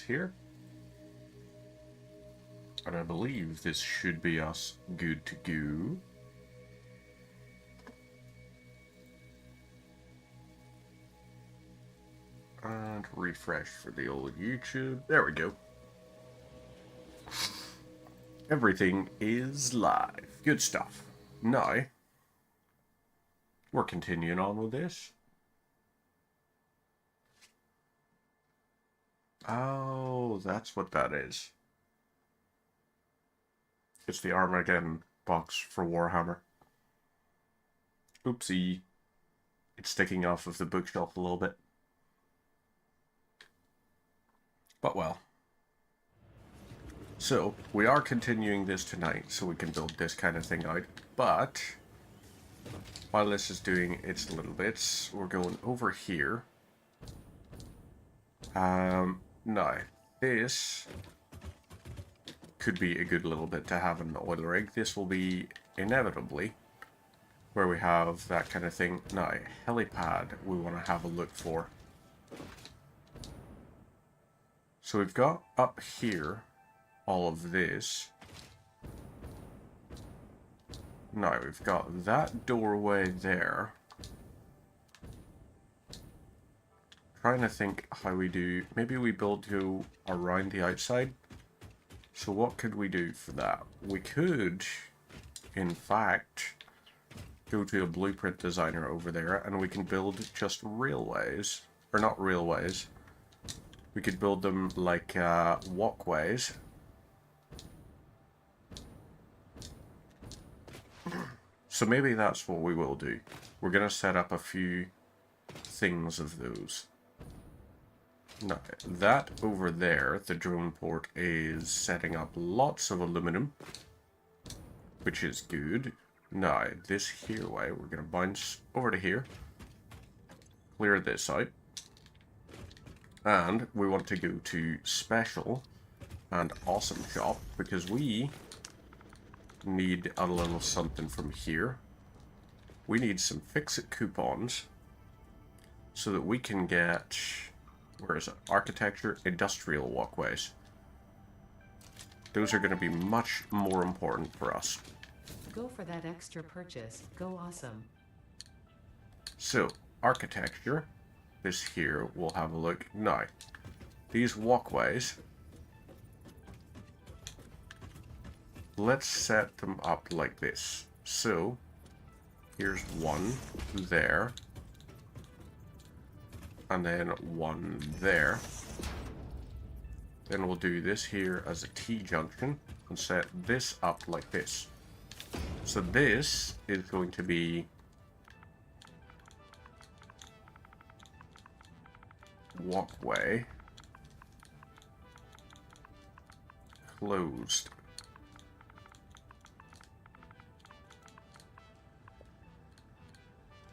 here. And I believe this should be us good to go. And refresh for the old YouTube. There we go. Everything is live. Good stuff. Now, we're continuing on with this. Oh, that's what that is. It's the Armageddon box for Warhammer. Oopsie. It's sticking off of the bookshelf a little bit. But well. So, we are continuing this tonight so we can build this kind of thing out. But, while this is doing its little bits, we're going over here. Now, this could be a good little bit to have in the oil rig. This will be inevitably where we have that kind of thing. Now, helipad we want to have a look for. So we've got up here all of this. Now we've got that doorway there. Trying to think how we do. Maybe we build go around the outside. So what could we do for that? We could, in fact, go to a blueprint designer over there and we can build just railways. Or not railways. We could build them like walkways. So maybe that's what we will do. We're going to set up a few things of those. Now, that over there, the drone port, is setting up lots of aluminum, which is good. Now, this here way, we're going to bounce over to here, clear this out, and we want to go to Special and Awesome Shop, because we need a little something from here. We need some Fix-It coupons, so that we can get... Where is it? Architecture, industrial walkways. Those are going to be much more important for us. Go for that extra purchase. Go awesome. So, architecture. This here, we'll have a look. Now, these walkways. Let's set them up like this. So, here's one there. And then one there. Then we'll do this here as a T-junction and set this up like this. So this is going to be walkway closed.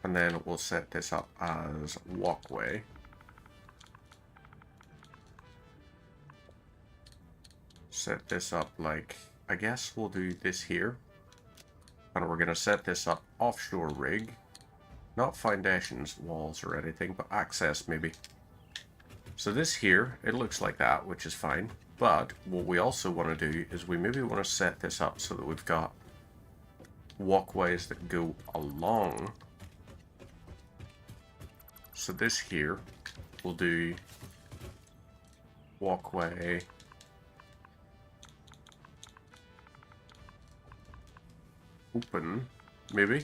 And then we'll set this up as walkway. Set this up like, I guess we'll do this here. And we're going to set this up offshore rig. Not foundations, walls or anything, but access maybe. So this here, it looks like that, which is fine. But what we also want to do is we maybe want to set this up so that we've got walkways that go along. So this here, we'll do walkway open, maybe.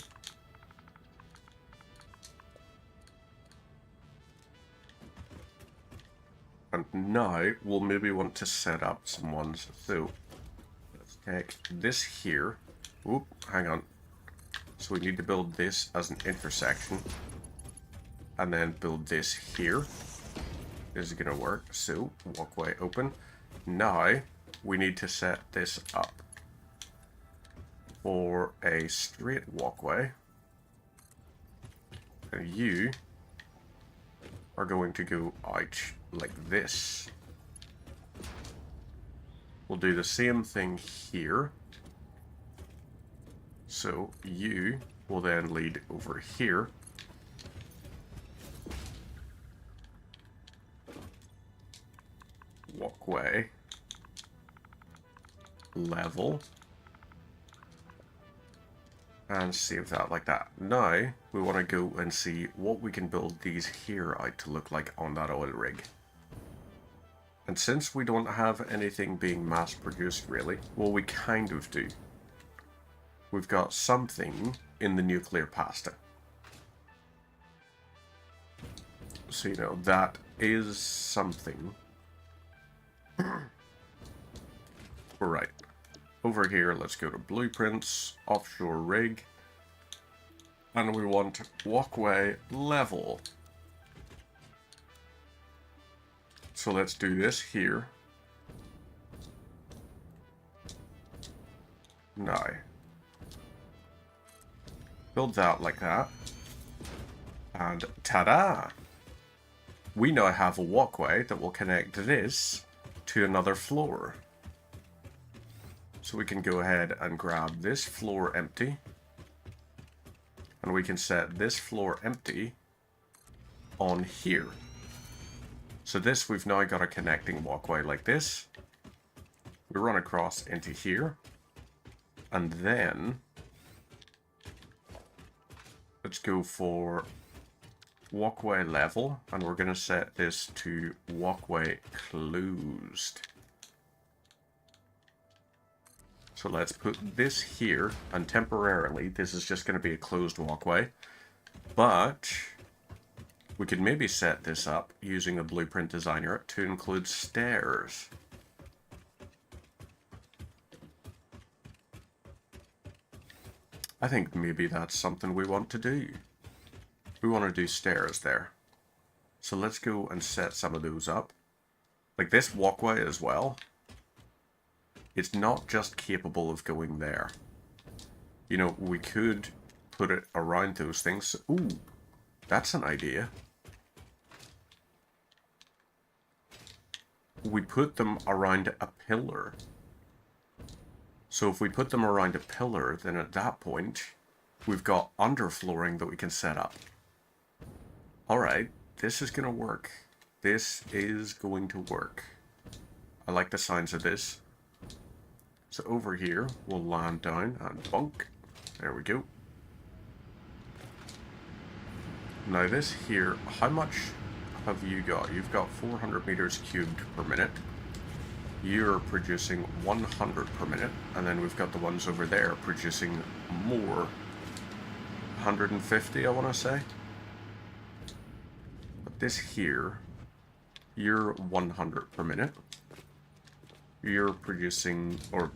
And now we'll maybe want to set up some ones. So let's take this here. Oop, hang on. So we need to build this as an intersection. And then build this here. This is going to work. So, walkway open. Now, we need to set this up for a straight walkway. And you are going to go out like this. We'll do the same thing here. So, you will then lead over here. walkway level and save that like that. Now we want to go and see what we can build these here out to look like on that oil rig. And since we don't have anything being mass produced really, well, we kind of do. We've got something in the nuclear pasta. So, you know, that is something. Alright. Over here, let's go to blueprints, offshore rig. And we want walkway level. So let's do this here. Now. Build that like that. And ta-da! We now have a walkway that will connect this to another floor. So we can go ahead and grab this floor empty. And we can set this floor empty on here. So this, we've now got a connecting walkway like this. We run across into here. And then let's go for walkway level, and we're going to set this to walkway closed. So let's put this here, and temporarily this is just going to be a closed walkway, but we could maybe set this up using a blueprint designer to include stairs. I think maybe that's something we want to do. We want to do stairs there. So let's go and set some of those up. Like this walkway as well. It's not just capable of going there. You know, we could put it around those things. Ooh, that's an idea. We put them around a pillar. So if we put them around a pillar, then at that point, we've got underflooring that we can set up. Alright, this is going to work. This is going to work. I like the signs of this. So over here, we'll land down and bunk. There we go. Now this here, how much have you got? You've got 400 meters cubed per minute. You're producing 100 per minute. And then we've got the ones over there producing more. 150, I want to say. This here, you're 100 per minute. You're producing or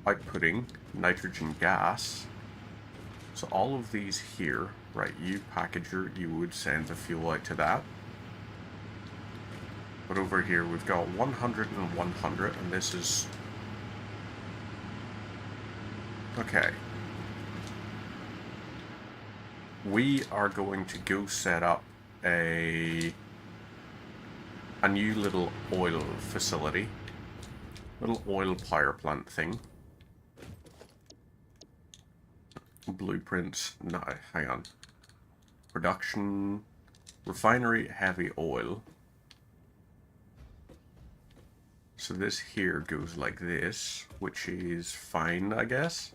outputting nitrogen gas. So all of these here, right, you packager, you would send the fuel out to that. But over here we've got 100 and 100, and this is... Okay. We are going to go set up a new little oil facility, little oil power plant thing. Blueprints, no, hang on. Production, refinery, heavy oil. So this here goes like this, which is fine, I guess.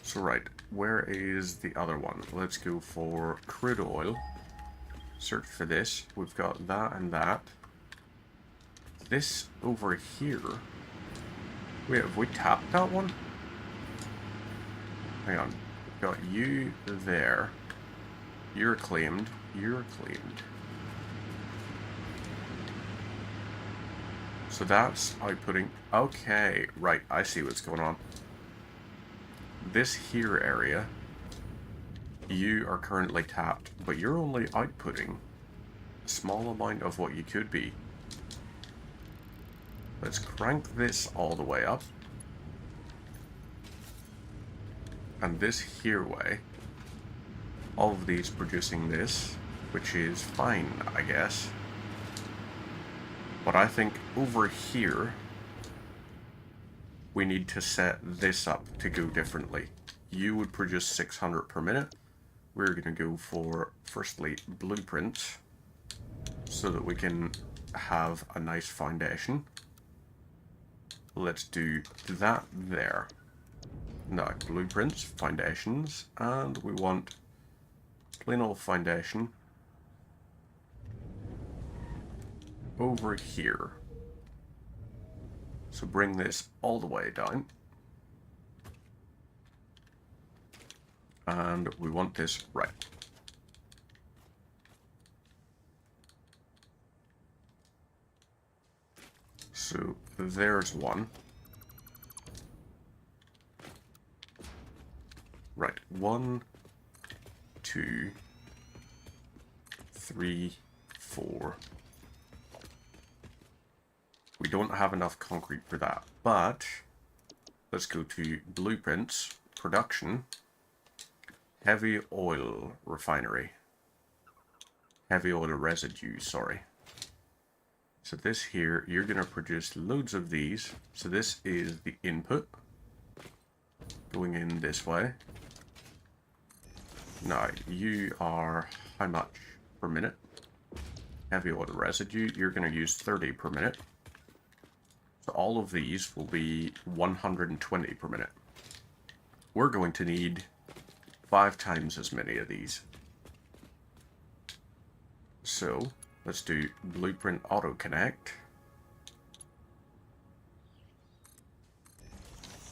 So right, where is the other one? Let's go for crude oil. Search for this. We've got that and that. This over here. Wait, have we tapped that one? Hang on. We've got you there. You're claimed. You're claimed. So that's outputting. Okay, right. I see what's going on. This here area, you are currently tapped, but you're only outputting a small amount of what you could be. Let's crank this all the way up. And this here way, all of these producing this, which is fine, I guess. But I think over here, we need to set this up to go differently. You would produce 600 per minute. We're going to go for, firstly, blueprints, so that we can have a nice foundation. Let's do that there. Now, blueprints, foundations, and we want plain old foundation over here. So bring this all the way down. And we want this right. So there's one. Right, 1, 2, 3, 4. We don't have enough concrete for that, but let's go to blueprints, production, heavy oil refinery. Heavy oil residue, sorry. So this here, you're going to produce loads of these. So this is the input going in this way. Now, you are how much per minute? Heavy oil residue, you're going to use 30 per minute. So all of these will be 120 per minute. We're going to need 5 times as many of these. So let's do blueprint auto connect.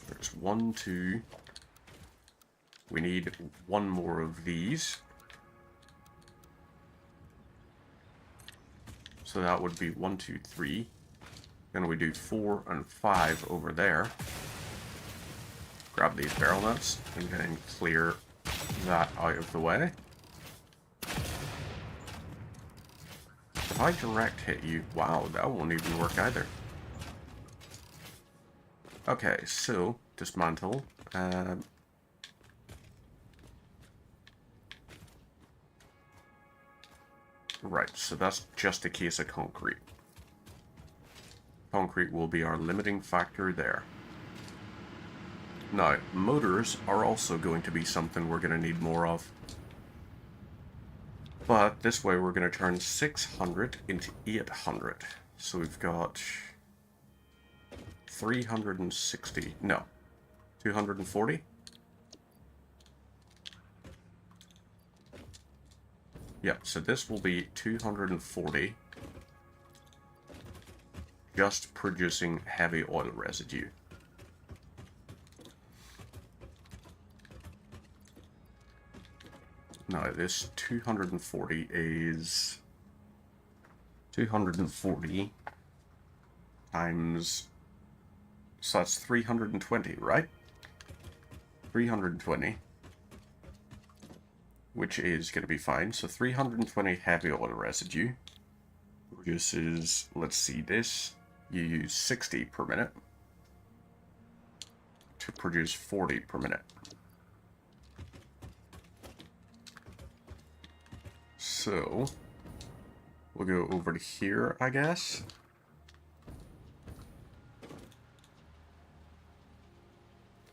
There's 1, 2. We need 1 more of these. So that would be 1, 2, 3. Then we do 4 and 5 over there. Grab these barrel nuts and then clear that out of the way. If I direct hit you, wow, that won't even work either. Okay, so dismantle. Right, so that's just a case of concrete. Concrete will be our limiting factor there. Now, motors are also going to be something we're going to need more of. But this way we're going to turn 600 into 800. So we've got 360, no, 240? Yep, so this will be 240. Just producing heavy oil residue. Now this 240 is 240 times, so that's 320, right? 320, which is going to be fine. So 320 heavy oil residue produces, let's see, this. You use 60 per minute to produce 40 per minute. So we'll go over to here, I guess.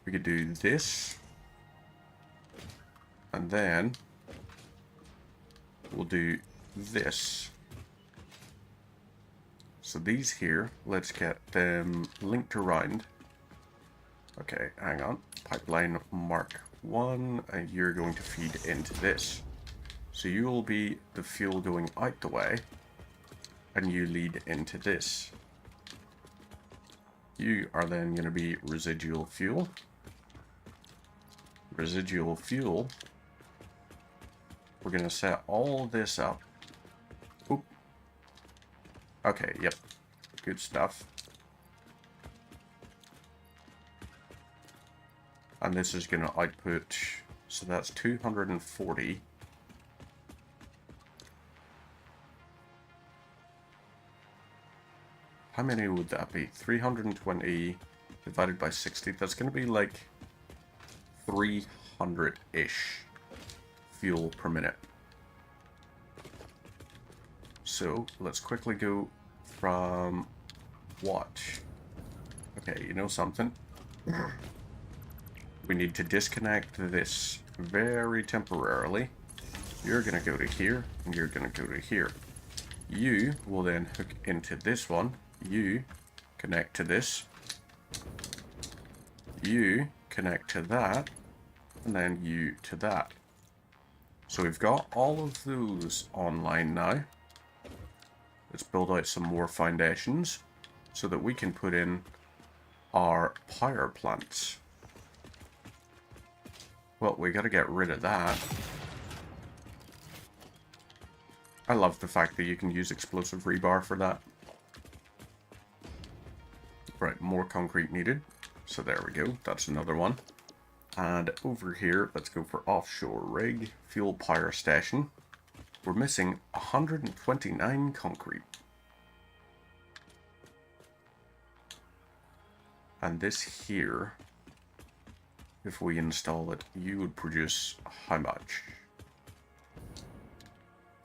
We could do this. And then we'll do this. So these here, let's get them linked around. Okay, hang on. Pipeline Mark 1, and you're going to feed into this. So you will be the fuel going out the way, and you lead into this. You are then going to be residual fuel. Residual fuel. We're going to set all this up. Oop. Okay, yep. Good stuff. And this is going to output, so that's 240. How many would that be? 320 divided by 60. That's going to be like 300-ish fuel per minute. So let's quickly go from watch. Okay, you know something? We need to disconnect this very temporarily. You're going to go to here, and you're going to go to here. You will then hook into this one. You connect to this. You connect to that. And then you to that. So we've got all of those online now. Let's build out some more foundations so that we can put in our power plants. Well, we gotta get rid of that. I love the fact that you can use explosive rebar for that. Right, more concrete needed. So there we go, that's another one. And over here, let's go for offshore rig, fuel power station. We're missing 129 concrete. And this here, if we install it, you would produce how much?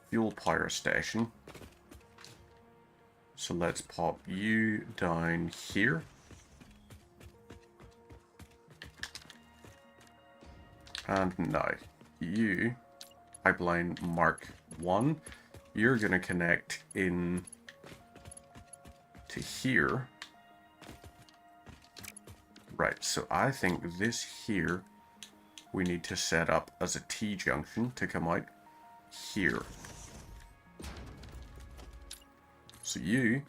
Fuel power station. So let's pop you down here. And now, you, pipeline Mark 1, you're going to connect in to here. Right, so I think this here we need to set up as a T-junction to come out here. So you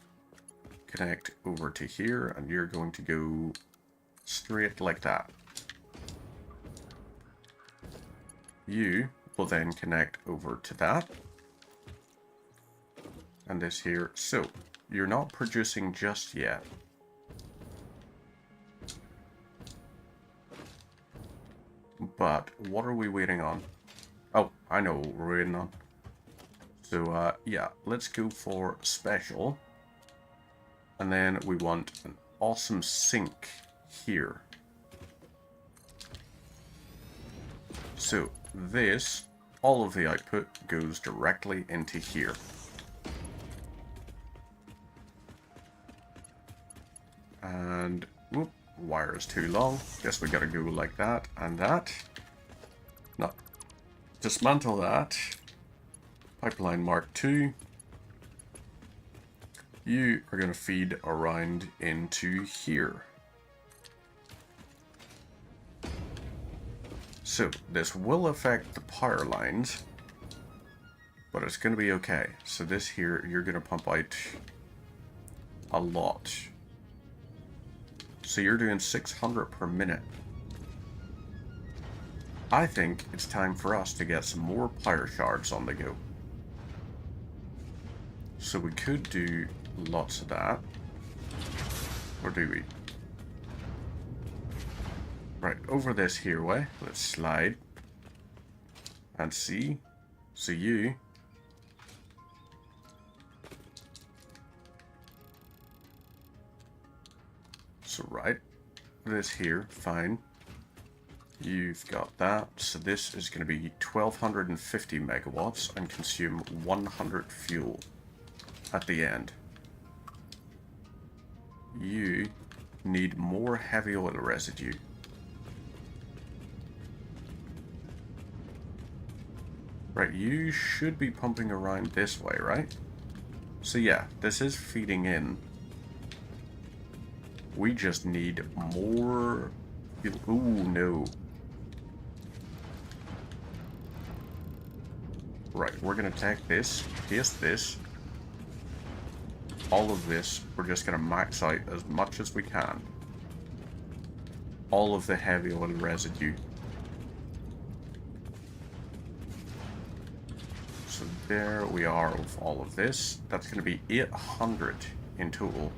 connect over to here, and you're going to go straight like that. You will then connect over to that. And this here. So, you're not producing just yet. But, what are we waiting on? Oh, I know what we're waiting on. So, yeah, let's go for special. And then we want an awesome sink here. So, this, all of the output goes directly into here. And, whoop, wire is too long. Guess we gotta go like that and that. No. Dismantle that. Pipeline Mark 2. You are gonna feed around into here. So, this will affect the power lines, but it's going to be okay. So this here, you're going to pump out a lot. So you're doing 600 per minute. I think it's time for us to get some more power shards on the go. So we could do lots of that. Or do we? Right, over this here way, let's slide and see. So you right, this here, fine. You've got that, so this is going to be 1250 megawatts and consume 100 fuel at the end. You need more heavy oil residue. Right, you should be pumping around this way, right? So yeah, this is feeding in. We just need more... Ooh, no. Right, we're gonna take this, paste this. All of this, we're just gonna max out as much as we can. All of the heavy oil residue. So there we are with all of this. That's going to be 800 in total,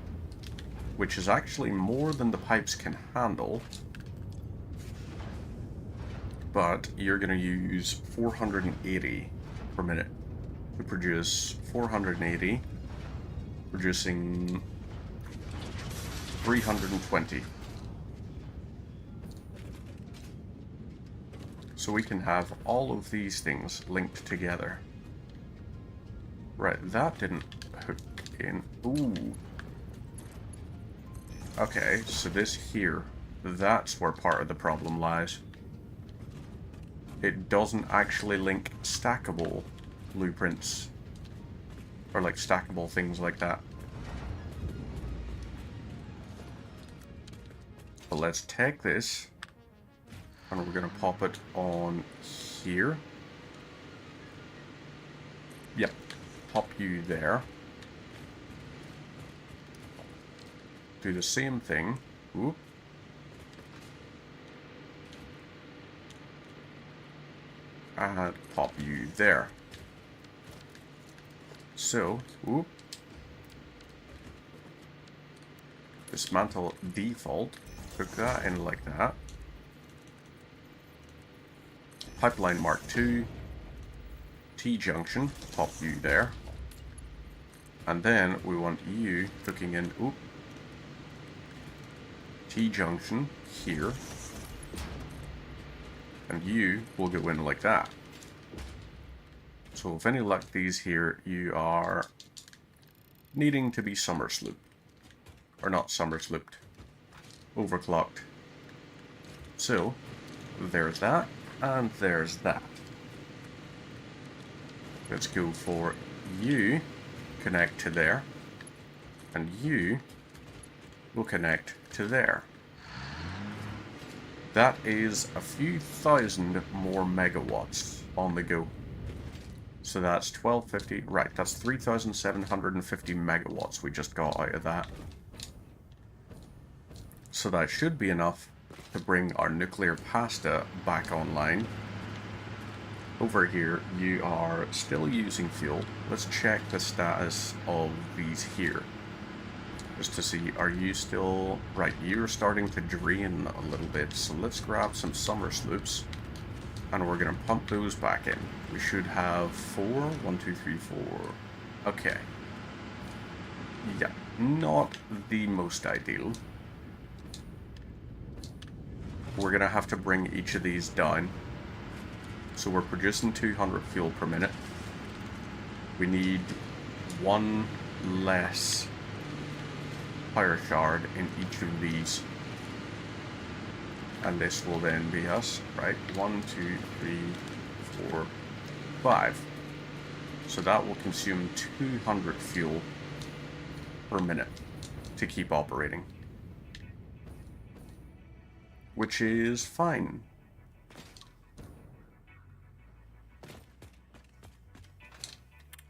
which is actually more than the pipes can handle. But you're going to use 480 per minute to produce 480, producing 320. So we can have all of these things linked together. Right, that didn't hook in. Ooh. Okay, so this here, that's where part of the problem lies. It doesn't actually link stackable blueprints Or like stackable things like that. But let's take this and we're going to pop it on here. Yep, pop you there. Do the same thing. Oop. And pop you there. So, oop. Dismantle default. Put that in like that. Pipeline Mark II. T-junction. Pop you there. And then we want you hooking in, oop. T-junction here. And you will go in like that. So if any luck these here, you are needing to be summer slooped. Or not summer slooped. Overclocked. So, there's that, and there's that. Let's go for you, connect to there, and you will connect to there. That is a few thousand more megawatts on the go. So that's 1250, right, that's 3,750 megawatts we just got out of that. So that should be enough to bring our nuclear pasta back online. Over here, you are still using fuel. Let's check the status of these here. Just to see, are you still... Right, you're starting to drain a little bit, so let's grab some summer sloops. And we're going to pump those back in. We should have 4. 1, 2, 3, 4. Okay. Yeah, not the most ideal. We're going to have to bring each of these down. So we're producing 200 fuel per minute. We need 1 less fire shard in each of these. And this will then be us, right? 1, 2, 3, 4, 5. So that will consume 200 fuel per minute to keep operating. Which is fine.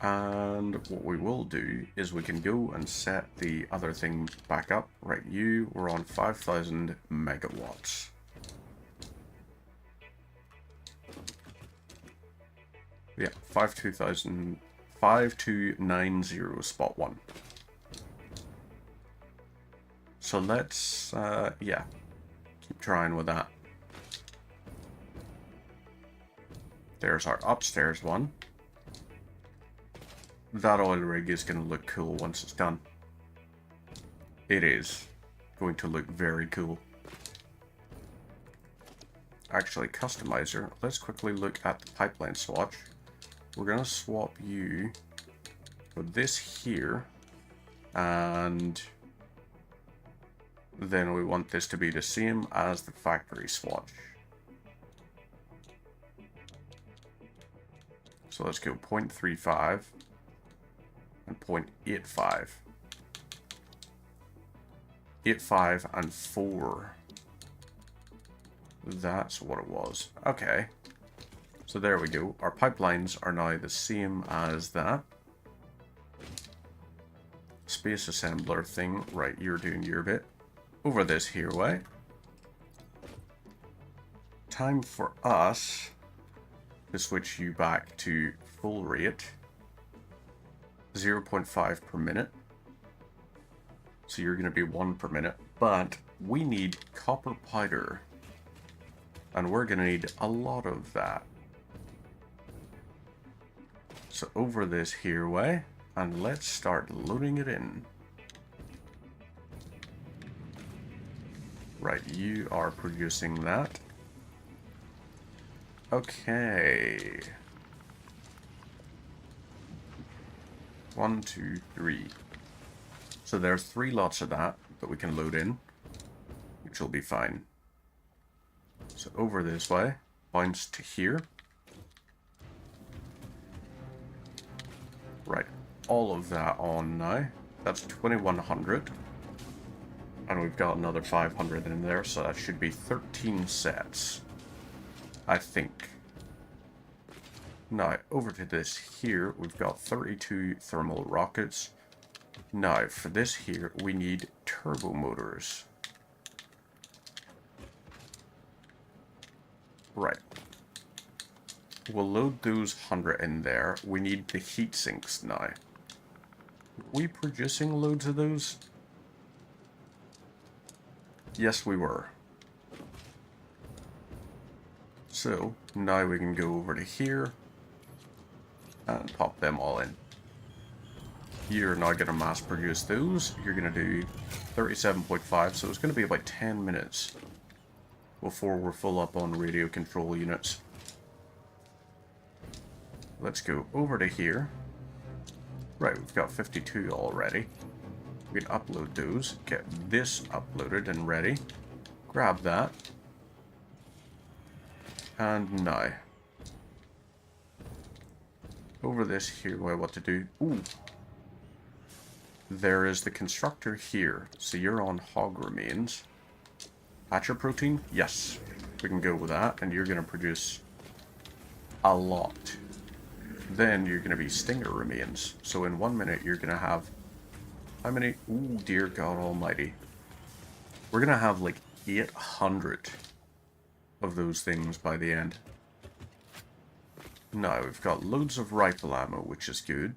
And what we will do is we can go and set the other thing back up. Right, we're on 5,000 megawatts. Yeah, 5290 spot 1. So let's, yeah, keep trying with that. There's our upstairs one. That oil rig is going to look cool once it's done. It is going to look very cool. Actually, customizer, let's quickly look at the pipeline swatch. We're going to swap you for this here, and then we want this to be the same as the factory swatch. So let's go 0.35 and 0.85. 85 and 4. That's what it was. Okay. So there we go. Our pipelines are now the same as that. Space assembler thing. Right, you're doing your bit. Over this here way. Time for us to switch you back to full rate. 0.5 per minute. So you're going to be 1 per minute. But we need copper powder. And we're going to need a lot of that. So over this here way. And let's start loading it in. Right, you are producing that. Okay. 1, 2, 3. So there's 3 lots of that we can load in, which will be fine. So over this way, bounce to here. Right, all of that on now. That's 2100. And we've got another 500 in there, so that should be 13 sets. I think. Now, over to this here, we've got 32 thermal rockets. Now, for this here, we need turbo motors. Right. We'll load those 100 in there. We need the heat sinks now. Are we producing loads of those? Yes, we were. So, now we can go over to here and pop them all in. You're now going to mass produce those. You're going to do 37.5, so it's going to be about 10 minutes before we're full up on radio control units. Let's go over to here. Right, we've got 52 already. We can upload those, get this uploaded and ready. Grab that. And now. Over this here, what to do? Ooh. There is the constructor here. So you're on hog remains. Hatcher protein? Yes. We can go with that. And you're going to produce a lot. Then you're going to be stinger remains. So in 1 minute, you're going to have... How many? Ooh, dear God almighty. We're going to have like 800 of those things by the end. Now, we've got loads of rifle ammo, which is good.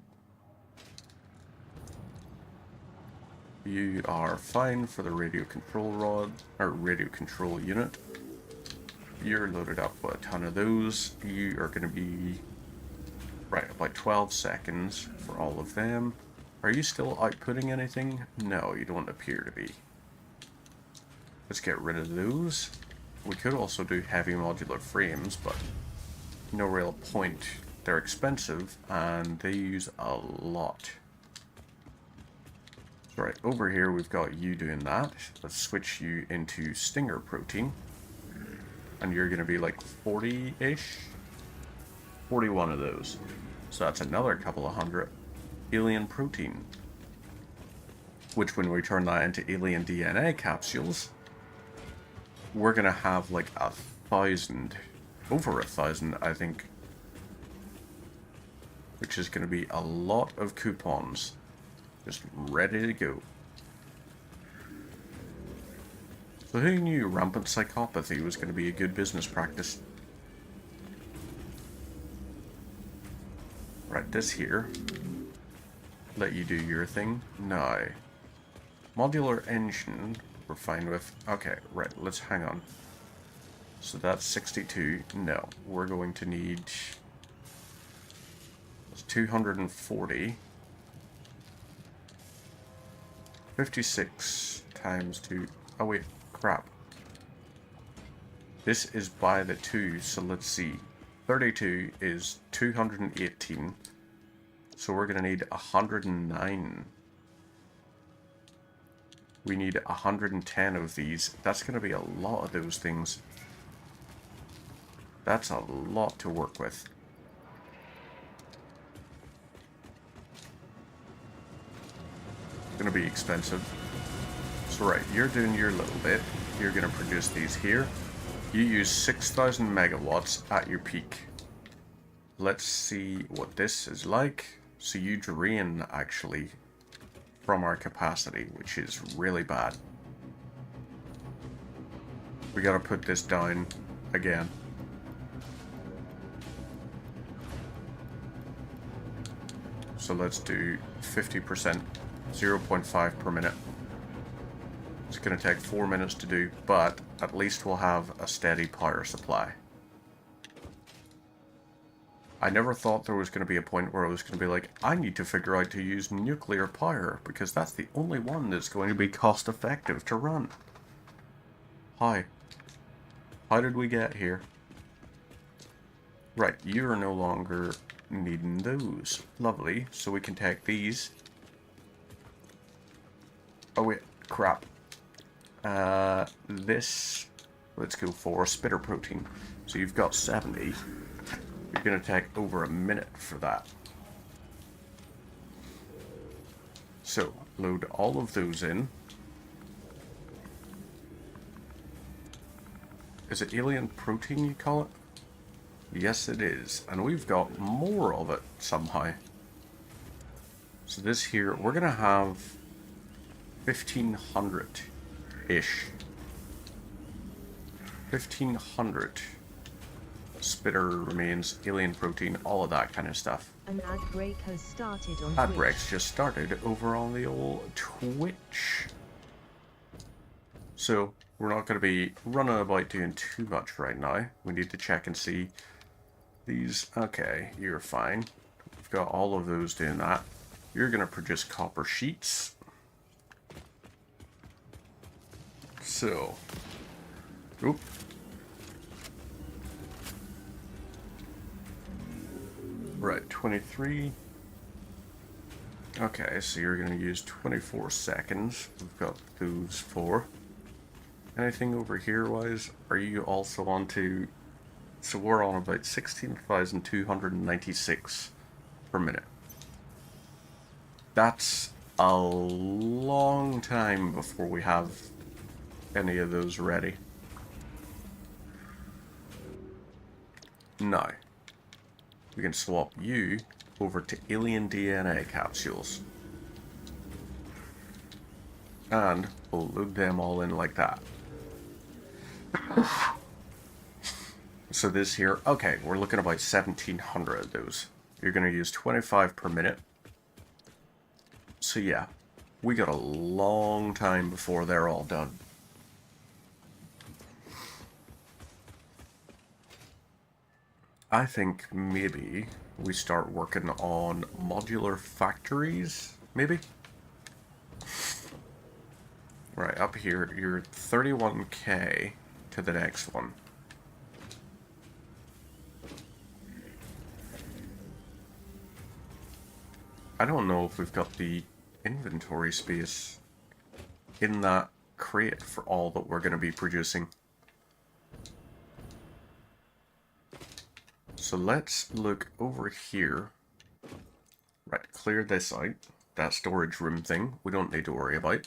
You are fine for the radio control rod, or radio control unit. You're loaded up with a ton of those. You are going to be, right, about 12 seconds for all of them. Are you still outputting anything? No, you don't appear to be. Let's get rid of those. We could also do heavy modular frames, but no real point. They're expensive, and they use a lot. Right, over here we've got you doing that. Let's switch you into stinger protein. And you're going to be like 40-ish? 41 of those. So that's another couple of hundred. Alien protein. Which when we turn that into alien DNA capsules, we're going to have like 1,000. Over 1,000, I think. Which is going to be a lot of coupons. Just ready to go. So who knew rampant psychopathy was going to be a good business practice? Right, this here. Let you do your thing. Now. Modular engine, we're fine with. Okay, right, let's hang on. So that's 62. No, we're going to need... That's 240. 56 times 2. Oh wait, crap. This is by the 2, so let's see. 32 is 218. So we're going to need 109. We need 110 of these. That's going to be a lot of those things. That's a lot to work with. Going to be expensive. So right, you're doing your little bit. You're going to produce these here. You use 6,000 megawatts at your peak. Let's see what this is like. So you drain actually from our capacity, which is really bad. We got to put this down again. So let's do 50%. 0.5 per minute. It's going to take 4 minutes to do, but at least we'll have a steady power supply. I never thought there was going to be a point where I was going to be like, I need to figure out to use nuclear power, because that's the only one that's going to be cost effective to run. How? How did we get here? Right, you're no longer needing those. Lovely, so we can take these. Oh wait, crap. This, let's go for spitter protein. So you've got 70. You're going to take over a minute for that. So, load all of those in. Is it alien protein you call it? Yes, it is. And we've got more of it somehow. So this here, we're going to have 1,500-ish. 1,500 spitter remains, alien protein, all of that kind of stuff. An ad break has started on Ad Twitch. breaks just started over on the old Twitch. So, we're not going to be running about doing too much right now. We need to check and see these. Okay, you're fine. We've got all of those doing that. You're going to produce copper sheets. So, oop. Right, 23. Okay, so you're going to use 24 seconds. We've got those 4. Anything over here wise? Are you also on to... So we're on about 16,296 per minute. That's a long time before we have any of those ready. Now, we can swap you over to alien DNA capsules. And we'll load them all in like that. So this here, okay, we're looking at about 1,700 of those. You're going to use 25 per minute. So yeah, we got a long time before they're all done. I think maybe we start working on modular factories, maybe? Right, up here, you're 31k to the next one. I don't know if we've got the inventory space in that crate for all that we're going to be producing. So let's look over here. Right, clear this out. That storage room thing, we don't need to worry about.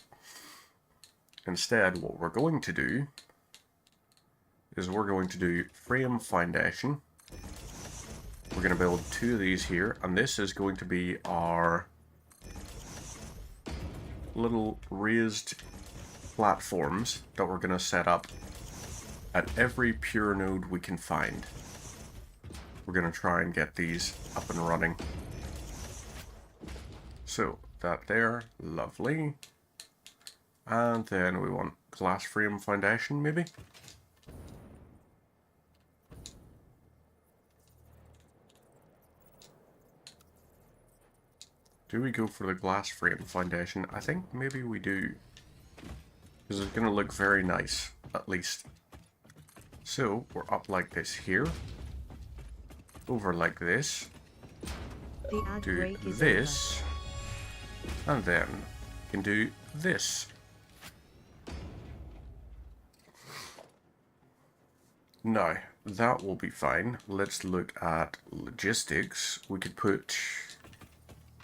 Instead, what we're going to do is we're going to do frame foundation. We're going to build 2 of these here, and this is going to be our little raised platforms that we're going to set up at every pure node we can find. We're going to try and get these up and running. So, that there, lovely. And then we want glass frame foundation, maybe? Do we go for the glass frame foundation? I think maybe we do. Because it's going to look very nice, at least. So, we're up like this here. Over like this. The ad Do break is this. And then we can do this. Now, that will be fine. Let's look at logistics. We could put...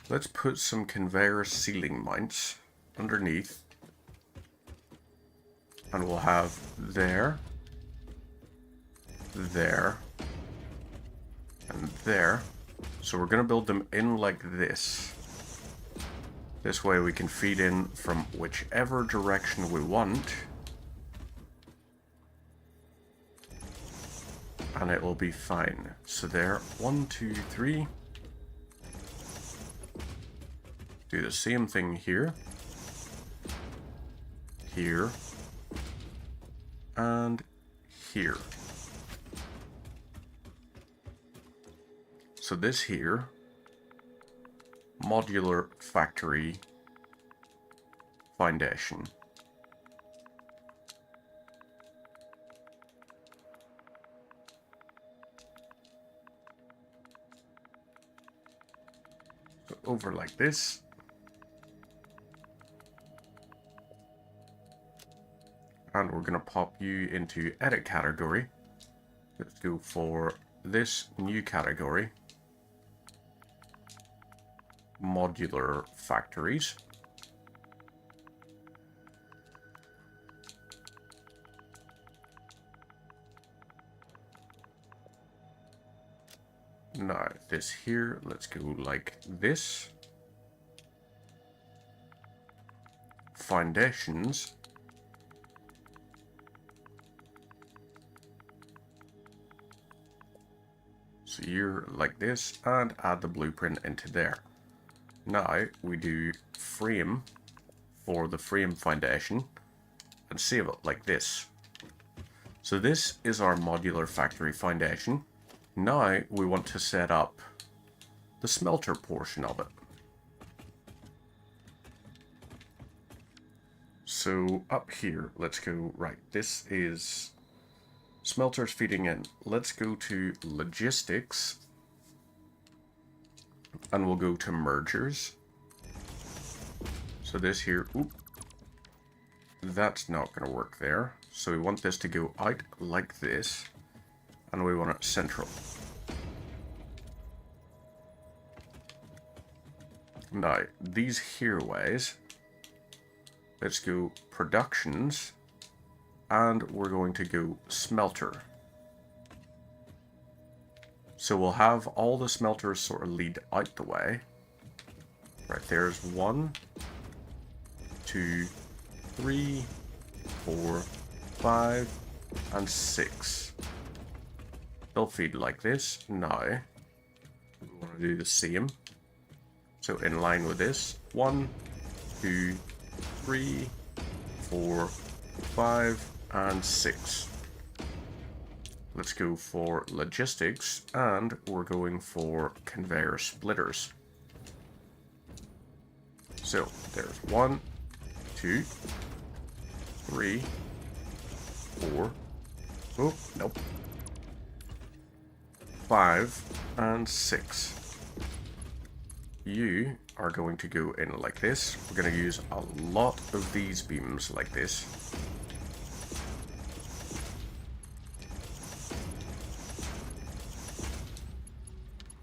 Let's put some conveyor ceiling mounts underneath. And we'll have there, there, and there. So we're going to build them in like this. This way we can feed in from whichever direction we want. And it will be fine. So there, 1, 2, 3. Do the same thing here. Here. And here. So this here, modular factory foundation. So over like this. And we're going to pop you into edit category. Let's go for this new category. Modular factories. Now, this here, let's go like this. Foundations. So you're like this, and add the blueprint into there. Now, we do frame for the frame foundation, and save it like this. So this is our modular factory foundation. Now we want to set up the smelter portion of it. So up here, let's go, right, this is smelters feeding in. Let's go to logistics, and we'll go to mergers. So this here, oop, that's not going to work there. So we want this to go out like this, and we want it central. Now, these here ways, let's go productions, and we're going to go smelter. So we'll have all the smelters sort of lead out the way. Right, there's 1, 2, 3, 4, 5, and 6. They'll feed like this. Now, we want to do the same. So in line with this, 1, 2, 3, 4, 5, and 6. Let's go for logistics, and we're going for conveyor splitters. So there's 1, 2, 3, 4, oh, nope, 5, and 6. You are going to go in like this. We're going to use a lot of these beams like this.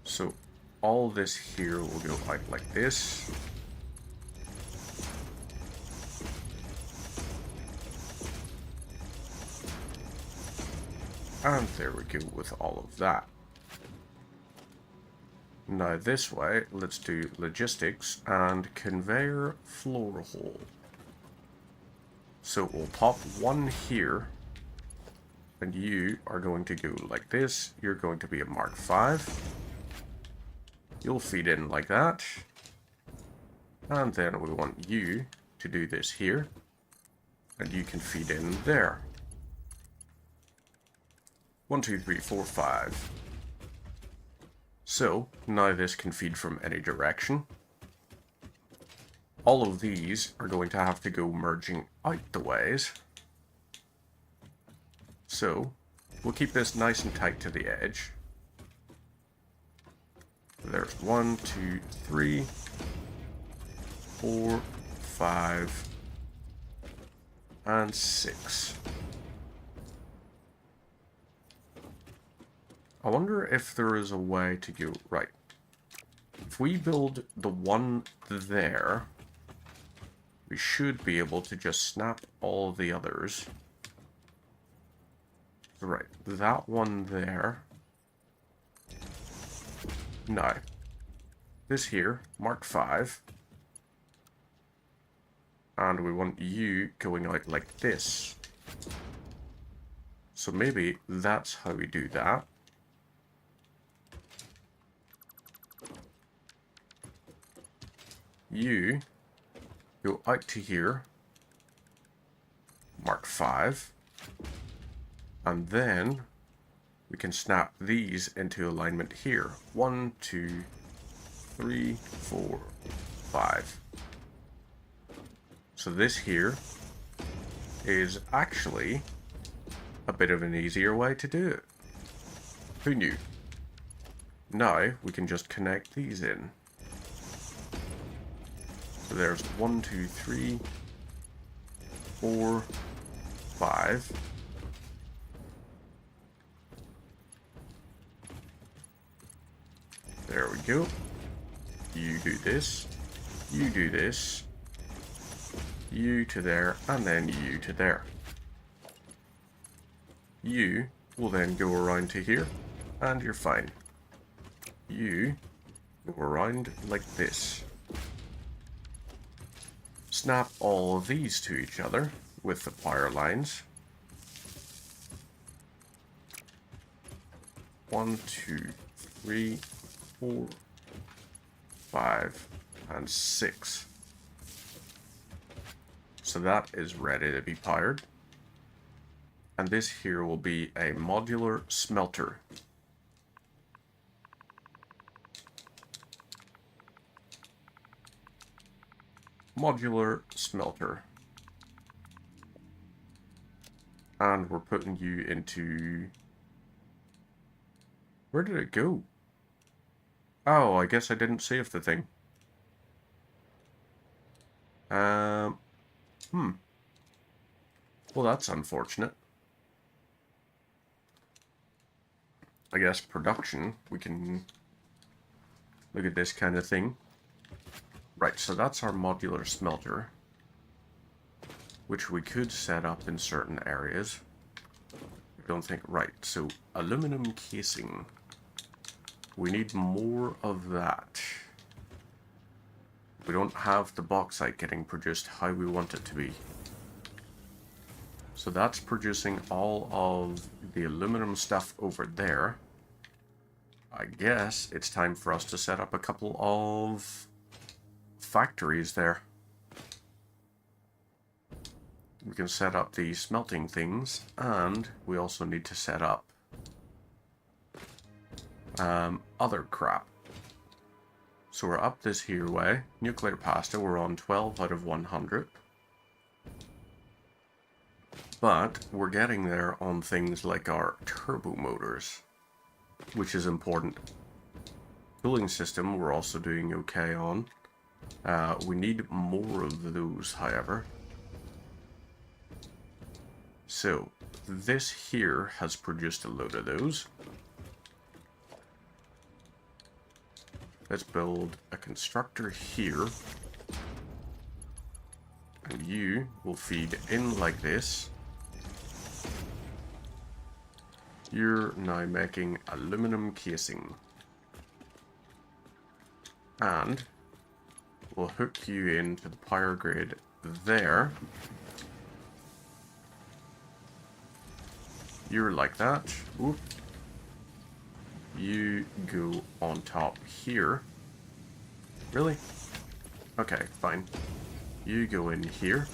So all this here will go out like this. And there we go with all of that. Now this way, let's do logistics and conveyor floor hole. So we'll pop 1 here, and you are going to go like this. You're going to be a Mark 5. You'll feed in like that. And then we want you to do this here, and you can feed in there. 1, 2, 3, 4, 5. So, now this can feed from any direction. All of these are going to have to go merging out the ways. So, we'll keep this nice and tight to the edge. There's 1, 2, 3, 4, 5, and 6. I wonder if there is a way to go, right. If we build the 1 there, we should be able to just snap all the others. Right, that 1 there. No. This here, Mark 5. And we want you going out like this. So maybe that's how we do that. You go out to here, Mark 5, and then we can snap these into alignment here. 1, 2, 3, 4, 5. So this here is actually a bit of an easier way to do it. Who knew? Now we can just connect these in. So there's 1, 2, 3, 4, 5. There we go. You do this, you do this, you to there, and then you to there. You will then go around to here, and you're fine. you go around like this. Snap all of these to each other with the power lines. 1, 2, 3, 4, 5, and 6. So that is ready to be powered. And this here will be a modular smelter. Modular smelter. And we're putting you into... Where did it go? Oh, I guess I didn't save the thing. Well, that's unfortunate. I guess production, we can look at this kind of thing. Right, so that's our modular smelter, which we could set up in certain areas. I don't think, right, so aluminum casing. We need more of that. We don't have the bauxite getting produced how we want it to be. So that's producing all of the aluminum stuff over there. I guess it's time for us to set up a couple of factories there. We can set up the smelting things, and we also need to set up other crap. So we're up this here way. Nuclear pasta, we're on 12 out of 100. But we're getting there on things like our turbo motors, which is important. Cooling system, we're also doing okay on. We need more of those, however. So, this here has produced a load of those. Let's build a constructor here. And you will feed in like this. You're now making aluminum casing. And we'll hook you into the power grid there. You're like that. Oop. You go on top here. Really? Okay, fine. You go in here.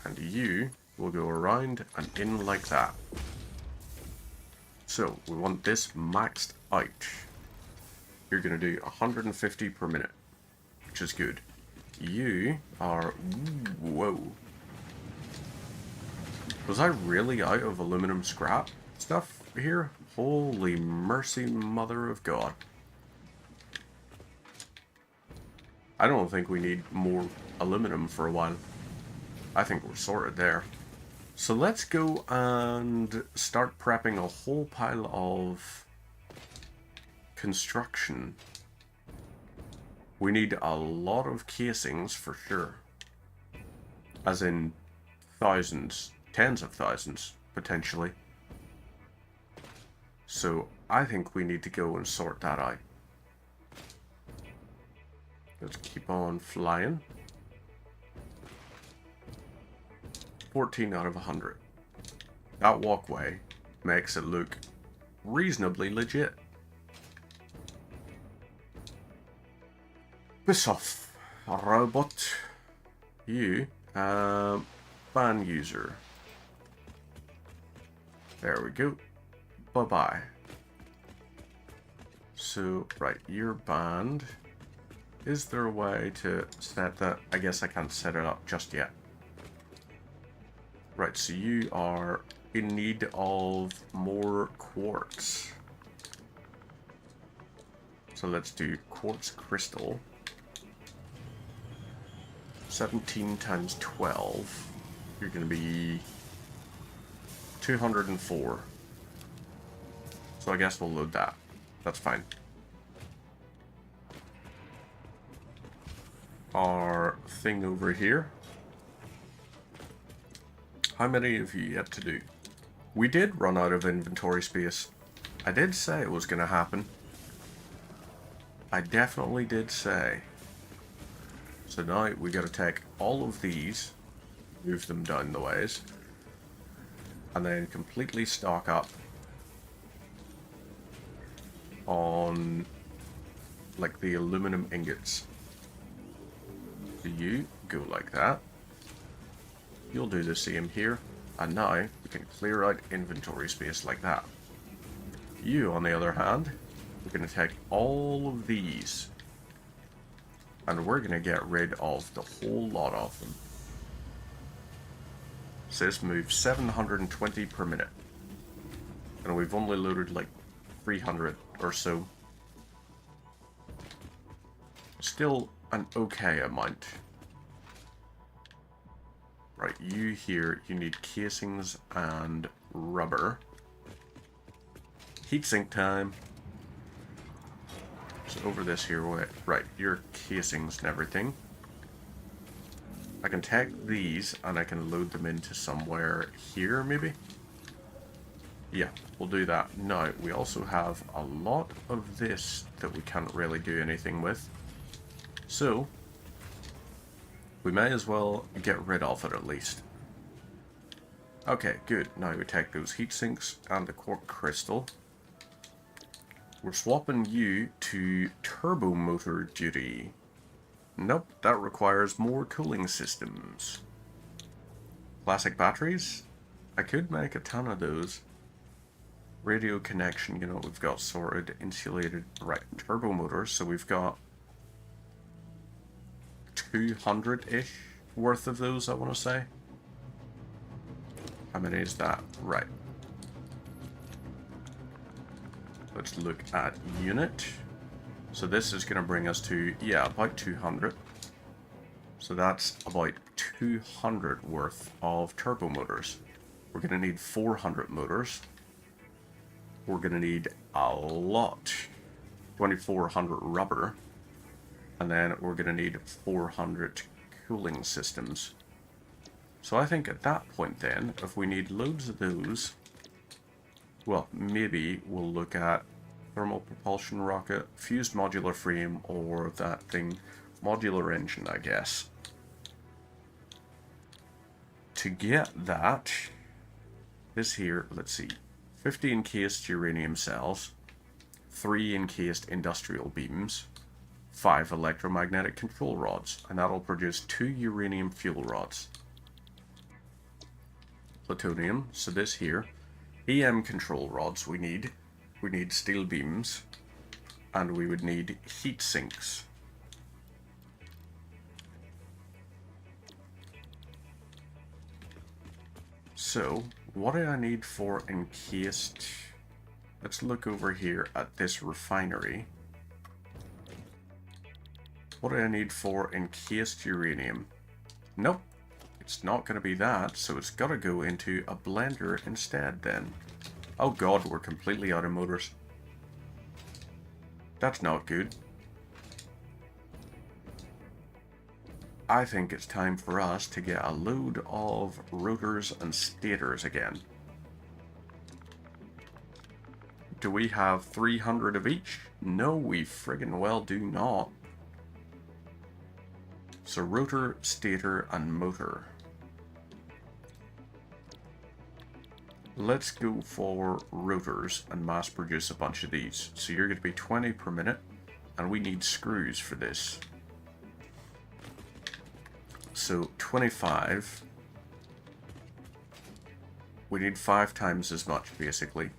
And you will go around and in like that. So, we want this maxed out. You're going to do 150 per minute, which is good. You are... Whoa. Was I really out of aluminum scrap stuff here? Holy mercy, mother of God. I don't think we need more aluminum for a while. I think we're sorted there. So let's go and start prepping a whole pile of construction. We need a lot of casings for sure. As in thousands, tens of thousands, potentially. So I think we need to go and sort that out. Let's keep on flying. 14 out of 100. That walkway makes it look reasonably legit. Piss off, robot. You, ban user. There we go. Bye-bye. So, right, you're banned. Is there a way to set that? I guess I can't set it up just yet. Right, so you are in need of more quartz. So let's do quartz crystal. 17 times 12. You're going to be 204. So I guess we'll load that. That's fine. Our thing over here. How many have you yet to do? We did run out of inventory space. I did say it was going to happen. I definitely did say. So now we got to take all of these, move them down the ways, and then completely stock up on like the aluminum ingots. So you go like that. You'll do the same here, and now we can clear out inventory space like that. You, on the other hand, we're going to take all of these, and we're going to get rid of the whole lot of them. So this moves 720 per minute, and we've only loaded like 300 or so. Still an okay amount. Right, you here, you need casings and rubber. Heatsink time. So over this here way. Right, your casings and everything. I can take these and I can load them into somewhere here, maybe? Yeah, we'll do that. Now, we also have a lot of this that we can't really do anything with. So, we may as well get rid of it at least. Okay, good. Now we take those heat sinks and the quark crystal. We're swapping you to turbo motor duty. Nope, that requires more cooling systems. Classic batteries? I could make a ton of those. Radio connection, you know, we've got sorted, insulated, right, turbo motors, so we've got 200-ish worth of those, I want to say. How many is that? Right. Let's look at unit. So this is going to bring us to, yeah, about 200. So that's about 200 worth of turbo motors. We're going to need 400 motors. We're going to need a lot. 2400 rubber. And then we're going to need 400 cooling systems. So I think at that point then, if we need loads of those, well, maybe we'll look at thermal propulsion rocket, fused modular frame, or that thing, modular engine, I guess. To get that, this here, let's see, 50 encased uranium cells, 3 encased industrial beams, 5 electromagnetic control rods, and that'll produce 2 uranium fuel rods. Plutonium, so this here, EM control rods we need steel beams, and we would need heat sinks. So, what do I need for encased? Let's look over here at this refinery. What do I need for encased uranium? Nope, it's not going to be that, so it's got to go into a blender instead then. Oh god, we're completely out of motors. That's not good. I think it's time for us to get a load of rotors and stators again. Do we have 300 of each? No, we friggin' well do not. So rotor, stator, and motor. Let's go for rotors and mass produce a bunch of these. So you're going to be 20 per minute, and we need screws for this. So 25. We need 5 times as much, basically.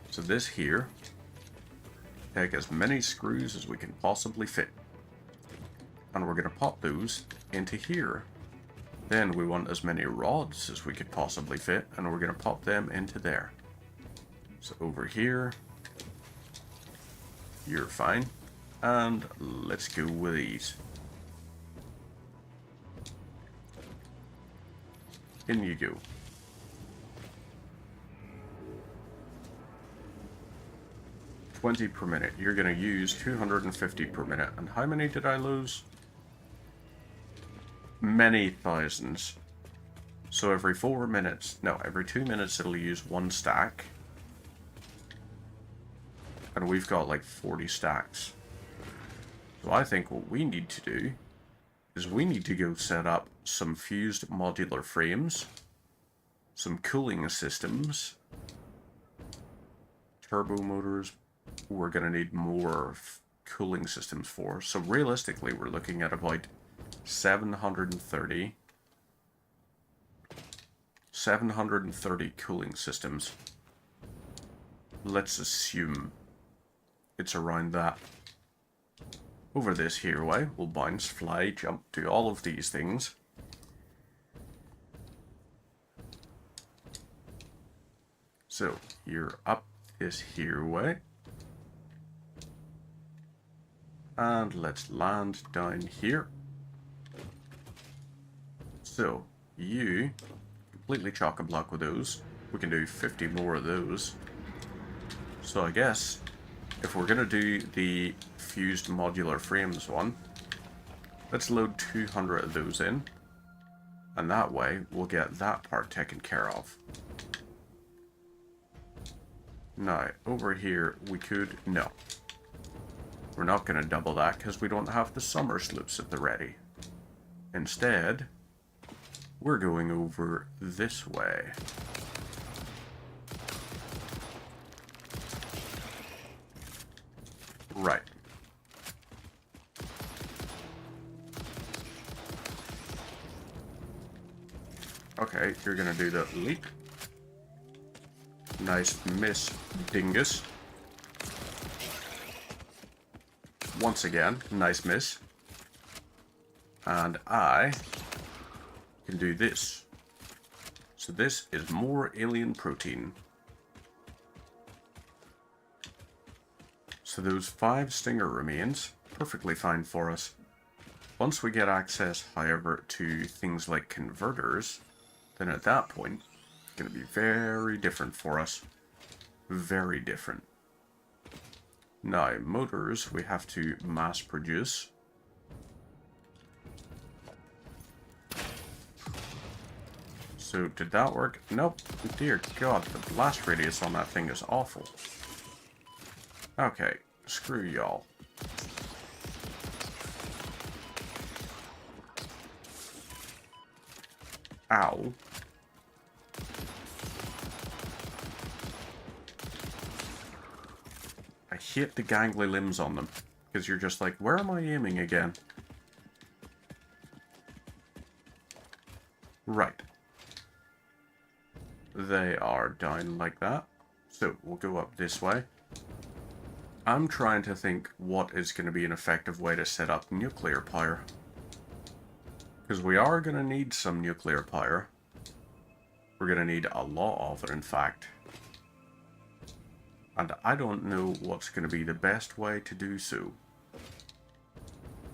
So this here, take as many screws as we can possibly fit. And we're going to pop those into here. Then we want as many rods as we could possibly fit, and we're going to pop them into there. So over here, you're fine. And let's go with these. In you go. $20 per minute. You're going to use 250 per minute. And how many did I lose? Many thousands. So every 4 minutes, no, every 2 minutes it'll use 1 stack. And we've got like 40 stacks. So I think what we need to do is we need to go set up some fused modular frames, some cooling systems, turbo motors. We're going to need more cooling systems for. So realistically, we're looking at about 730 cooling systems. Let's assume it's around that. Over this here way, we'll bounce, fly, jump, do all of these things. So, you're up this here way. And let's land down here. So, you completely chock-a-block with those. We can do 50 more of those. So I guess if we're going to do the fused modular frames one, let's load 200 of those in. And that way, we'll get that part taken care of. Now, over here, we could... No. We're not going to double that because we don't have the summer sloops at the ready. Instead, we're going over this way. Right. Okay, you're gonna do the leap. Nice miss, dingus. Once again, nice miss. And I can do this. So this is more alien protein. So those 5 stinger remains, perfectly fine for us. Once we get access, however, to things like converters, then at that point, it's going to be very different for us. Very different. Now, motors, we have to mass produce. So, did that work? Nope. Dear God, the blast radius on that thing is awful. Okay, screw y'all. Ow. I hit the gangly limbs on them, because you're just like, where am I aiming again? Right. They are down like that. So, we'll go up this way. I'm trying to think what is going to be an effective way to set up nuclear power. Because we are going to need some nuclear power. We're going to need a lot of it, in fact. And I don't know what's going to be the best way to do so.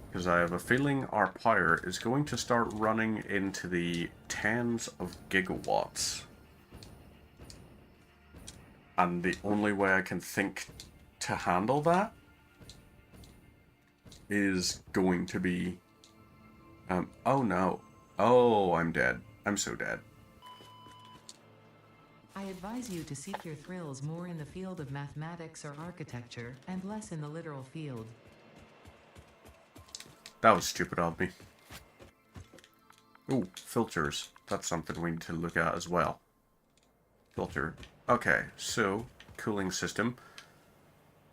Because I have a feeling our power is going to start running into the tens of gigawatts. And the only way I can think to handle that is going to be... oh no. Oh, I'm dead. I'm so dead. I advise you to seek your thrills more in the field of mathematics or architecture, and less in the literal field. That was stupid of me. Oh, filters. That's something we need to look at as well. Filter. Okay, so, cooling system.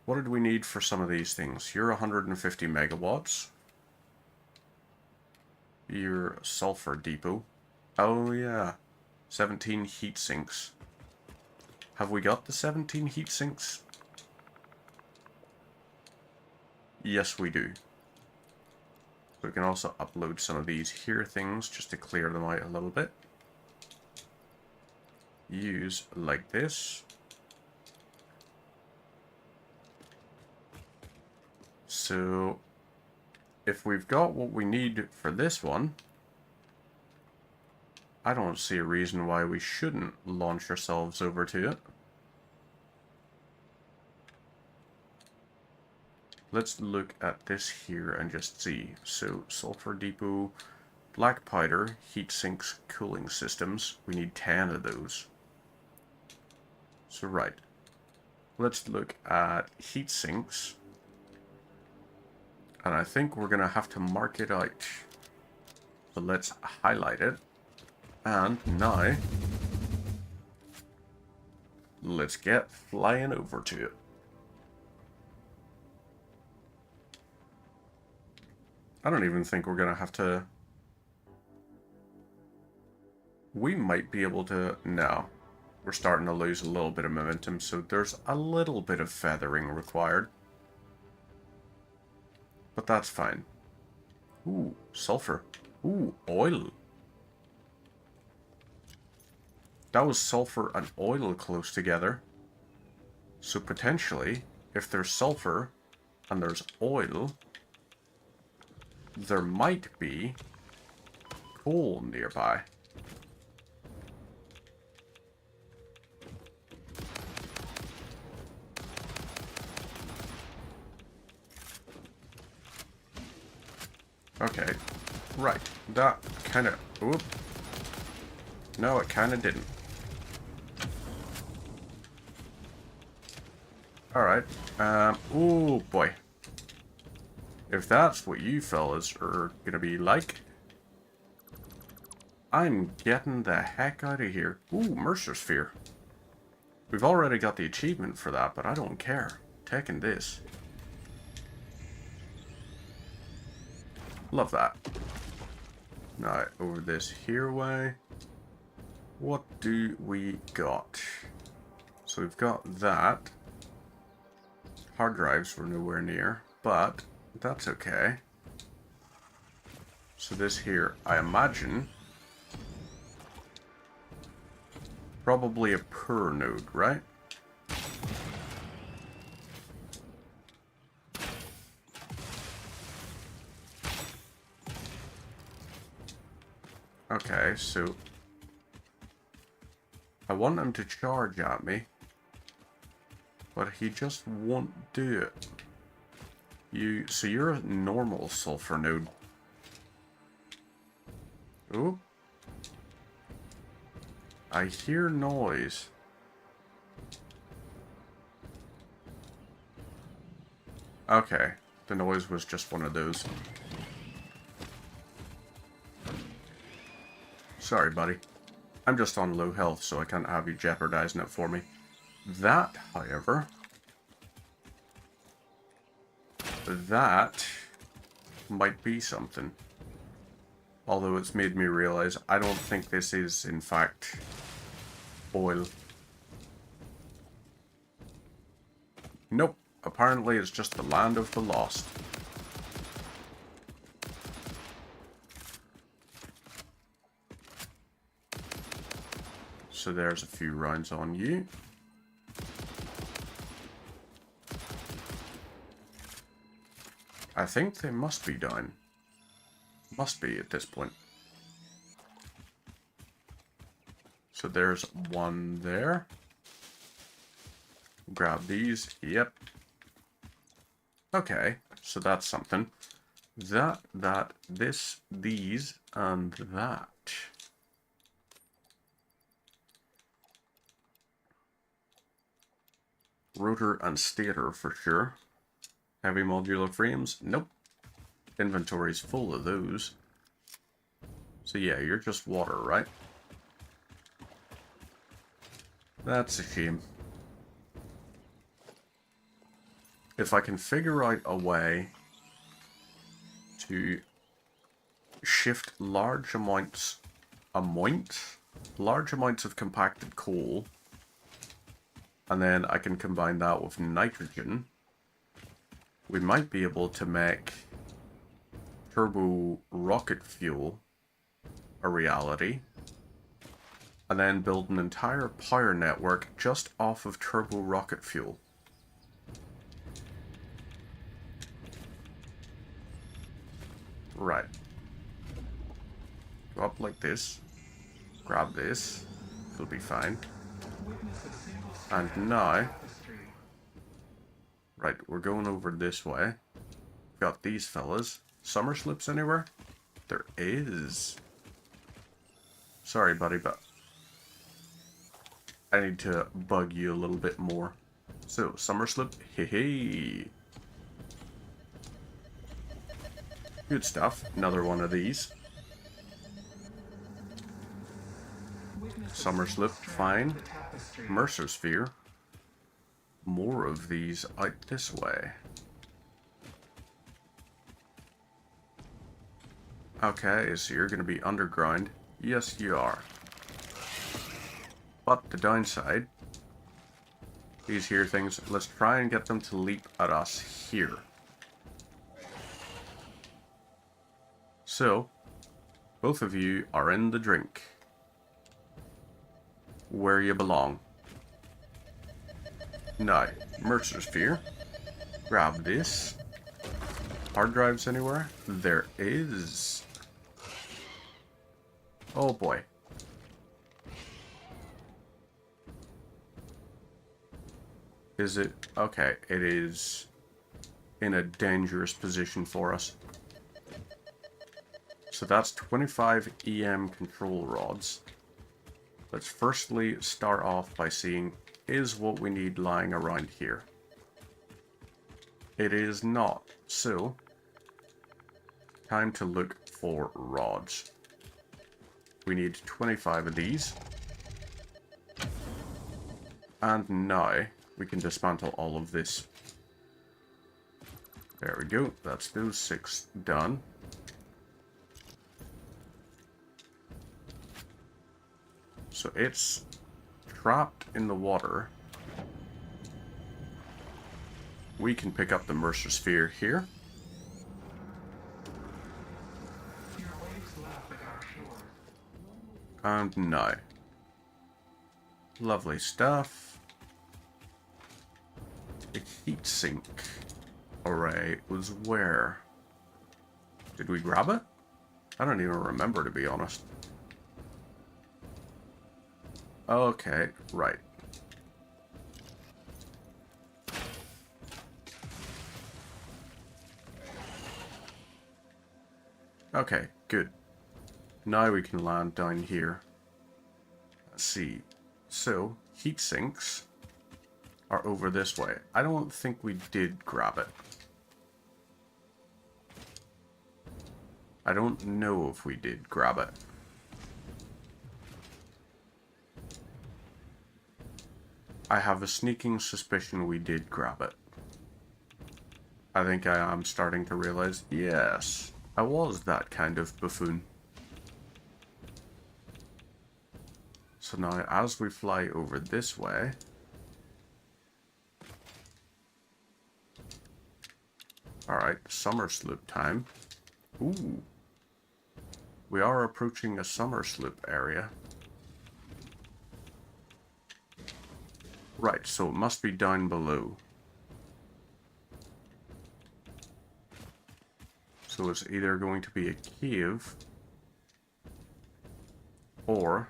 What did we need for some of these things? You're 150 megawatts. Your sulfur depot. Oh yeah. 17 heat sinks. Have we got the 17 heat sinks? Yes, we do. So we can also upload some of these here things just to clear them out a little bit. Use like this. So, if we've got what we need for this one, I don't see a reason why we shouldn't launch ourselves over to it. Let's look at this here and just see. So, sulfur depot, black powder, heat sinks, cooling systems. We need 10 of those. So, right. let's look at heat sinks. And I think we're going to have to mark it out. So let's highlight it. And now, let's get flying over to it. I don't even think we're going to have to... We might be able to... No. We're starting to lose a little bit of momentum, so there's a little bit of feathering required. But that's fine. Ooh, sulfur. Ooh, oil. That was sulfur and oil close together. So potentially, if there's sulfur and there's oil, there might be coal nearby. Okay, right. That kind of... Oop. No, it kind of didn't. Alright. Oh boy. If that's what you fellas are gonna be like, I'm getting the heck out of here. Ooh, Mercer Sphere. We've already got the achievement for that, but I don't care. Taking this. Love that. Now, over this here way. What do we got? So we've got that. Hard drives were nowhere near, but that's okay. So this here, I imagine, probably a per node, right? Okay, so I want him to charge at me, but he just won't do it. So you're a normal sulfur node. Ooh. I hear noise. Okay, the noise was just one of those. Sorry, buddy. I'm just on low health, so I can't have you jeopardizing it for me. That, however... That might be something. Although it's made me realize I don't think this is, in fact, oil. Nope. Apparently it's just the land of the lost. So there's a few rounds on you. I think they must be down. Must be at this point. So there's one there. Grab these. Yep. Okay, so that's something. This, these, and that. Rotor and stator for sure. Heavy modular frames? Nope. Inventory's full of those. So yeah, you're just water, right? That's a shame. If I can figure out a way to shift large amounts of compacted coal, and then I can combine that with nitrogen, we might be able to make turbo rocket fuel a reality, and then build an entire power network just off of turbo rocket fuel. Right. Go up like this. Grab this. It'll be fine. And now... Right, we're going over this way. Got these fellas. Summer slips anywhere? There is. Sorry, buddy, but I need to bug you a little bit more. So, summer slip, hey. Good stuff. Another one of these. Summer slip, fine. Mercer sphere. More of these out this way. Okay, so you're going to be underground. Yes, you are. But the downside, these here things, let's try and get them to leap at us here. So, both of you are in the drink. Where you belong. Now, Mercer sphere. Grab this. Hard drives anywhere? There is. Oh boy. Is it? Okay, it is in a dangerous position for us. So that's 25 EM control rods. Let's firstly start off by seeing, is what we need lying around here? It is not. So, time to look for rods. We need 25 of these. And now we can dismantle all of this. There we go. That's those 6 done. So it's trapped in the water. We can pick up the Mercer sphere here. And now. Lovely stuff. The heatsink array was where? Did we grab it? I don't even remember, to be honest. Okay, right. Okay, good. Now we can land down here. Let's see. So, heat sinks are over this way. I don't think we did grab it. I don't know if we did grab it. I have a sneaking suspicion we did grab it. I think I am starting to realize, yes, I was that kind of buffoon. So now as we fly over this way, alright, summer sloop time. Ooh. We are approaching a summer sloop area. Right, so it must be down below. So it's either going to be a cave, or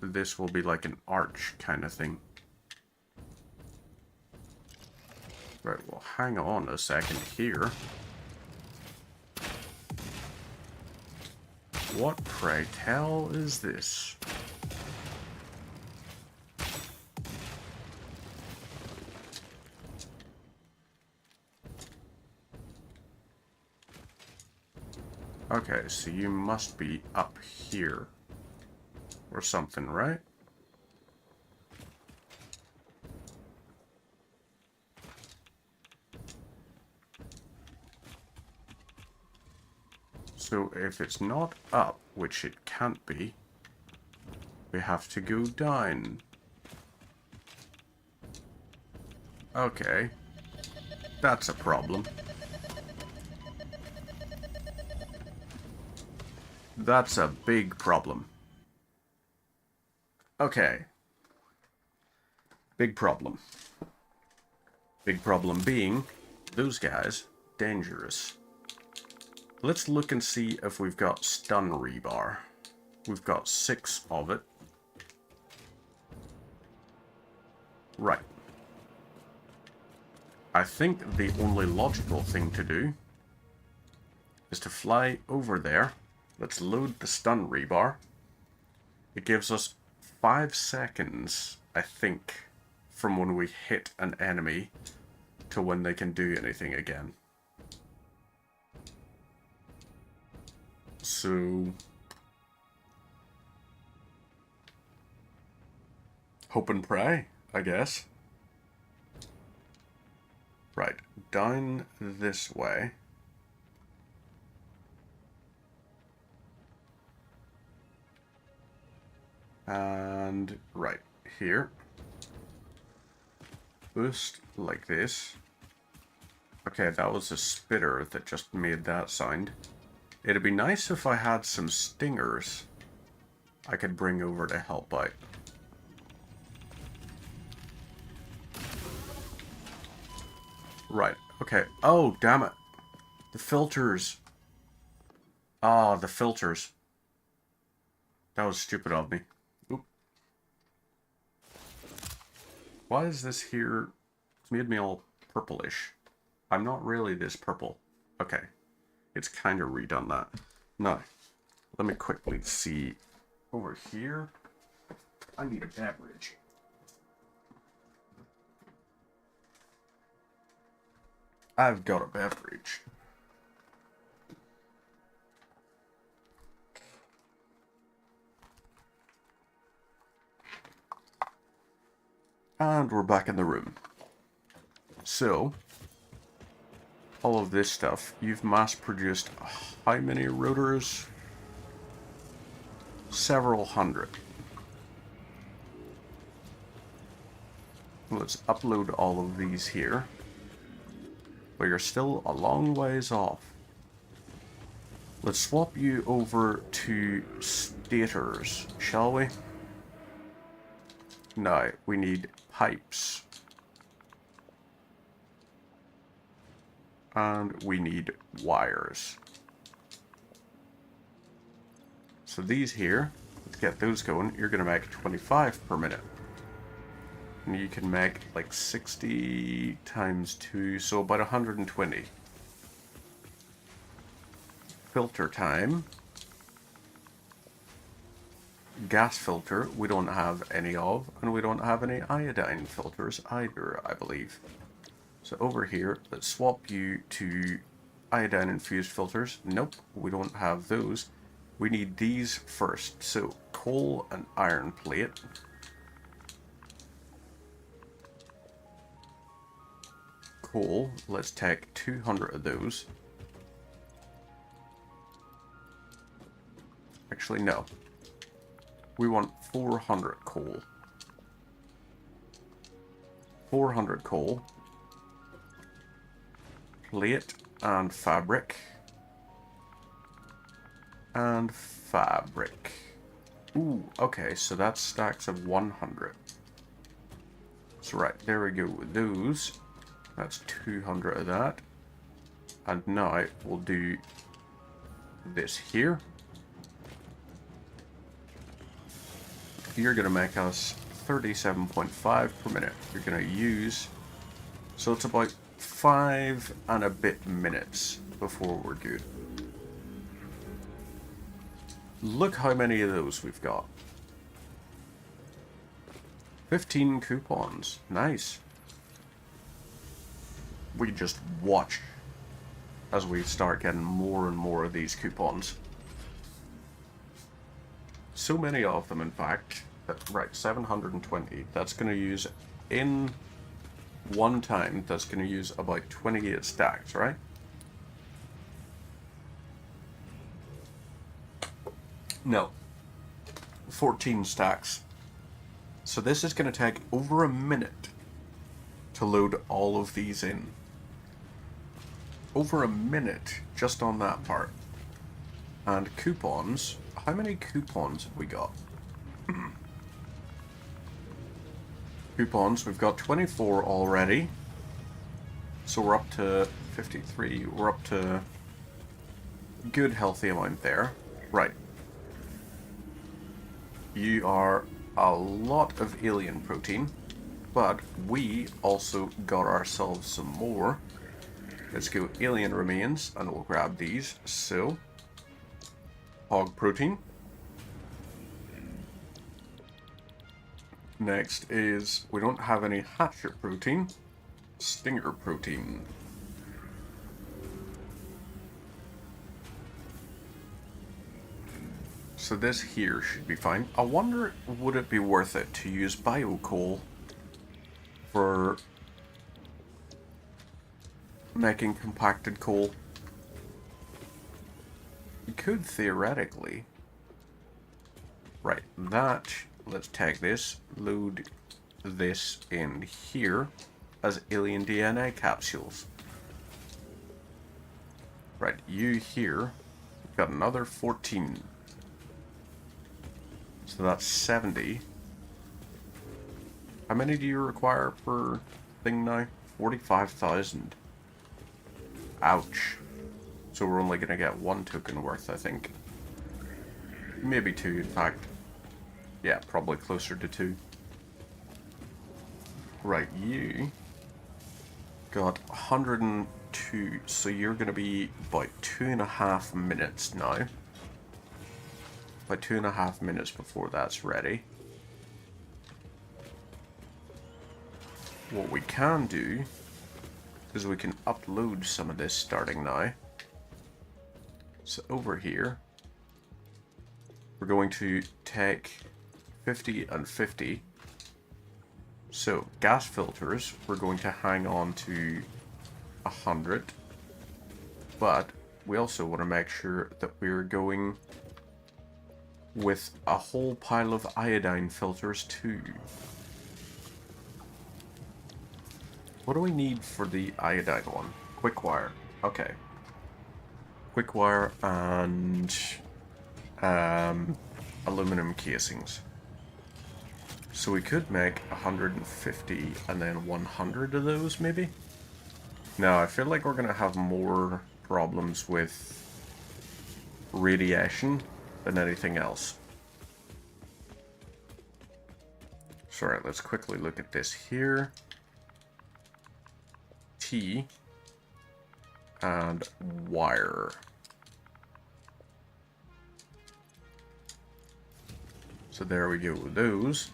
this will be like an arch kind of thing. Right, well, hang on a second here. What, pray tell, is this? Okay, so you must be up here. Or something, right? So if it's not up, which it can't be, we have to go down. Okay. That's a problem. That's a big problem. Okay. Big problem. Big problem being, those guys, dangerous. Let's look and see if we've got stun rebar. We've got 6 of it. Right. I think the only logical thing to do is to fly over there. Let's load the stun rebar. It gives us 5 seconds, I think, from when we hit an enemy to when they can do anything again. So hope and pray, I guess. Right, down this way. And right here. Boost like this. Okay, that was a spitter that just made that sound. It'd be nice if I had some stingers I could bring over to help out. Right, okay. Oh, damn it. The filters. Ah, the filters. That was stupid of me. Oop. Why is this here? It's made me all purplish. I'm not really this purple. Okay. It's kind of redone that. Now, let me quickly see over here. I need a beverage. I've got a beverage. And we're back in the room. So, all of this stuff, you've mass-produced how many rotors? Several hundred. Let's upload all of these here. But you're still a long ways off. Let's swap you over to stators, shall we? Now, we need pipes. And we need wires. So these here, let's get those going. You're going to make 25 per minute. And you can make like 60 times 2, so about 120. Filter time. Gas filter, we don't have any of, and we don't have any iodine filters either, I believe. So over here, let's swap you to iodine infused filters. Nope, we don't have those. We need these first. So coal and iron plate. Coal, let's take 200 of those. Actually, no. We want 400 coal. 400 coal. Plate and fabric. And fabric. Ooh, okay, so that's stacks of 100. So right, there we go with those. That's 200 of that. And now we'll do this here. You're going to make us 37.5 per minute. You're going to use, so it's about 5 and a bit minutes before we're good. Look how many of those we've got. 15 coupons. Nice. We just watch as we start getting more and more of these coupons. So many of them, in fact, that, right, 720. That's going to use, in one time, that's going to use about 28 stacks, right? No. 14 stacks. So this is going to take over a minute to load all of these in. Over a minute just on that part. And coupons. How many coupons have we got? Coupons, we've got 24 already. So we're up to 53. We're up to a good healthy amount there. Right. You are a lot of alien protein, but we also got ourselves some more. Let's go alien remains, and we'll grab these. So, hog protein. Next is, we don't have any hatchet protein, stinger protein. So this here should be fine. I wonder, would it be worth it to use biocoal for making compacted coal? You could theoretically. Right, that, let's take this, load this in here as alien DNA capsules. Right, you here, got another 14. So that's 70. How many do you require per thing now? 45,000. Ouch. So we're only gonna get one token worth, I think. Maybe two, in fact. Yeah, probably closer to two. Right, you got 102, so you're gonna be about 2.5 minutes now. About 2.5 minutes before that's ready. What we can do is we can upload some of this starting now. So over here, we're going to take 50 and 50. So gas filters, we're going to hang on to 100. But we also want to make sure that we're going with a whole pile of iodine filters too. What do we need for the iodine one? Quick wire. Okay. Quick wire and aluminum casings. So we could make 150 and then 100 of those maybe? No, I feel like we're gonna have more problems with radiation than anything else. So alright, let's quickly look at this here. T and wire. So there we go with those.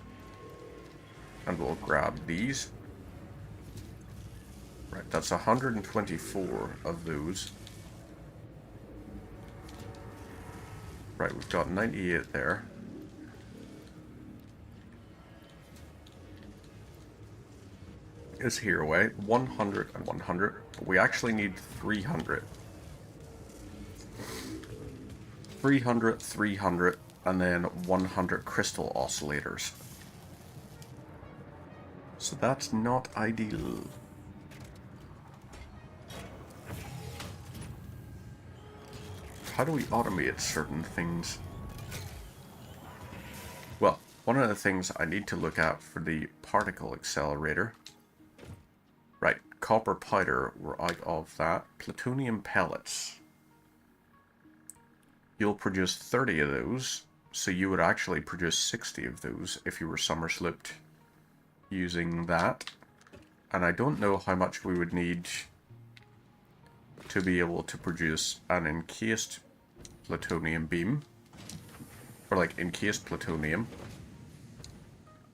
And we'll grab these. Right, that's 124 of those. Right, we've got 98 there. Is here away. 100 and 100. But we actually need 300. 300, 300, and then 100 crystal oscillators. So that's not ideal. How do we automate certain things? Well, one of the things I need to look at for the particle accelerator. Right, copper powder, we're out of that. Plutonium pellets. You'll produce 30 of those, so you would actually produce 60 of those if you were summer slipped using that. And I don't know how much we would need to be able to produce an encased plutonium beam, or like encased plutonium,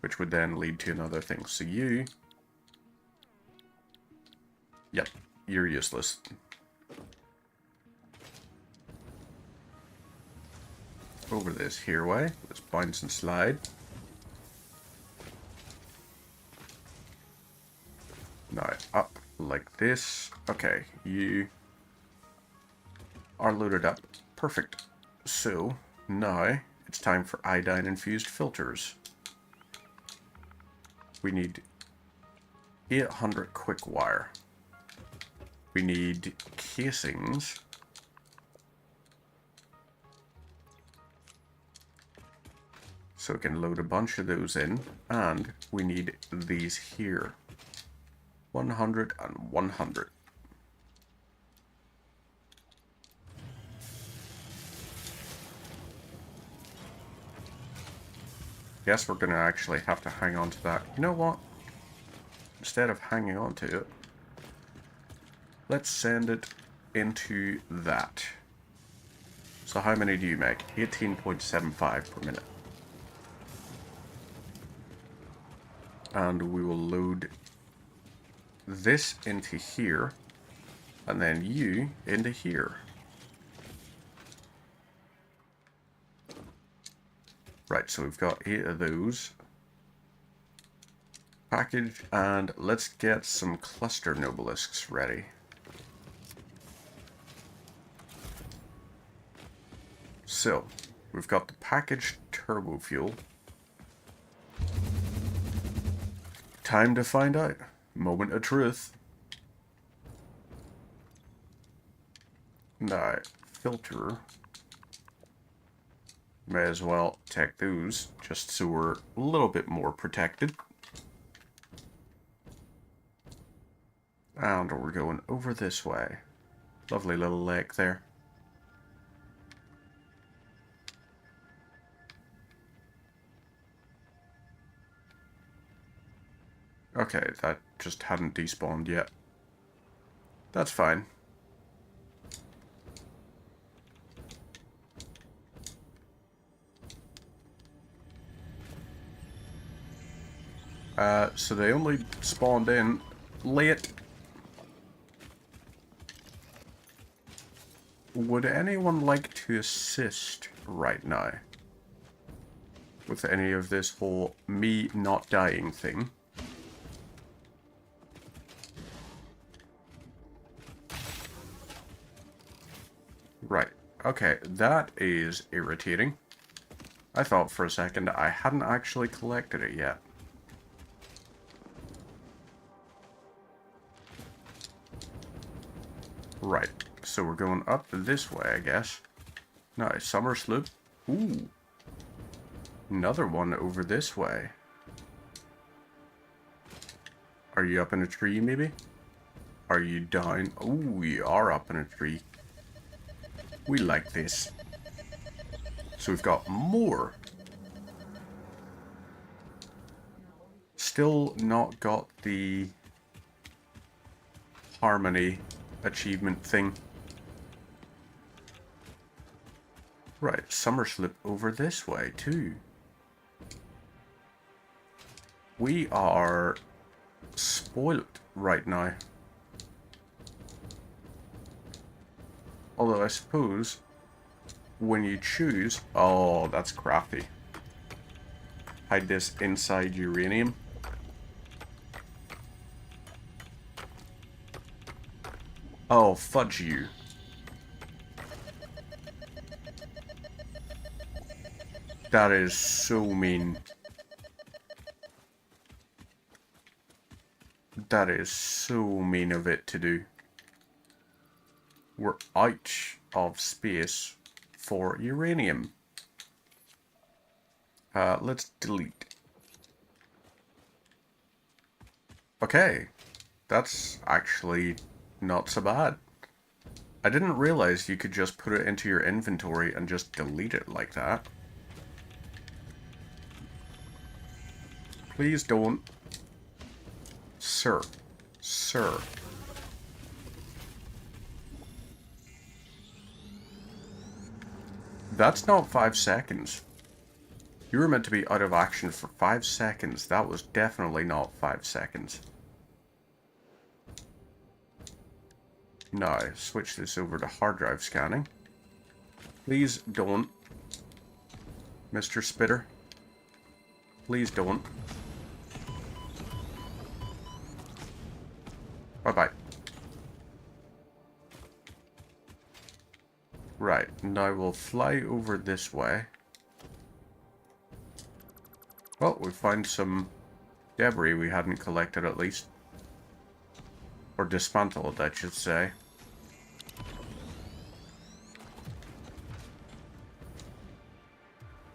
which would then lead to another thing. So you, yep, you're useless. Over this here way, let's bounce and slide. Now up like this. Okay, you are loaded up. Perfect. So now it's time for iodine infused filters. We need 800 quick wire. We need casings. So we can load a bunch of those in, and we need these here. 100 and 100. Guess we're gonna actually have to hang on to that. You know what? Instead of hanging on to it, let's send it into that. So how many do you make? 18.75 per minute. And we will load this into here. And then you into here. Right, so we've got 8 of those. Package, and let's get some cluster nobelisks ready. So, we've got the packaged turbo fuel. Time to find out. Moment of truth. Now, filter. May as well take those, just so we're a little bit more protected. And we're going over this way. Lovely little lake there. Okay, that just hadn't despawned yet. That's fine. So they only spawned in late. Would anyone like to assist right now with any of this whole me not dying thing? Right. Okay, that is irritating. I thought for a second I hadn't actually collected it yet. Right, so we're going up this way, I guess. Nice, summer sloop. Ooh. Another one over this way. Are you up in a tree, maybe? Are you down? Ooh, you are up in a tree. We like this. So we've got more. Still not got the harmony achievement thing. Right, summer slip over this way too. We are spoilt right now. Although I suppose when you choose... Oh, that's crafty. Hide this inside uranium. Oh, fudge you. That is so mean. That is so mean of it to do. We're out of space for uranium. Let's delete. Okay. That's actually not so bad. I didn't realize you could just put it into your inventory and just delete it like that. Please don't. Sir. Sir. That's not 5 seconds. You were meant to be out of action for 5 seconds. That was definitely not 5 seconds. Now, switch this over to hard drive scanning. Please don't. Mr. Spitter. Please don't. Bye-bye. Right, now we'll fly over this way. Well, we found some debris we hadn't collected at least. Or dismantled, I should say.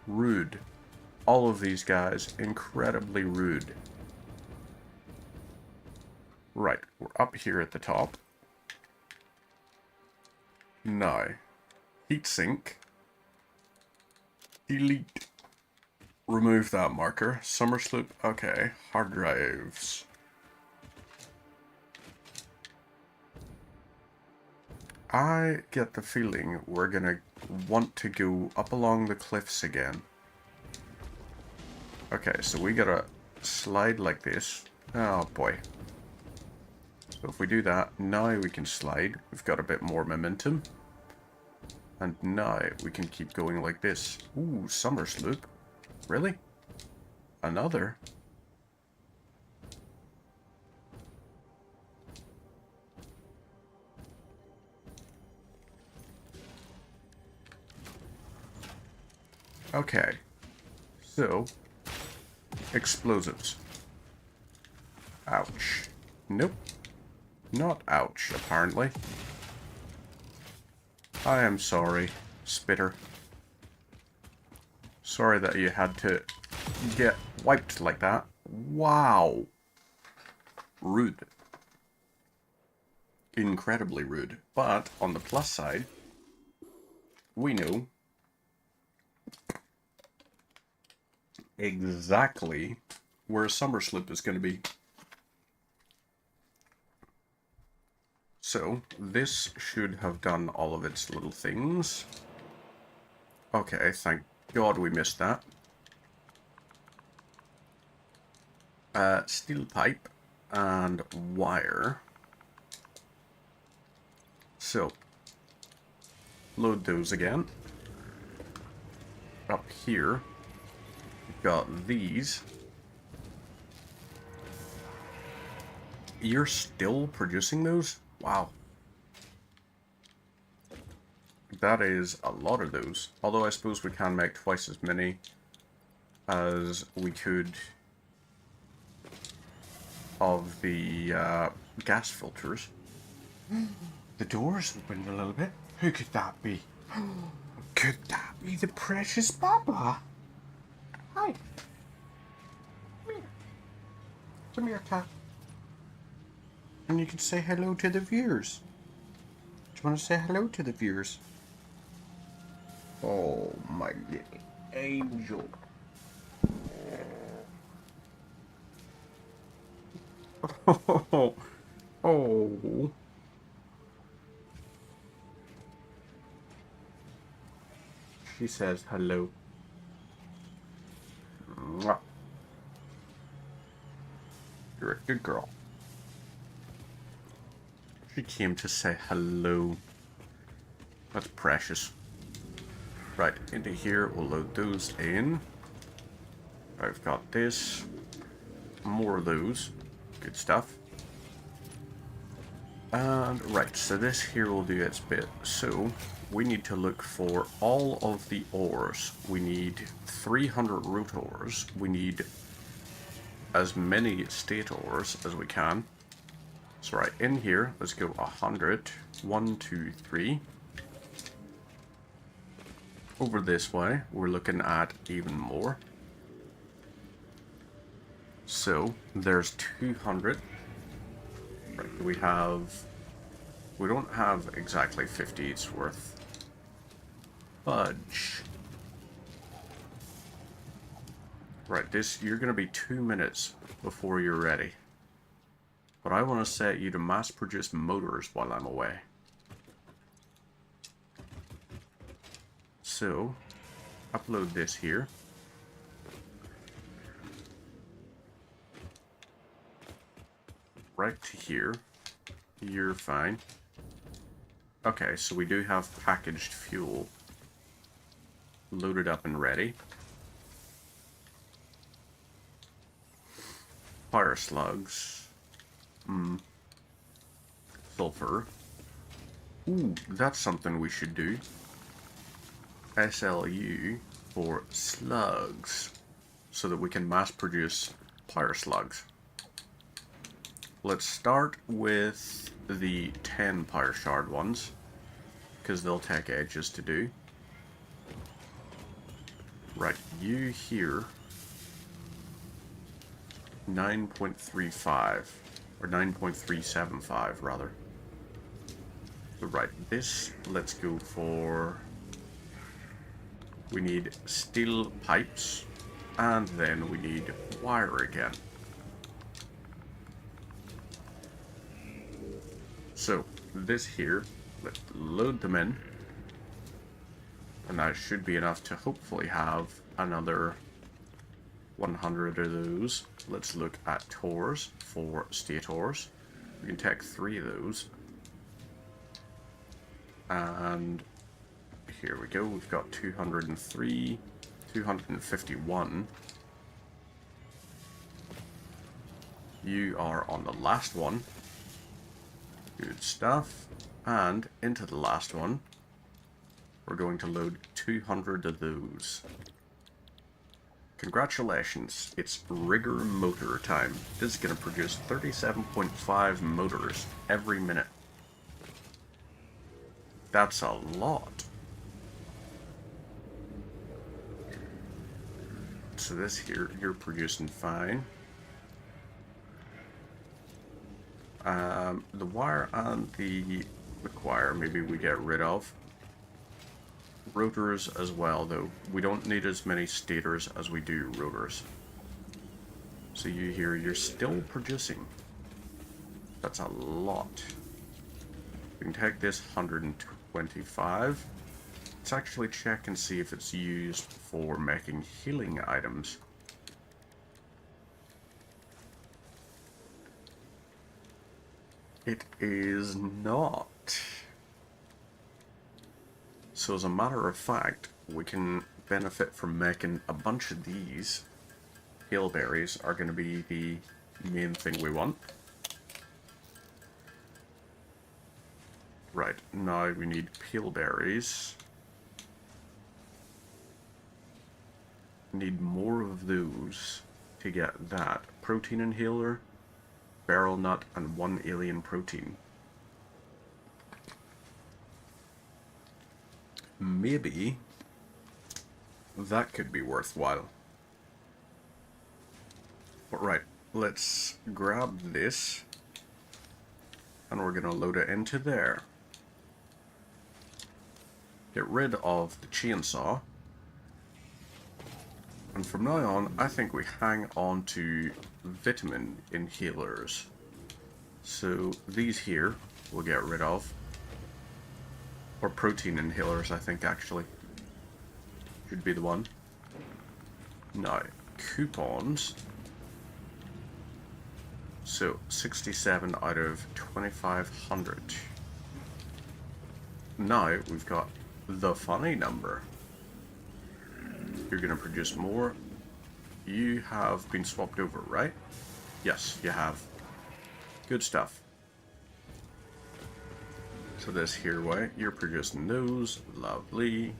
Rude. All of these guys, incredibly rude. Right, we're up here at the top. Now, heatsink. Delete. Remove that marker. Summer sloop. Okay, hard drives. I get the feeling we're gonna want to go up along the cliffs again. Okay, so we gotta slide like this. Oh boy. So if we do that, now we can slide. We've got a bit more momentum. And now we can keep going like this. Ooh, summer sloop. Really? Another? Okay. So, explosives. Ouch. Nope. Not ouch, apparently. I am sorry, Spitter. Sorry that you had to get wiped like that. Wow. Rude. Incredibly rude. But, on the plus side, we know exactly where a summer sloop is going to be. So, this should have done all of its little things. Okay, thank God we missed that. Steel pipe and wire. So, load those again. Up here, we've got these. You're still producing those? Wow. That is a lot of those. Although I suppose we can make twice as many as we could of the gas filters. The door's opened a little bit. Who could that be? Could that be the precious Baba? Hi. Come here. Come here, cat. And you can say hello to the viewers. Do you want to say hello to the viewers? Oh, my little angel. Oh, oh. She says hello. Mwah. You're a good girl. She came to say hello. That's precious. Right, into here, we'll load those in. I've got this. More of those. Good stuff. And, right, so this here will do its bit. So, we need to look for all of the ores. We need 300 root ores. We need as many state ores as we can. So right, in here, let's go 100. 1, 2, 3. Over this way, we're looking at even more. So, there's 200. Right, we don't have exactly 50's worth. Fudge. Right, you're gonna be 2 minutes before you're ready. But I want to set you to mass produce motors while I'm away. So, upload this here. Right to here. You're fine. Okay, so we do have packaged fuel loaded up and ready. Fire slugs. Sulfur. Ooh, that's something we should do. SLU for slugs, so that we can mass produce fire slugs. Let's start with the 10 pyre shard ones, because they'll take ages to do. Right, you here, 9.35, or 9.375 rather. So right, this, let's go for, we need steel pipes, and then we need wire again. So, this here, let's load them in, and that should be enough to hopefully have another 100 of those. Let's look at Tors for stators. We can take 3 of those. And here we go. We've got 203, 251. You are on the last one. Good stuff. And into the last one, we're going to load 200 of those. Congratulations, it's rigger motor time. This is going to produce 37.5 motors every minute. That's a lot. So this here, you're producing fine. The wire and the wire, maybe we get rid of. Rotors as well, though. We don't need as many stators as we do rotors. So you hear you're still producing. That's a lot. We can take this 125. Let's actually check and see if it's used for making healing items. It is not. So as a matter of fact, we can benefit from making a bunch of these. Hailberries are going to be the main thing we want. Right, now we need peelberries. Need more of those to get that. Protein inhaler, barrel nut, and 1 alien protein. Maybe that could be worthwhile. But right, let's grab this and we're gonna load it into there. Get rid of the chainsaw. And from now on, I think we hang on to vitamin inhalers. So these here we'll get rid of. Or protein inhalers, I think, actually. Should be the one. Now, coupons. So, 67 out of 2,500. Now, we've got the funny number. You're going to produce more. You have been swapped over, right? Yes, you have. Good stuff. So this here way, you're producing those. Lovely.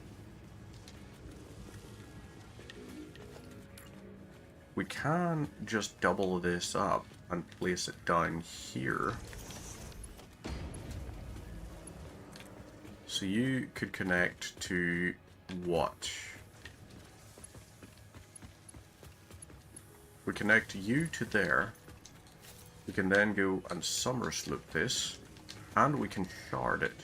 We can just double this up and place it down here. So you could connect to what? We connect you to there. We can then go and somersault this. And we can shard it.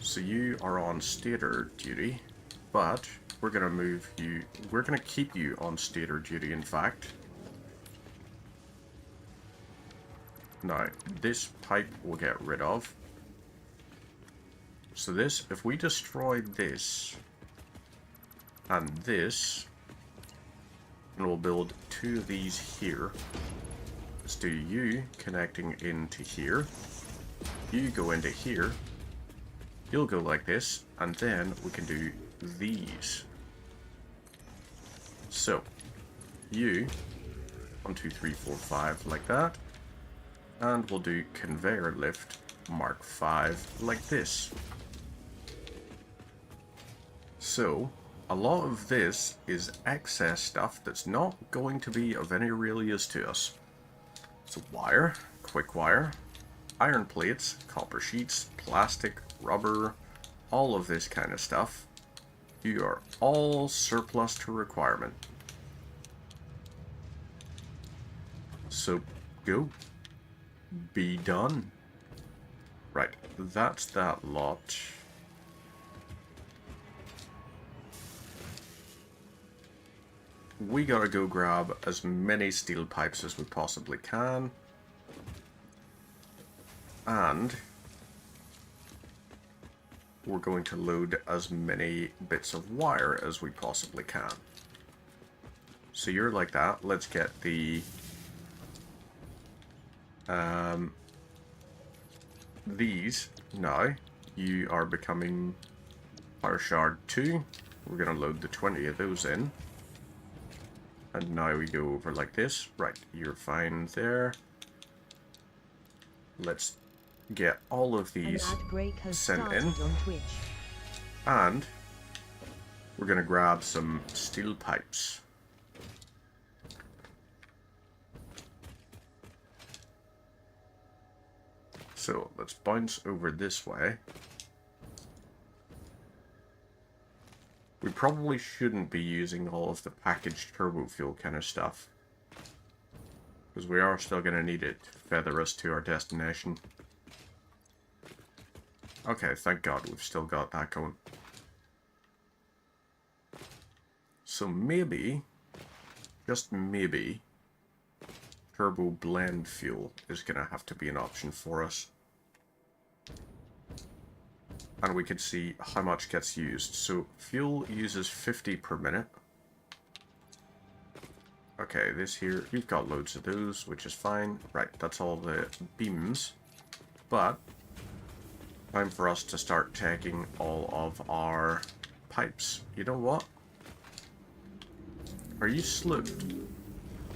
So you are on stator duty, but we're going to move you, we're going to keep you on stator duty, in fact. Now, this pipe we'll get rid of. So this, if we destroy this, and this, and we'll build 2 of these here. Let's do you connecting into here. You go into here. You'll go like this, and then we can do these. So, you 1, 2, 3, 4, 5 like that, and we'll do conveyor lift Mark 5 like this. So, a lot of this is excess stuff that's not going to be of any real use to us. So wire, quick wire, iron plates, copper sheets, plastic, rubber, all of this kind of stuff. You are all surplus to requirement. So go. Be done. Right, that's that lot. We gotta go grab as many steel pipes as we possibly can. And we're going to load as many bits of wire as we possibly can. So you're like that. Let's get the these now. You are becoming Power Shard 2. We're gonna load the 20 of those in. And now we go over like this. Right, you're fine there. Let's get all of An these ad break has sent started in. on Twitch. And we're gonna grab some steel pipes. So let's bounce over this way. We probably shouldn't be using all of the packaged turbo fuel kind of stuff, because we are still going to need it to feather us to our destination. Okay, thank God we've still got that going. So maybe, just maybe, turbo blend fuel is going to have to be an option for us. And we can see how much gets used. So fuel uses 50 per minute. Okay, this here, you've got loads of those, which is fine. Right, that's all the beams. But time for us to start taking all of our pipes. You know what? Are you slooped?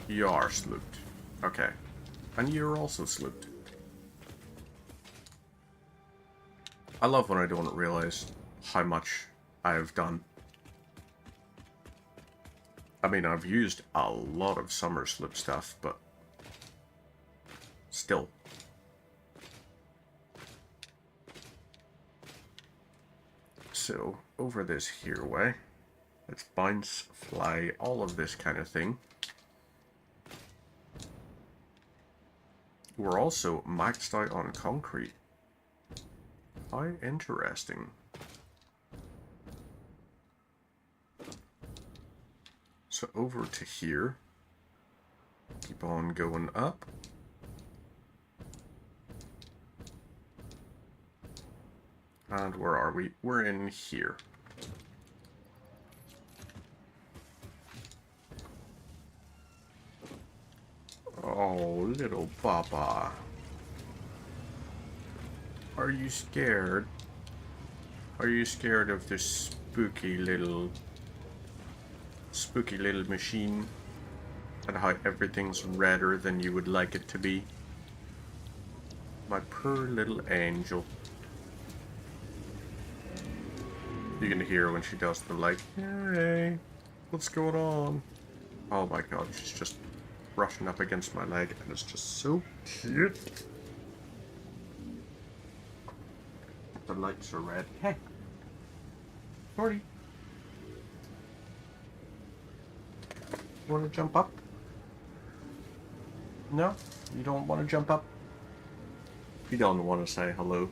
You are slooped. Okay. And you're also slooped. I love when I don't realize how much I've done. I mean, I've used a lot of summer slip stuff, but still. So, over this here way, let's bounce, fly, all of this kind of thing. We're also maxed out on concrete. How interesting. So over to here. Keep on going up. And where are we? We're in here. Oh, little Baba. Are you scared? Are you scared of this spooky little machine? And how everything's redder than you would like it to be? My poor little angel. You can hear when she does the like, hey, what's going on? Oh my god, she's just brushing up against my leg and it's just so cute. The lights are red. Hey, Gordy. Want to jump up? No? You don't want to jump up? You don't want to say hello.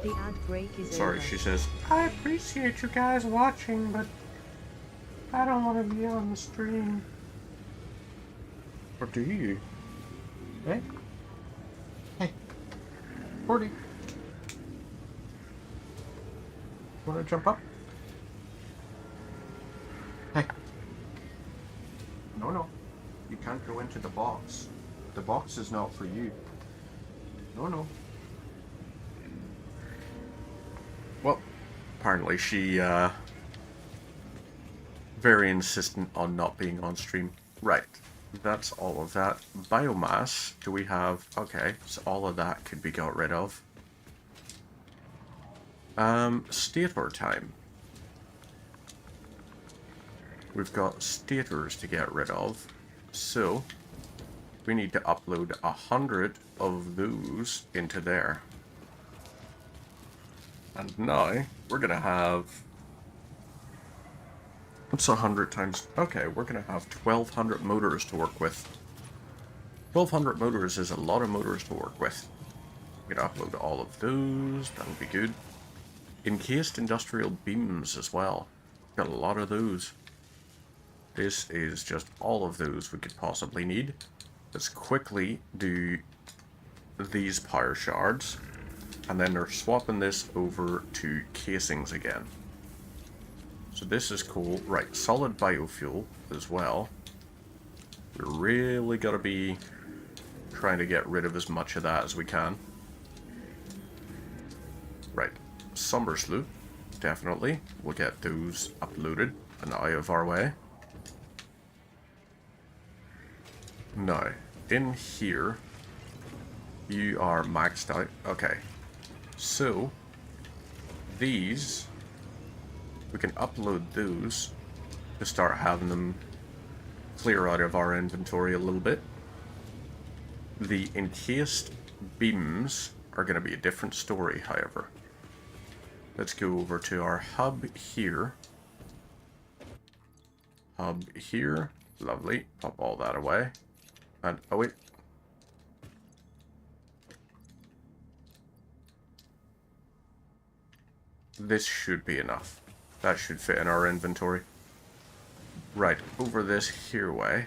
The ad break is Sorry, over. she says, I appreciate you guys watching, but I don't want to be on the stream. Or do you? Hey? Hey. Gordy. Want to jump up? Hey. No, no. You can't go into the box. The box is not for you. No, no. Well, apparently she, very insistent on not being on stream. Right. That's all of that. Biomass, do we have... Okay, so all of that could be got rid of. Stator time. We've got stators to get rid of. So, we need to upload 100 of those into there. And now, we're gonna have... What's 100 times... Okay, we're gonna have 1,200 motors to work with. 1,200 motors is a lot of motors to work with. We're gonna upload all of those, that'll be good. Encased industrial beams as well. Got a lot of those. This is just all of those we could possibly need. Let's quickly do these power shards. And then they're swapping this over to casings again. So this is cool. Right, solid biofuel as well. So really gotta be trying to get rid of as much of that as we can. Right, Summer Sloop, definitely. We'll get those uploaded and out of our way. Now, in here, you are maxed out. Okay, so these, we can upload those to start having them clear out of our inventory a little bit. The encased beams are going to be a different story, however. Let's go over to our hub here. Hub here. Lovely. Pop all that away. And, oh wait. This should be enough. That should fit in our inventory. Right, over this here way.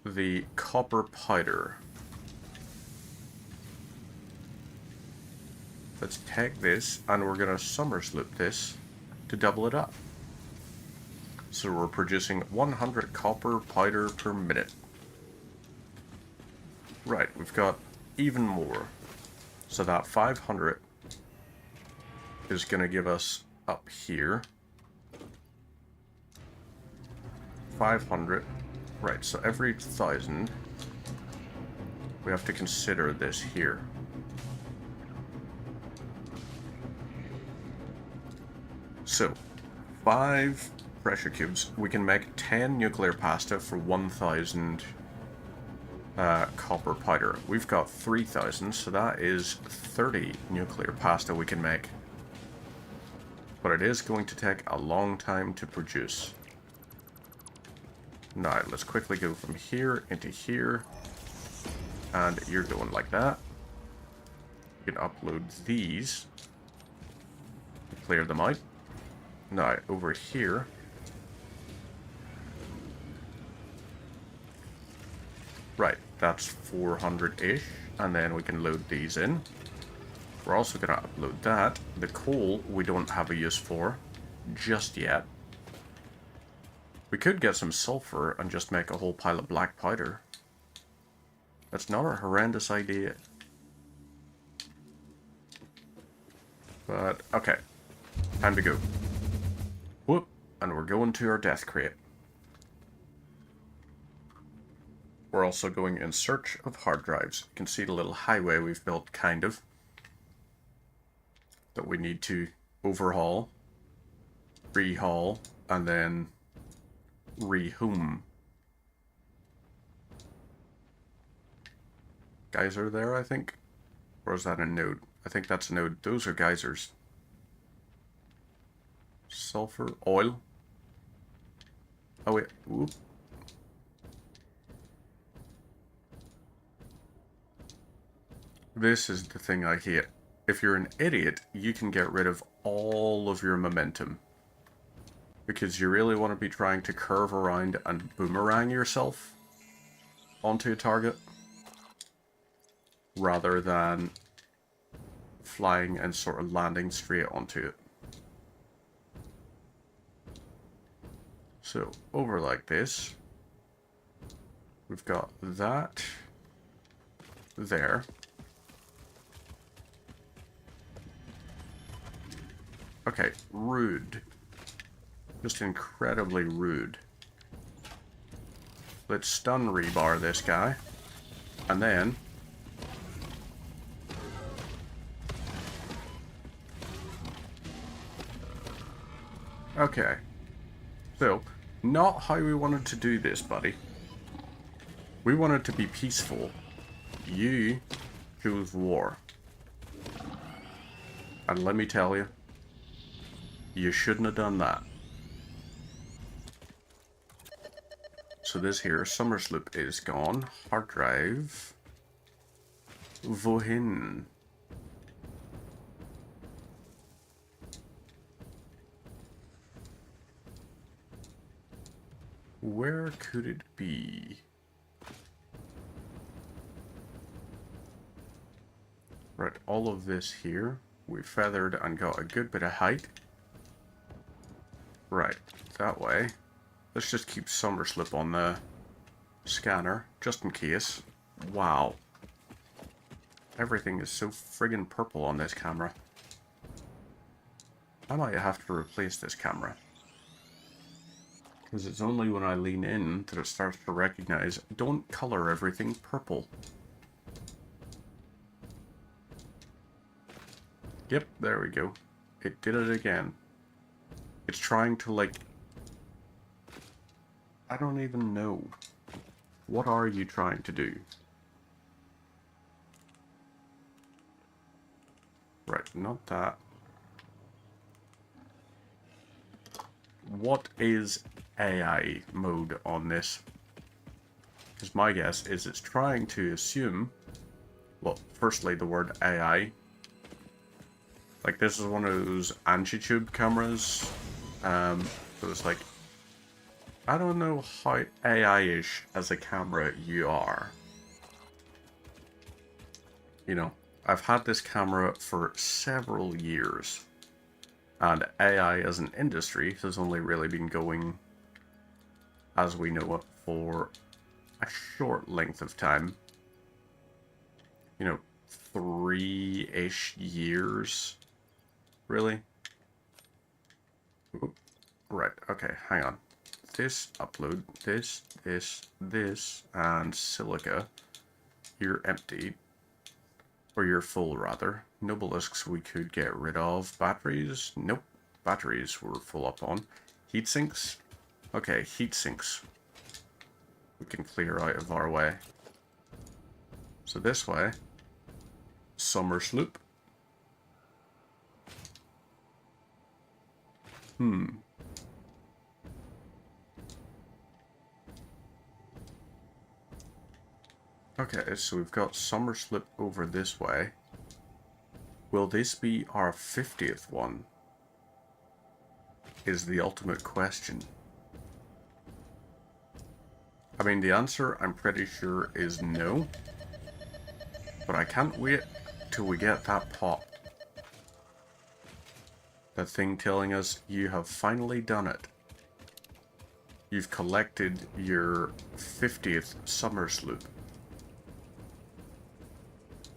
The copper powder. Let's take this, and we're going to summer sloop this to double it up. So we're producing 100 copper powder per minute. Right, we've got even more. So that 500 is going to give us up here 500. Right, so every 1,000 we have to consider this here. So 5 pressure cubes, we can make 10 nuclear pasta for 1,000 copper powder. We've got 3,000, so that is 30 nuclear pasta we can make. But it is going to take a long time to produce. Now, let's quickly go from here into here. And you're going like that. You can upload these. Clear them out. Now, over here. Right, that's 400-ish. And then we can load these in. We're also going to upload that. The coal we don't have a use for just yet. We could get some sulfur and just make a whole pile of black powder. That's not a horrendous idea. But, okay. Time to go. Whoop. And we're going to our death crate. We're also going in search of hard drives. You can see the little highway we've built, kind of, that we need to overhaul, rehaul, and then rehome. Geyser there, I think? Or is that a node? I think that's a node. Those are geysers. Sulfur, oil. Oh wait, whoop. This is the thing I hate. If you're an idiot, you can get rid of all of your momentum. Because you really want to be trying to curve around and boomerang yourself onto a target. Rather than flying and sort of landing straight onto it. So, over like this. We've got that there. Okay, rude. Just incredibly rude. Let's stun rebar this guy. And then... okay. So, not how we wanted to do this, buddy. We wanted to be peaceful. You chose war. And let me tell you, you shouldn't have done that. So this here, summer sloop is gone. Hard drive. Wohin. Where could it be? Right, all of this here. We feathered and got a good bit of height. Right, that way. Let's just keep Summerslip on the scanner, just in case. Wow. Everything is so friggin' purple on this camera. I might have to replace this camera. Because it's only when I lean in that it starts to recognize, don't color everything purple. Yep, there we go. It did it again. It's trying to, like... I don't even know. What are you trying to do? Right, not that. What is AI mode on this? Because my guess is it's trying to assume... Well, firstly, the word AI. Like, this is one of those Angitube cameras. So it's like... I don't know how AI-ish as a camera you are. You know, I've had this camera for several years. And AI as an industry has only really been going, as we know it, for a short length of time. You know, 3-ish years. Really? Oop. Right, okay, hang on. This, upload, this, and silica. You're empty. Or you're full, rather. Nobelisks we could get rid of. Batteries? Nope. Batteries we're full up on. Heat sinks? Okay, heat sinks we can clear out of our way. So this way. Summersloop. Okay, so we've got Summerslip over this way. Will this be our 50th one? Is the ultimate question. I mean, the answer, I'm pretty sure, is no. But I can't wait till we get that pop. That thing telling us, you have finally done it. You've collected your 50th Summersloop.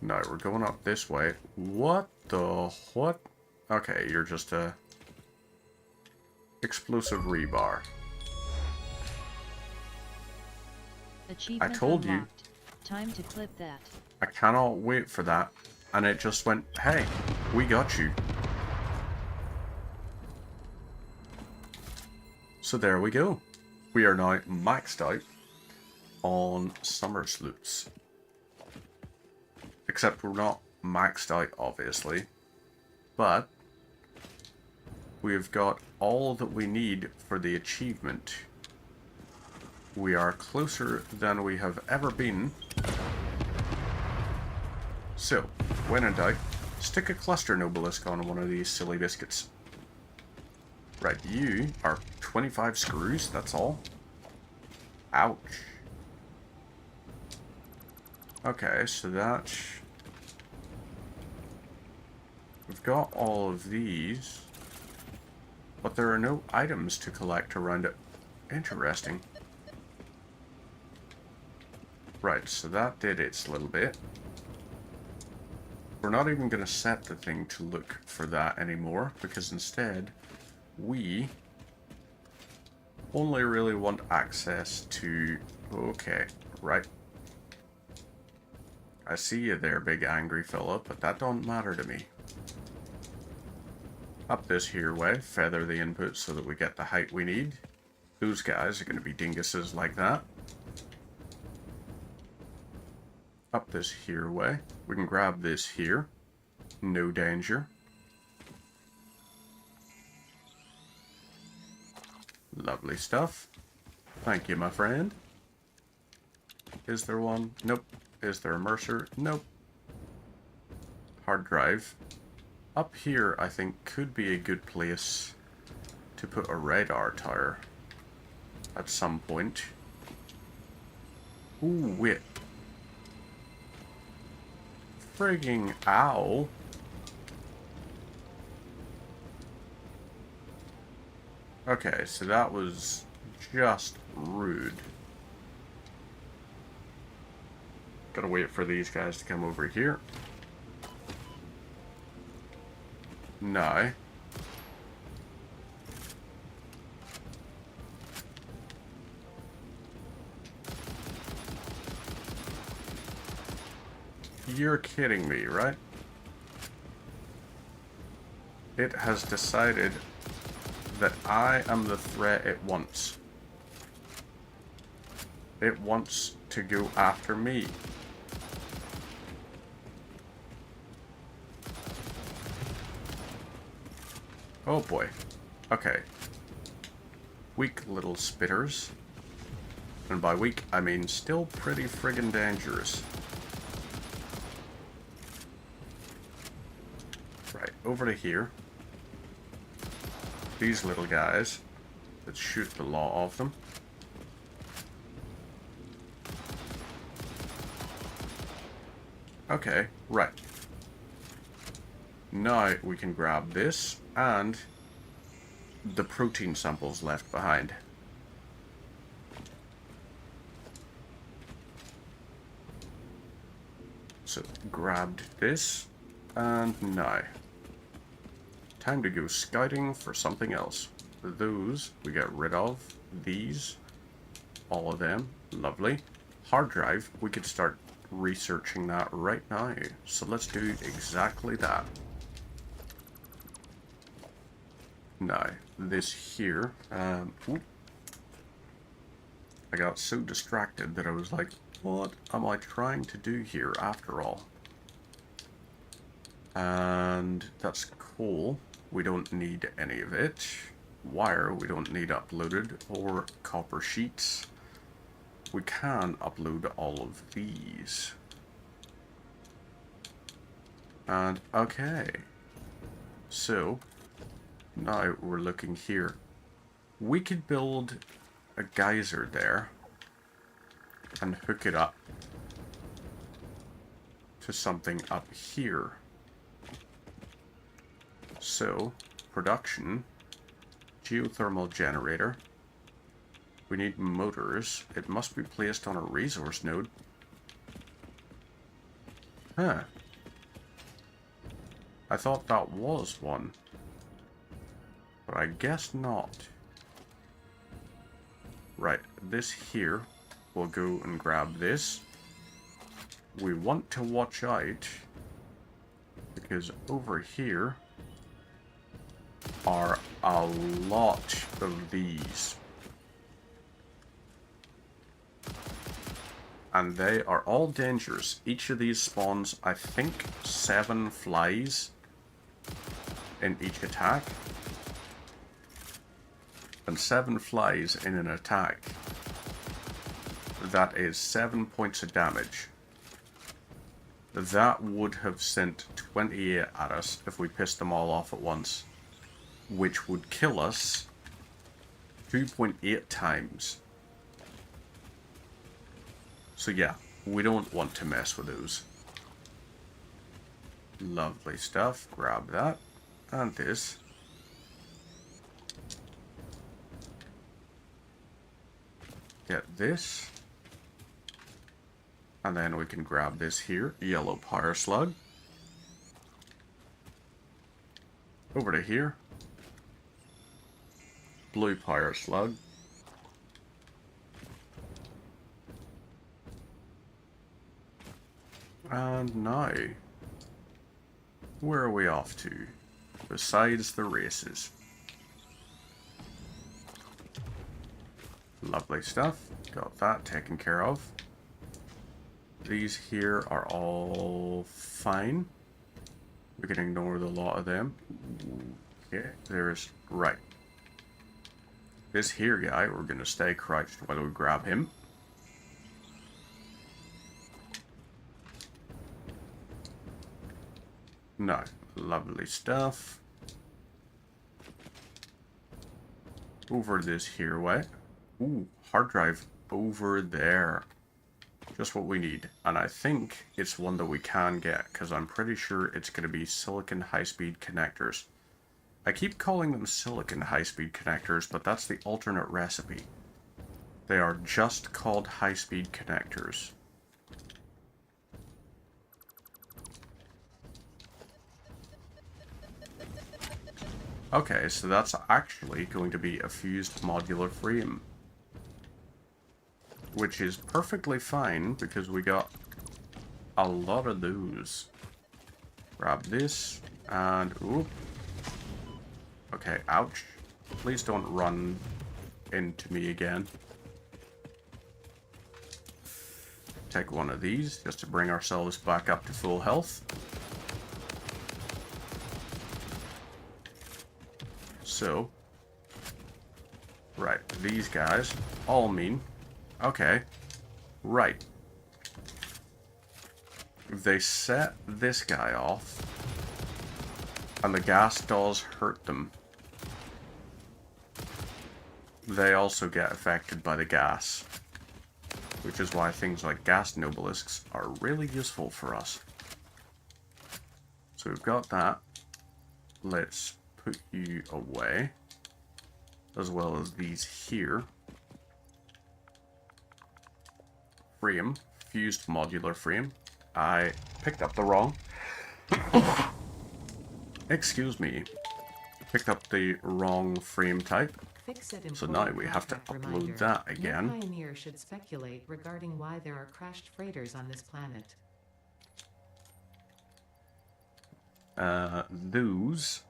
No, we're going up this way. What the what? Okay, you're just a explosive rebar. Achievement told you. unlocked. Time to clip that. I cannot wait for that. And it just went, hey, we got you. So there we go. We are now maxed out on Summersloops. Except we're not maxed out, obviously. But we've got all that we need for the achievement. We are closer than we have ever been. So, when in doubt, stick a cluster Nobelisk on one of these silly biscuits. Right, you are 25 screws, that's all. Ouch. Okay, so that... We've got all of these, but there are no items to collect around it. Interesting. Right, so that did its little bit. We're not even going to set the thing to look for that anymore, because instead, we only really want access to... Okay, right. I see you there, big angry fella, but that don't matter to me. Up this here way, feather the input so that we get the height we need. Those guys are going to be dinguses like that. Up this here way, we can grab this here. No danger. Lovely stuff. Thank you, my friend. Is there one? Nope. Is there a Mercer? Nope. Hard drive. Up here, I think, could be a good place to put a radar tower at some point. Ooh, wait. Frigging owl. Okay, so that was just rude. Gotta wait for these guys to come over here. Now, you're kidding me, right? It has decided that I am the threat it wants. It wants to go after me. Oh boy. Okay. Weak little spitters. And by weak, I mean still pretty friggin' dangerous. Right, over to here. These little guys. Let's shoot the law off them. Okay, right. Now we can grab this and the protein samples left behind. So grabbed this and now time to go scouting for something else. Those we get rid of. These, all of them, lovely. Hard drive, we could start researching that right now. So let's do exactly that. Now, this here, I got so distracted that I was like, what am I trying to do here after all? And that's coal. We don't need any of it. Wire, we don't need uploaded, or copper sheets. We can upload all of these. And okay. So, now we're looking here. We could build a geyser there and hook it up to something up here. So, production, geothermal generator. We need motors. It must be placed on a resource node. Huh. I thought that was one. But I guess not. Right, this here. We'll go and grab this. We want to watch out, because over here are a lot of these. And they are all dangerous. Each of these spawns, I think, 7 flies in each attack. And 7 flies in an attack. That is 7 points of damage. That would have sent 28 at us if we pissed them all off at once. Which would kill us 2.8 times. So yeah, we don't want to mess with those. Lovely stuff. Grab that. And this. Get this. And then we can grab this here. Yellow power slug. Over to here. Blue power slug. And now, where are we off to? Besides the races. Lovely stuff. Got that taken care of. These here are all fine. We can ignore the lot of them. Okay, there's... right. This here guy, we're going to stay crouched while we grab him. No, lovely stuff. Over this here way. Ooh, hard drive over there. Just what we need. And I think it's one that we can get, because I'm pretty sure it's going to be silicon high-speed connectors. I keep calling them silicon high-speed connectors, but that's the alternate recipe. They are just called high-speed connectors. Okay, so that's actually going to be a fused modular frame. Which is perfectly fine because we got a lot of those. Grab this and oop. Okay, ouch. Please don't run into me again. Take one of these just to bring ourselves back up to full health. So, right, these guys all mean, okay, right. If they set this guy off, and the gas does hurt them, they also get affected by the gas, which is why things like gas nobelisks are really useful for us. So we've got that. Let's put you away, as well as these here. Frame, fused modular frame. I picked up the wrong. Excuse me. Picked up the wrong frame type. Fix it. So now important we have to contract upload reminder. that No again. pioneer should speculate regarding why there are crashed freighters on this planet. Those.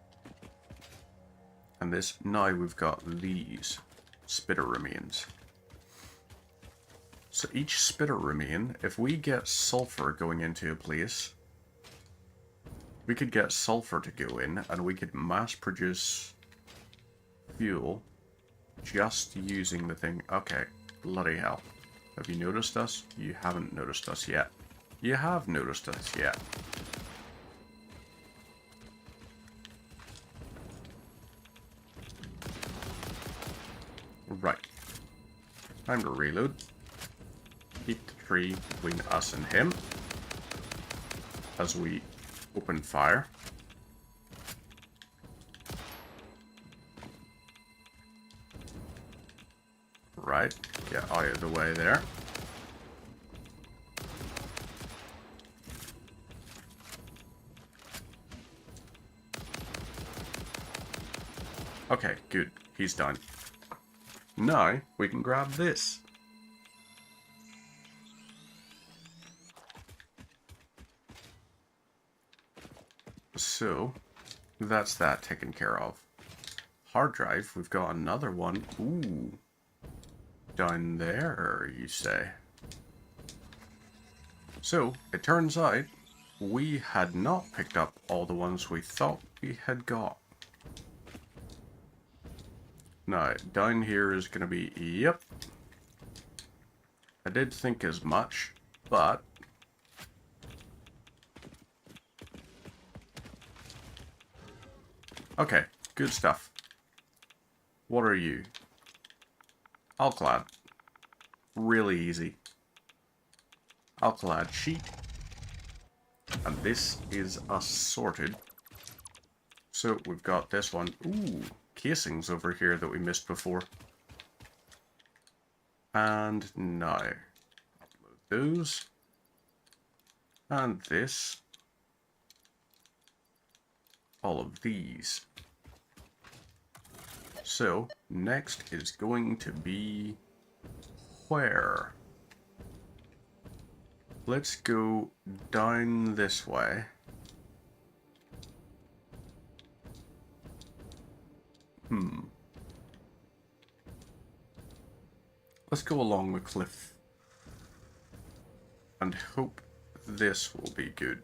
And this, now we've got these spitter remains. So each spitter remain, if we get sulfur going into a place, we could get sulfur to go in and we could mass produce fuel just using the thing. Okay, bloody hell. Have you noticed us? You haven't noticed us yet. You have noticed us yet. Right. Time to reload. Keep the tree between us and him as we open fire. Right. Get out of the way there. Okay, good. He's done. Now, we can grab this. So, that's that taken care of. Hard drive, we've got another one. Ooh. Down there, you say? So, it turns out, we had not picked up all the ones we thought we had got. Now, down here is going to be, yep. I did think as much, but okay, good stuff. What are you? Alclad. Really easy. Alclad sheet. And this is assorted. So we've got this one. Ooh, casings over here that we missed before. And now, upload those. And this. All of these. So, next is going to be where? Let's go down this way. Let's go along the cliff and hope this will be good.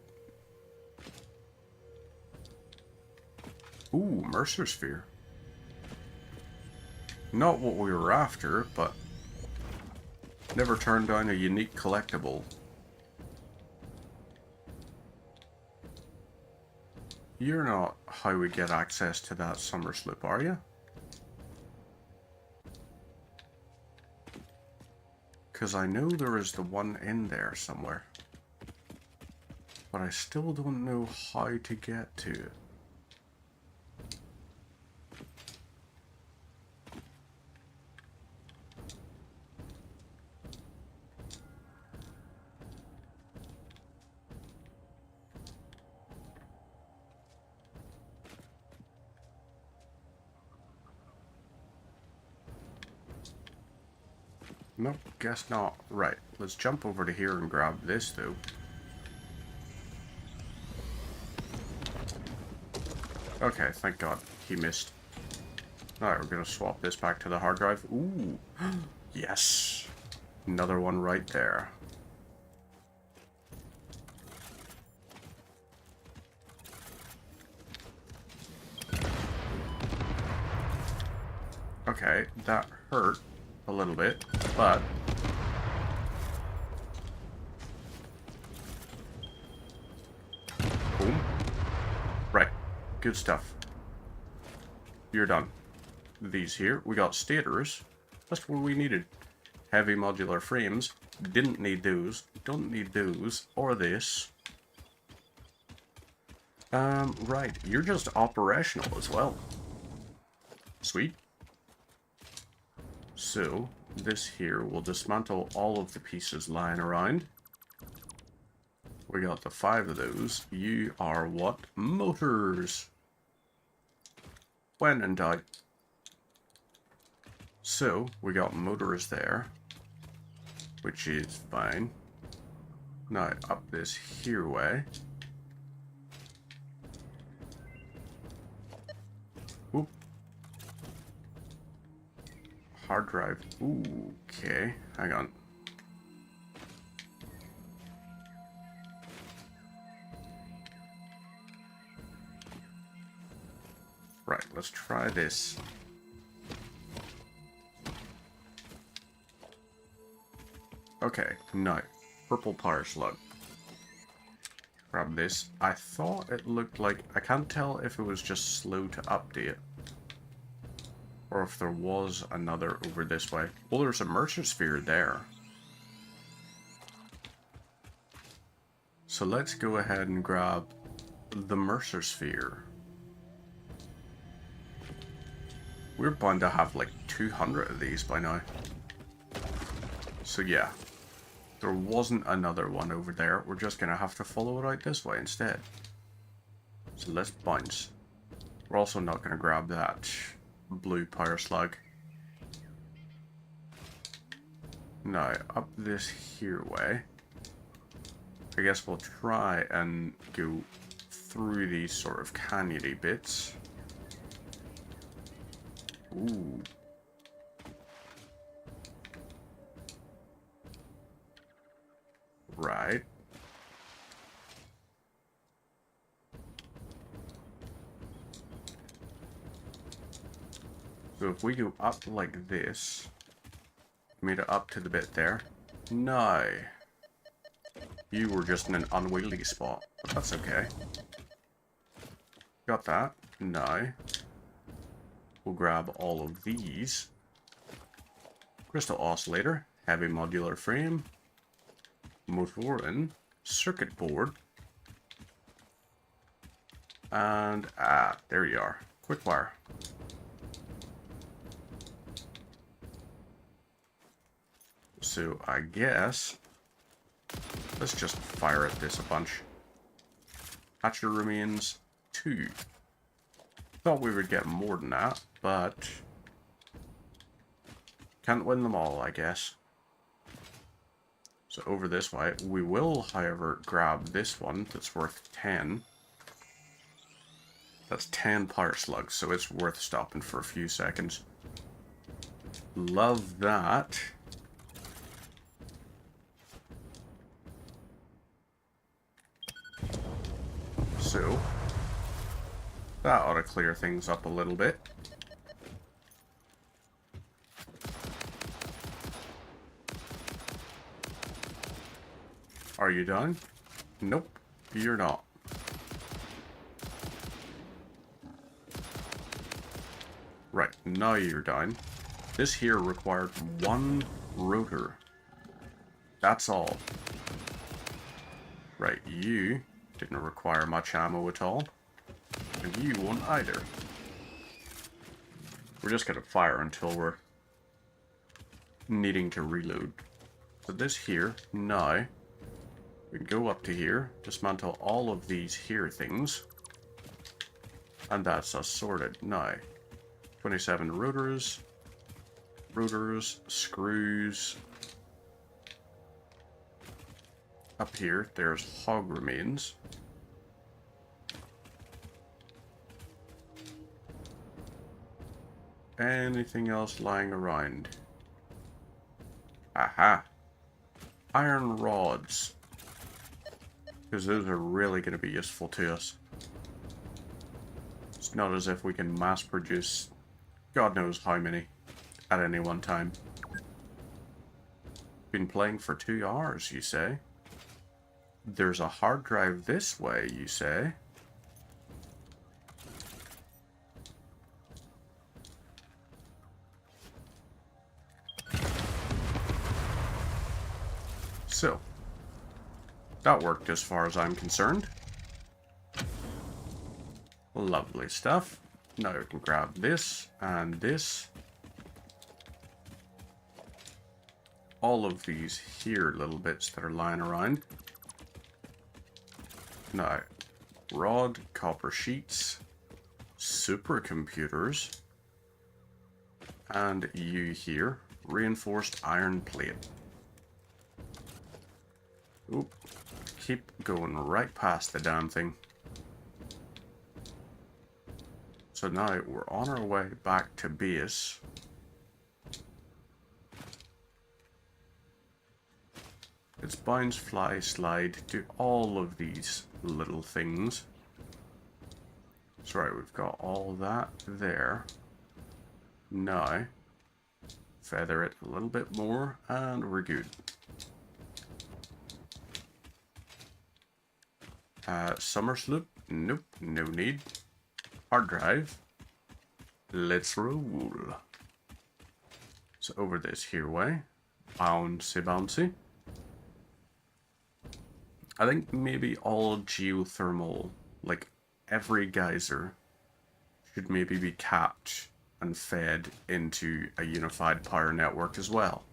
Ooh, Mercer Sphere. Not what we were after, but never turned down a unique collectible. You're not how we get access to that summer sloop, are you? Because I know there is the one in there somewhere. But I still don't know how to get to it. Nope, guess not. Right, let's jump over to here and grab this, though. Okay, thank God. He missed. Alright, we're gonna swap this back to the hard drive. Ooh! Yes! Another one right there. Okay, that hurt a little bit, but... Boom. Right. Good stuff. You're done. These here, we got stators. That's what we needed. Heavy modular frames. Didn't need those. Don't need those. Or this. Right. You're just operational as well. Sweet. So, this here will dismantle all of the pieces lying around. We got the 5 of those. You are what? Motors. When in doubt. So, we got motors there, which is fine. Now, up this here way. Oop. Hard drive. Ooh, okay. Hang on. Right, let's try this. Okay, no. Purple power slug. Grab this. I thought it looked like... I can't tell if it was just slow to update. Or if there was another over this way. Well, there's a Mercer Sphere there. So let's go ahead and grab the Mercer Sphere. We're bound to have like 200 of these by now. So yeah. There wasn't another one over there. We're just going to have to follow it out this way instead. So let's bounce. We're also not going to grab that blue power slug. Now, up this here way. I guess we'll try and go through these sort of canyony bits. Ooh. Right. So if we go up like this, made it up to the bit there. No. You were just in an unwieldy spot, but that's okay. Got that. Now, we'll grab all of these. Crystal oscillator, heavy modular frame, motor in, circuit board, and there you are. Quick wire. So I guess let's just fire at this a bunch. Hatcher remains 2. Thought we would get more than that, but can't win them all, I guess. So over this way, we will, however, grab this one that's worth 10. That's 10 power slugs, so it's worth stopping for a few seconds. Love that. So, that ought to clear things up a little bit. Are you done? Nope, you're not. Right, now you're done. This here required 1 rotor. That's all. Right, you didn't require much ammo at all. And you won't either. We're just gonna fire until we're needing to reload. So this here, now, we can go up to here, dismantle all of these here things. And that's us sorted. Now, 27 rotors, screws, up here, there's hog remains. Anything else lying around? Aha! Iron rods. Because those are really going to be useful to us. It's not as if we can mass produce God knows how many at any one time. Been playing for 2 hours, you say? There's a hard drive this way, you say? So, that worked as far as I'm concerned. Lovely stuff. Now we can grab this and this. All of these here little bits that are lying around. Now, rod, copper sheets, supercomputers, and you here, reinforced iron plate. Oop, keep going right past the damn thing. So now we're on our way back to base. It's bounce, fly, slide, do all of these little things. That's right, we've got all that there. Now, feather it a little bit more, and we're good. Summer sloop? Nope, no need. Hard drive. Let's roll. So over this here way. Bouncy, bouncy. I think maybe all geothermal, like every geyser, should maybe be capped and fed into a unified power network as well.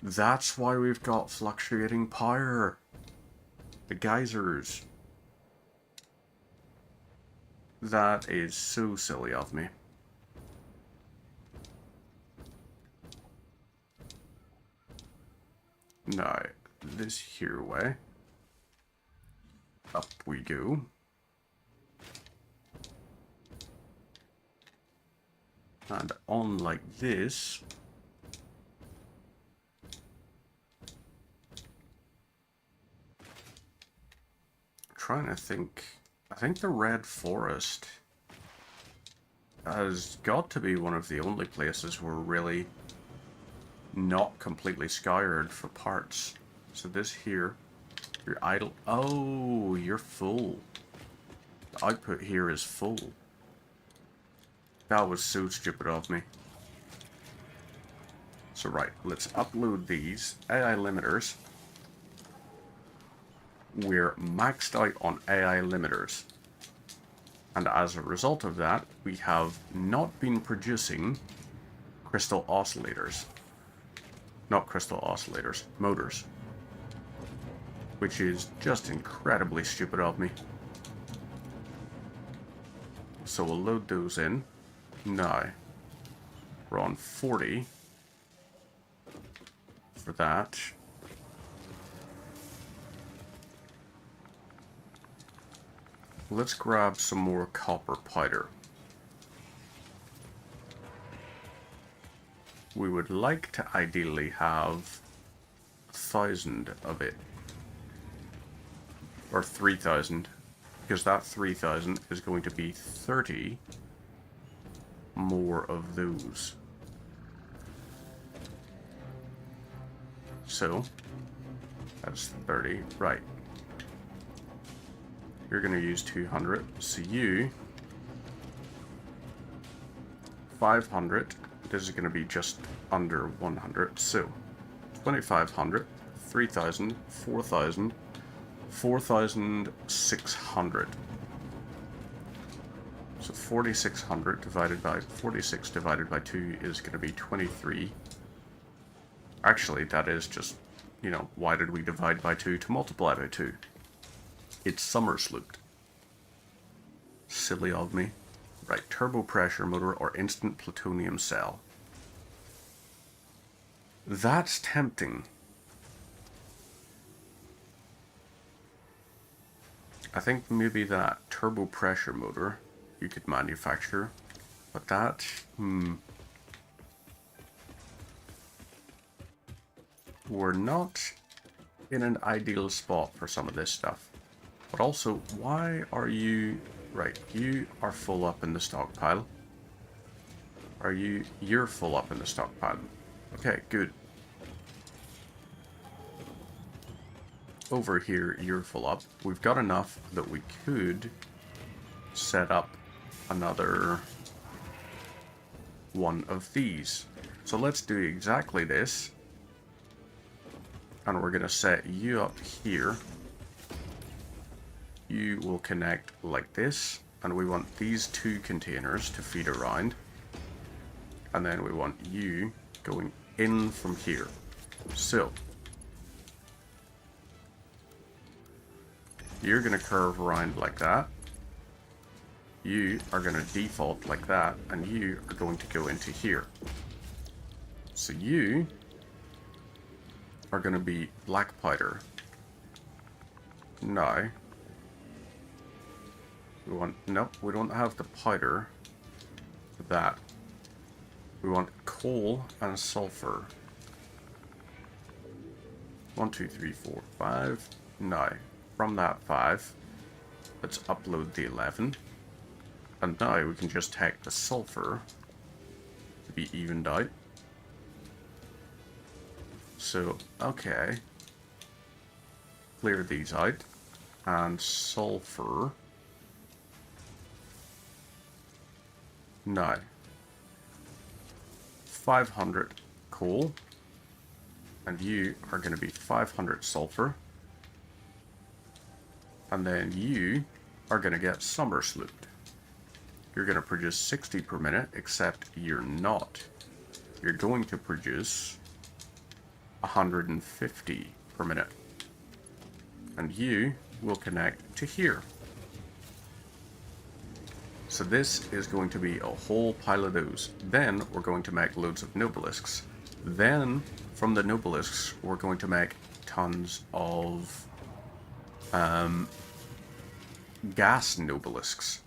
That's why we've got fluctuating power. The geysers. That is so silly of me. Now, this here way. Up we go. And on like this. Trying to think. I think the Red Forest has got to be one of the only places we're really not completely scoured for parts. So this here, you're idle. Oh, you're full. The output here is full. That was so stupid of me. So right, let's upload these AI limiters. We're maxed out on AI limiters. And as a result of that, we have not been producing crystal oscillators. Not crystal oscillators, motors. Which is just incredibly stupid of me. So we'll load those in. Now, we're on 40 for that. Let's grab some more copper powder. We would like to ideally have 1,000 of it. Or 3,000. Because that 3,000 is going to be 30 more of those. So, that's 30. Right. You're going to use 200. So you... 500. This is going to be just under 100. So, 2,500, 3,000, 4,000, 4,600. So 4,600 divided by 46 divided by 2 is going to be 23. Actually, that is just, you know, why did we divide by 2 to multiply by 2? It's summer slooped. Silly of me. Right, turbo pressure motor or instant plutonium cell. That's tempting. I think maybe that turbo pressure motor you could manufacture, but that, we're not in an ideal spot for some of this stuff. But also, why are you... Right, you are full up in the stockpile. Are you... You're full up in the stockpile. Okay, good. Over here, you're full up. We've got enough that we could set up another one of these. So let's do exactly this. And we're going to set you up here. You will connect like this. And we want these two containers to feed around. And then we want you going in from here. So you're going to curve around like that. You are going to default like that. And you are going to go into here. So you are going to be black powder. Now, nope, we don't have the powder for that. We want coal and sulfur. 1, 2, 3, 4, 5. Now, from that 5, let's upload the 11. And now we can just take the sulfur to be evened out. So, okay. Clear these out. And sulfur. Now, 500 coal. And you are going to be 500 sulfur. And then you are going to get summer slooped. You're going to produce 60 per minute, except you're not. You're going to produce 150 per minute. And you will connect to here. So this is going to be a whole pile of those. Then we're going to make loads of Nobelisks. Then from the Nobelisks we're going to make tons of gas Nobelisks.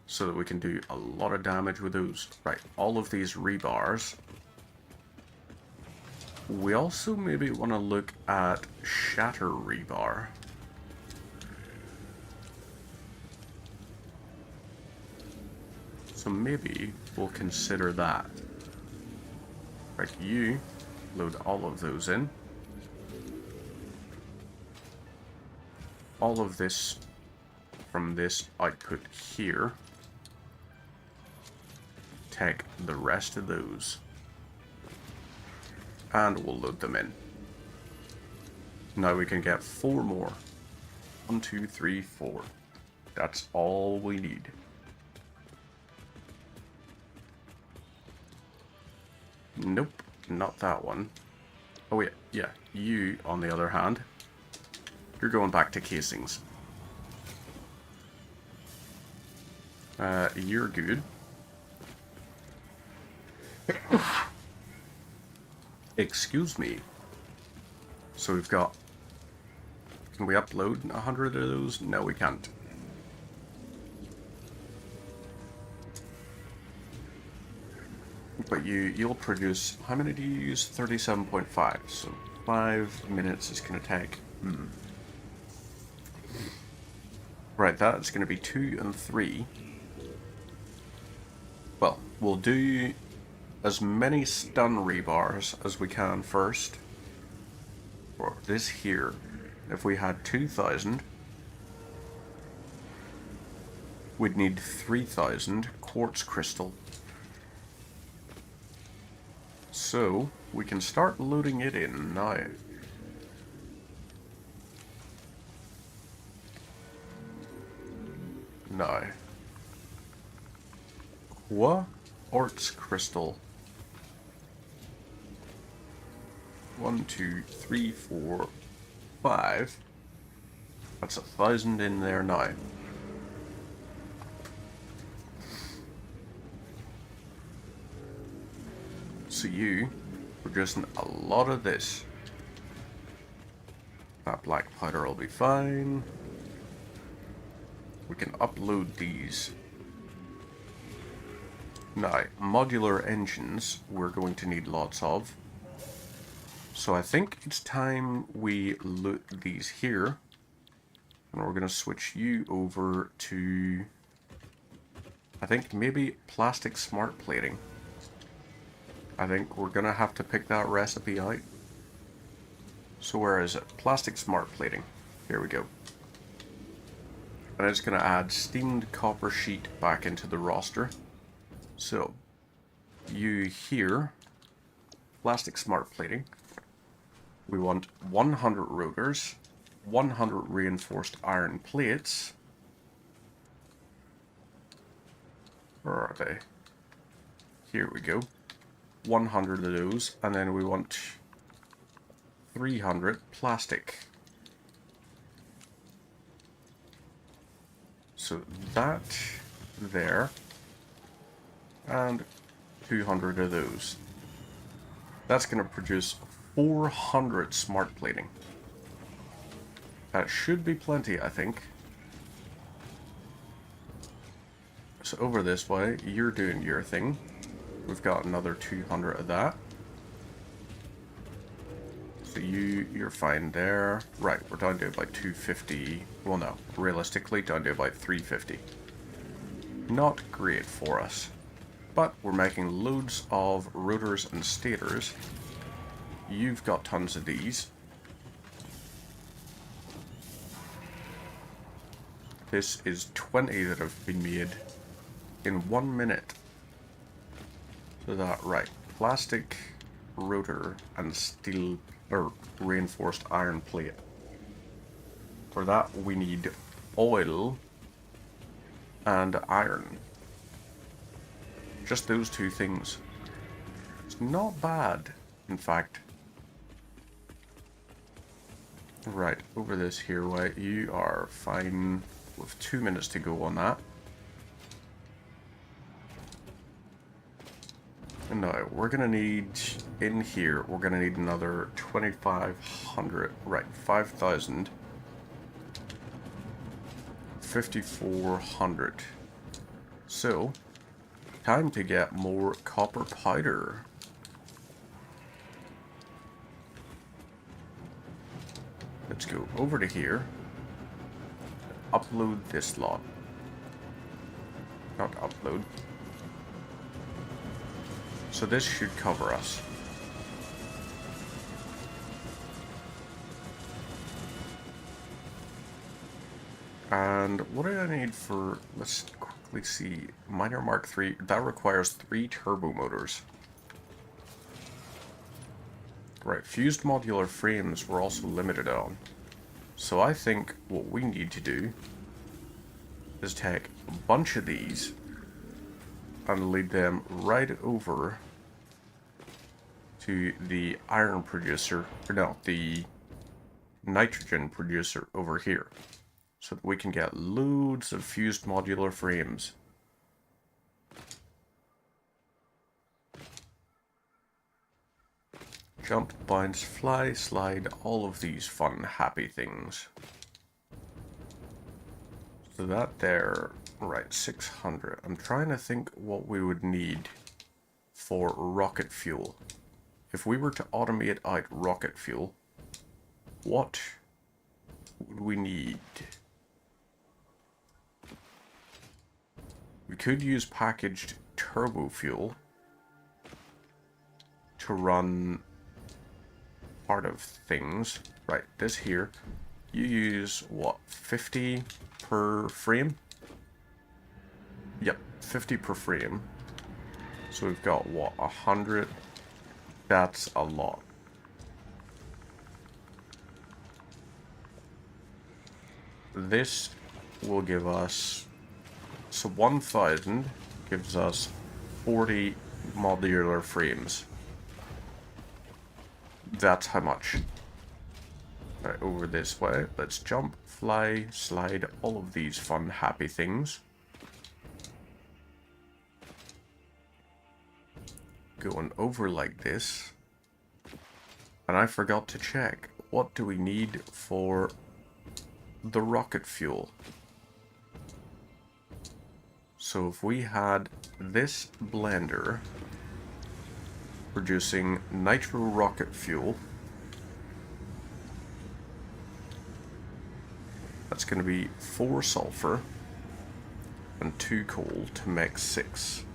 So that we can do a lot of damage with those. Right, all of these rebars. We also maybe want to look at shatter rebar. So maybe we'll consider that. Right, you load all of those in. All of this from this output here. Take the rest of those. And we'll load them in. Now we can get 4 more. 1, 2, 3, 4. That's all we need. Nope, not that one. Oh yeah, you, on the other hand, you're going back to casings. You're good. Excuse me. So we've got... Can we upload 100 of those? No, we can't. But you'll produce... How many do you use? 37.5. So 5 minutes is going to take... Right, that's going to be 2 and 3. Well, we'll do as many stun rebars as we can first. For this here, if we had 2,000, we'd need 3,000 quartz crystal. So, we can start loading it in now. Now. Quartz crystal. 1, 2, 3, 4, 5. That's 1,000 in there now. So you producing a lot of this. Now That black powder will be fine. We can upload these. Now, modular engines we're going to need lots of. So I think it's time we loot these here. And we're going to switch you over to, I think maybe plastic smart plating. I think we're going to have to pick that recipe out. So where is it? Plastic smart plating. Here we go. And it's going to add steamed copper sheet back into the roster. So, you here, plastic smart plating. We want 100 rotors, 100 reinforced iron plates. Where are they? Here we go. 100 of those, and then we want 300 plastic. So that there, and 200 of those. That's going to produce 400 smart plating. That should be plenty, I think. So over this way, you're doing your thing. We've got another 200 of that. So you're fine there. Right, we're down to about 250. Well, no, realistically, down to about 350. Not great for us. But we're making loads of rotors and stators. You've got tons of these. This is 20 that have been made in 1 minute. So that, right, plastic, rotor, and steel, or reinforced iron plate. For that we need oil and iron. Just those two things. It's not bad, in fact. Right, over this here way, you are fine with 2 minutes to go on that. And now, we're gonna need, in here, we're gonna need another 2,500, right, 5,000. 5,400. So, time to get more copper powder. Let's go over to here. Upload this lot. Not upload. So this should cover us. And what do I need for, let's quickly see, Miner Mark III, that requires 3 turbo motors. Right, fused modular frames we're also limited on. So I think what we need to do is take a bunch of these and lead them right over to the iron producer, or no, the nitrogen producer over here, so that we can get loads of fused modular frames. Jump, bounce, fly, slide, all of these fun, happy things. So that there, right, 600. I'm trying to think what we would need for rocket fuel. If we were to automate out rocket fuel, what would we need? We could use packaged turbo fuel to run part of things. Right, this here, you use what, 50 per frame? Yep, 50 per frame. So we've got what, 100? That's a lot. This will give us, so 1,000 gives us 40 modular frames. That's how much. Right, over this way, let's jump, fly, slide, all of these fun, happy things. Going over like this. And I forgot to check what do we need for the rocket fuel? So if we had this blender producing nitro rocket fuel, that's going to be 4 sulfur and 2 coal to make 6.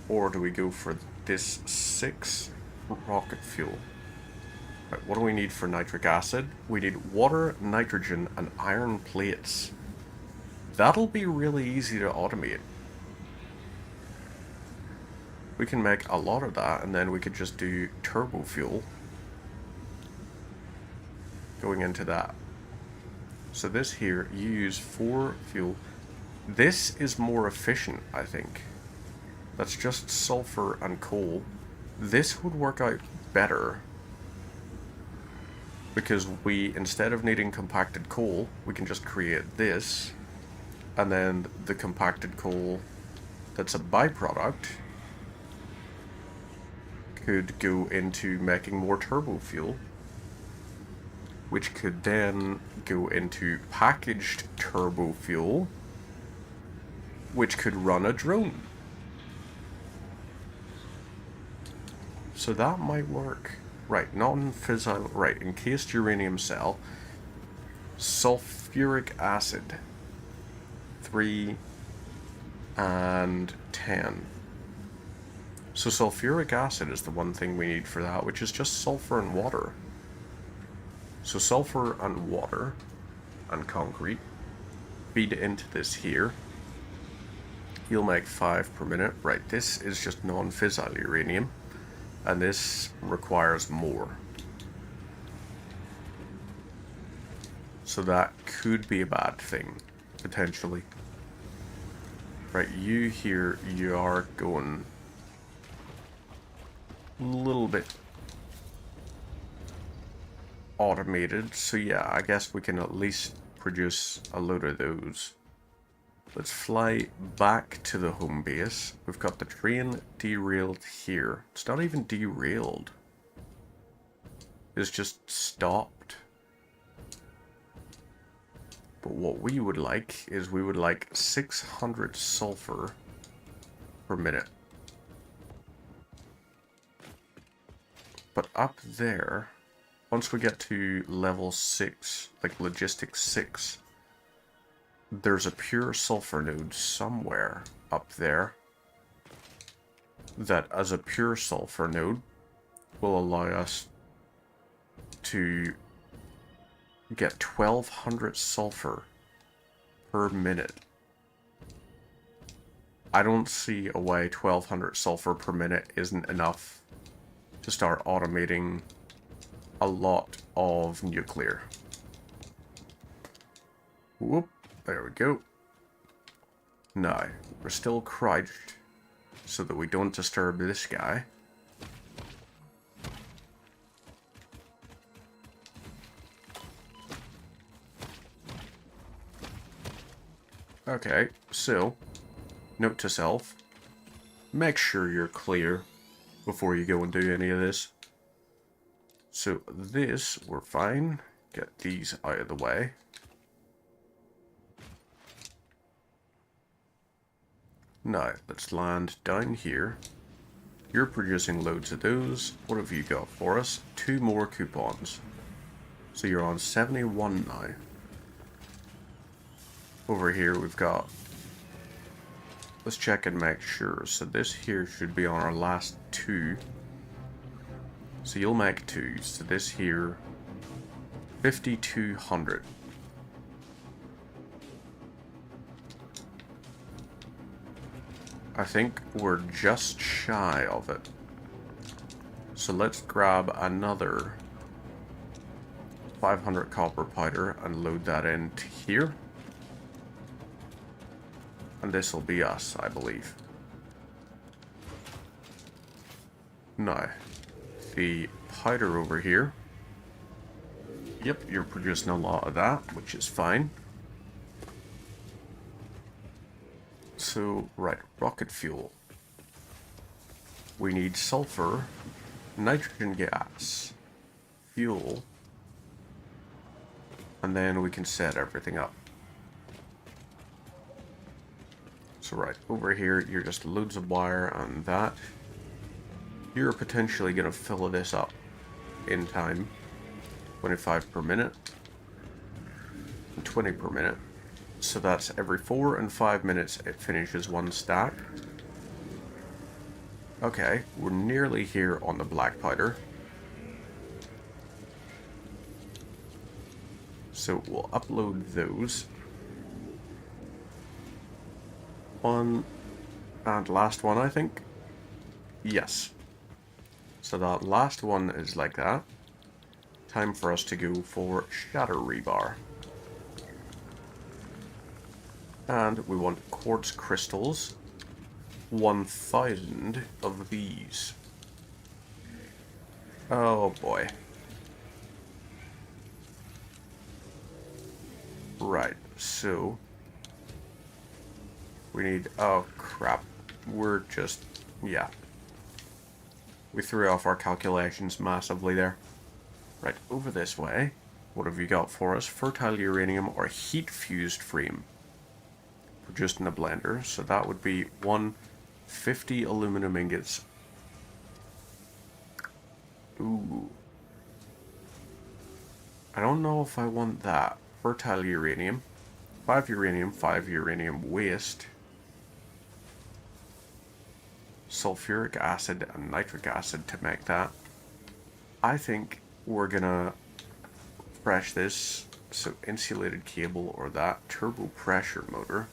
Or do we go for this 6 rocket fuel? Right, what do we need for nitric acid? We need water, nitrogen, and iron plates. That'll be really easy to automate. We can make a lot of that, and then we could just do turbo fuel going into that. So this here, you use 4 fuel. This is more efficient, I think. That's just sulfur and coal. This would work out better because we, instead of needing compacted coal, we can just create this, and then the compacted coal that's a byproduct could go into making more turbo fuel, which could then go into packaged turbo fuel, which could run a drone. So that might work. Right, non-fissile, right, encased uranium cell, sulfuric acid, 3 and 10. So sulfuric acid is the one thing we need for that, which is just sulfur and water. So sulfur and water and concrete feed into this here. You'll make 5 per minute. Right, this is just non-fissile uranium, and this requires more. So that could be a bad thing, potentially. Right, you here, you are going a little bit automated, so yeah, I guess we can at least produce a load of those. Let's fly back to the home base. We've got the train derailed here. It's not even derailed. It's just stopped. But what we would like is we would like 600 sulfur per minute. But up there, once we get to level 6, like logistics 6, there's a pure sulfur node somewhere up there that, as a pure sulfur node, will allow us to get 1200 sulfur per minute. I don't see a way 1200 sulfur per minute isn't enough to start automating a lot of nuclear. Whoop, there we go. Now, we're still crouched so that we don't disturb this guy. Okay, so, note to self, make sure you're clear before you go and do any of this. So this, we're fine. Get these out of the way. Now, let's land down here. You're producing loads of those. What have you got for us? 2 more coupons. So you're on 71 now. Over here we've got, let's check and make sure. So this here should be on our last 2. So you'll make 2. So this here, 5,200. I think we're just shy of it. So let's grab another 500 copper powder and load that into here. And this will be us, I believe. Now, the powder over here. Yep, you're producing a lot of that, which is fine. So, right, rocket fuel. We need sulfur, nitrogen gas, fuel. And then we can set everything up. So right, over here, you're just loads of wire and that. You're potentially going to fill this up in time. 25 per minute. And 20 per minute. So that's every 4 and 5 minutes it finishes one stack. Okay, we're nearly here on the black powder. So we'll upload those. One and last one, I think. Yes. So that last one is like that. Time for us to go for shatter rebar. And we want quartz crystals. 1,000 of these. Oh boy. Right, so we need, oh crap, we're just, yeah. We threw off our calculations massively there. Right, over this way, what have you got for us? Fertile uranium or heat fused frame. Produced in a blender, so that would be 150 aluminum ingots. Ooh. I don't know if I want that. Fertile uranium. 5 uranium waste. Sulfuric acid and nitric acid to make that. I think we're gonna fresh this. So insulated cable or that. Turbo pressure motor.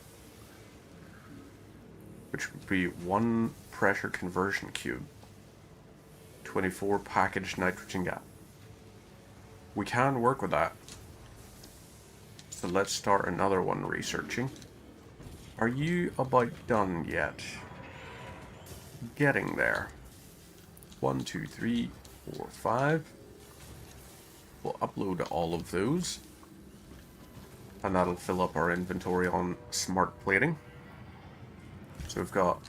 Which would be 1 pressure conversion cube. 24 packaged nitrogen gas. We can work with that. So let's start another one researching. Are you about done yet? Getting there. 1, 2, 3, 4, 5. We'll upload all of those. And that'll fill up our inventory on smart plating. So we've got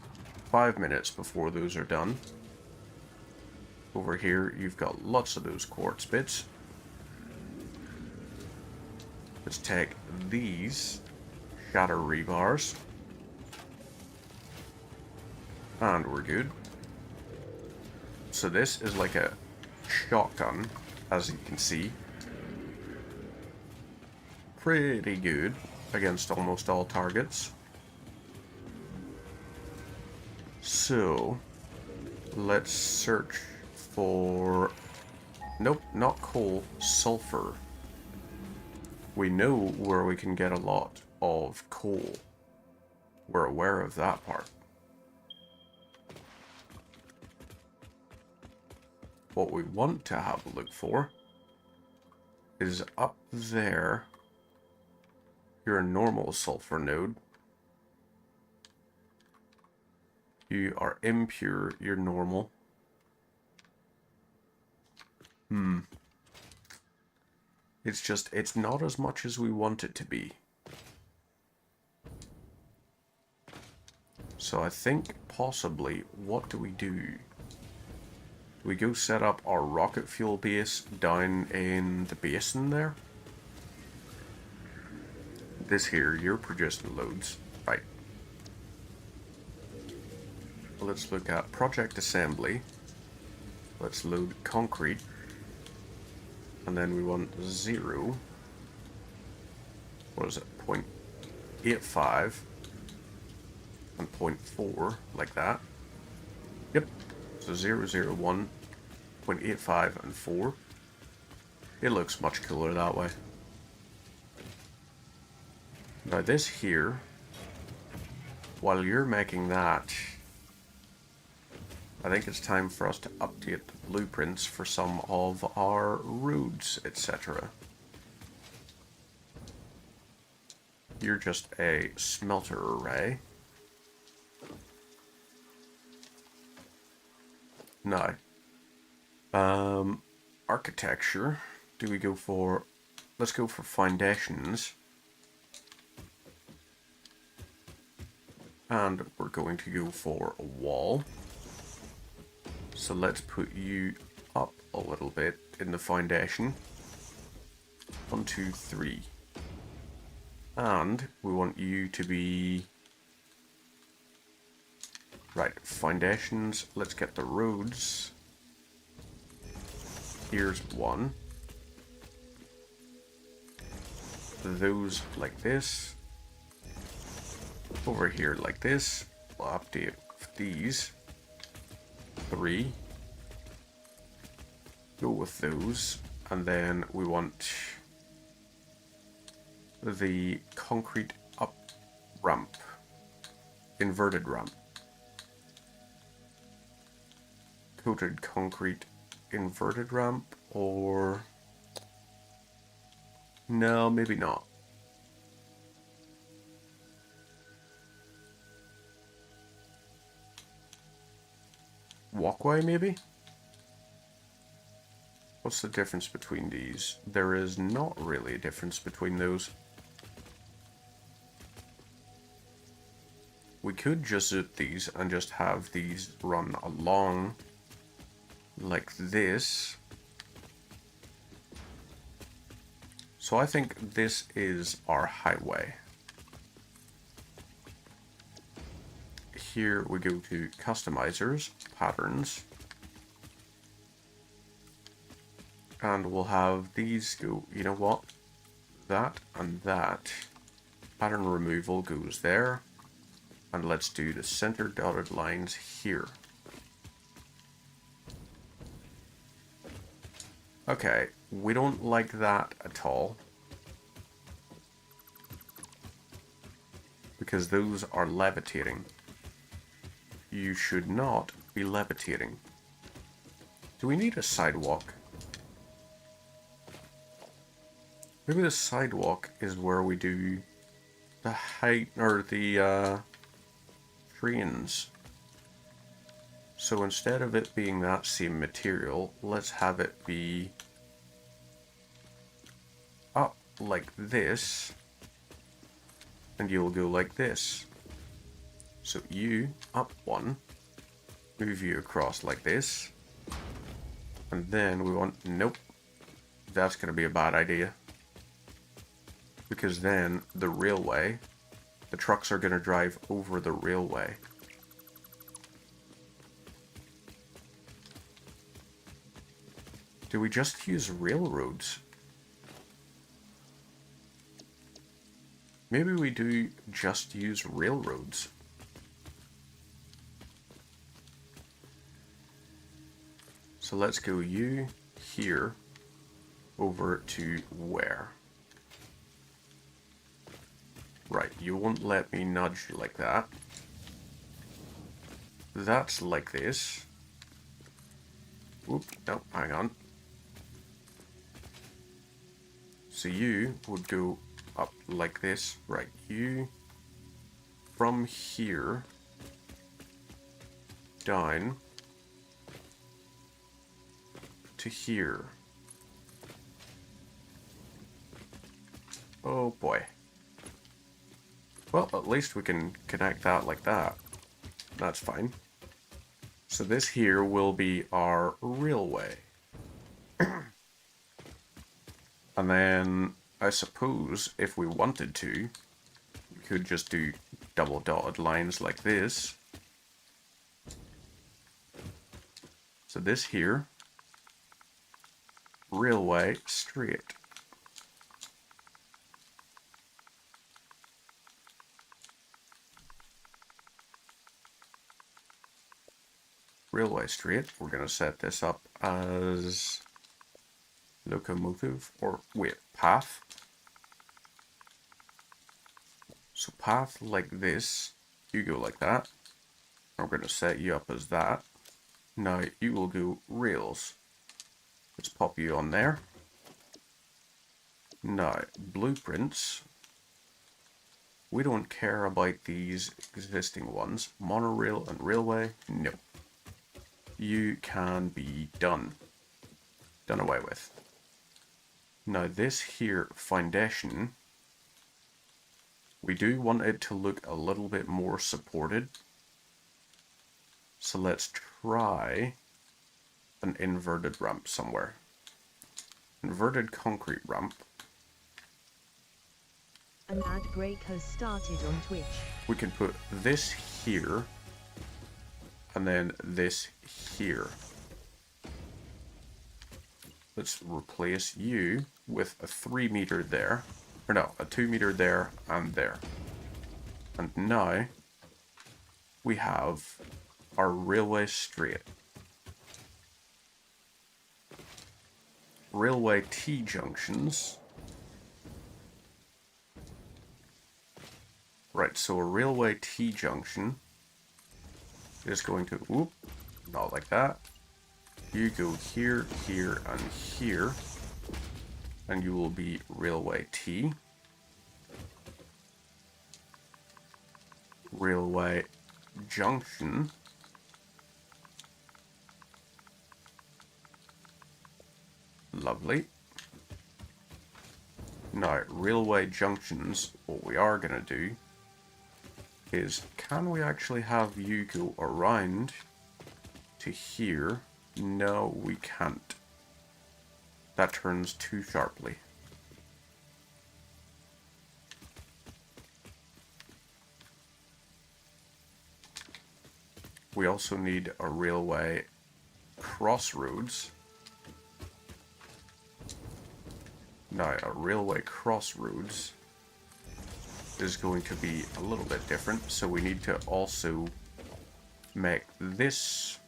5 minutes before those are done. Over here, you've got lots of those quartz bits. Let's take these shatter rebars. And we're good. So this is like a shotgun, as you can see. Pretty good against almost all targets. So, let's search for... Nope, not coal, sulfur. We know where we can get a lot of coal. We're aware of that part. What we want to have a look for is up there. You're a normal sulfur node. You are impure, you're normal. It's just, it's not as much as we want it to be. So I think possibly, what do? Do we go set up our rocket fuel base down in the basin there? This here, you're producing loads. Right. Let's look at project assembly. Let's load concrete. And then we want 0. What is it? 0.85 and 0.4, like that. Yep. So 0, 0, 1, 0.85 and 4. It looks much cooler that way. Now this here, while you're making that, I think it's time for us to update the blueprints for some of our roads, etc. You're just a smelter array. Now, architecture, do we go for, let's go for foundations. And we're going to go for a wall. So let's put you up a little bit in the foundation. 1, 2, 3. And we want you to be... Right, foundations. Let's get the roads. Here's one. Those like this. Over here like this. We'll update these. 3. Go with those. And then we want the concrete up ramp. Inverted ramp. Coated concrete inverted ramp, or no, maybe not. Walkway, maybe? What's the difference between these? There is not really a difference between those. We could just zoot these and just have these run along like this. So I think this is our highway. Here we go to customizers, patterns, and we'll have these go, you know what, that and that. Pattern removal goes there, and let's do the center dotted lines here. Okay, we don't like that at all, because those are levitating. You should not be levitating. Do we need a sidewalk? Maybe the sidewalk is where we do the height, or the trains. So instead of it being that same material, let's have it be up like this, and you'll go like this. So you up one, move you across like this, and then we want, nope, that's going to be a bad idea, because then the railway, the trucks are going to drive over the railway. Do we just use railroads? Maybe we do just use railroads. So let's go you here over to where? Right, you won't let me nudge like that. That's like this. Oop, no, hang on. So you would go up like this. Right, you from here down to here. Oh boy. Well, at least we can connect that like that. That's fine. So this here will be our railway. And then, I suppose, if we wanted to, we could just do double dotted lines like this. So this here, railway straight. Railway straight, we're going to set this up as locomotive, or wait, path. So path like this, you go like that. I'm going to set you up as that. Now you will go rails. Let's pop you on there. Now, blueprints. We don't care about these existing ones. Monorail and railway, no. You can be done. Done away with. Now this here foundation, we do want it to look a little bit more supported. So let's try an inverted ramp somewhere. Inverted concrete ramp. An ad break has started on Twitch. We can put this here, and then this here. Let's replace you with a 3 meter there. Or no, a 2 meter there and there. And now we have our railway straight. Railway T-junctions. Right, so a railway T-junction is going to, whoop, not like that. You go here, here, and here, and you will be railway T. Railway junction. Lovely. Now, railway junctions, what we are going to do is, can we actually have you go around to here? No, we can't. That turns too sharply. We also need a railway crossroads. Now, a railway crossroads is going to be a little bit different, so we need to also make this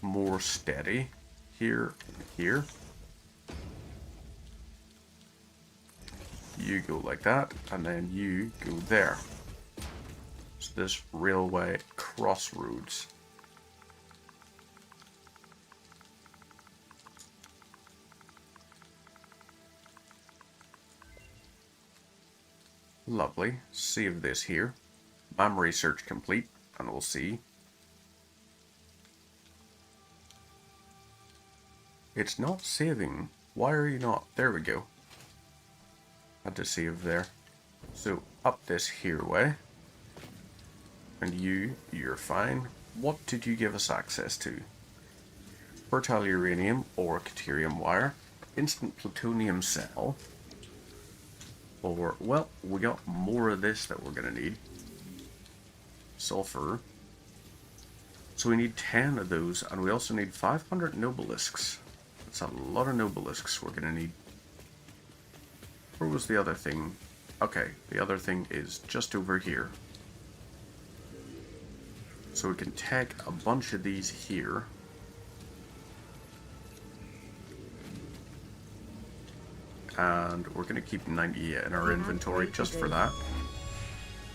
more steady here and here. You go like that, and then you go there. So this railway crossroads. Lovely. Save this here. MAM research complete, and we'll see. It's not saving. Why are you not? There we go. Had to save there. So up this here way. And you're fine. What did you give us access to? Fertile uranium or deuterium wire. Instant plutonium cell. Or, well, we got more of this that we're going to need. Sulfur. So we need 10 of those, and we also need 500 nobelisks. That's a lot of nobelisks we're going to need. Where was the other thing? Okay, the other thing is just over here. So we can take a bunch of these here. And we're going to keep 90 in our inventory just for that.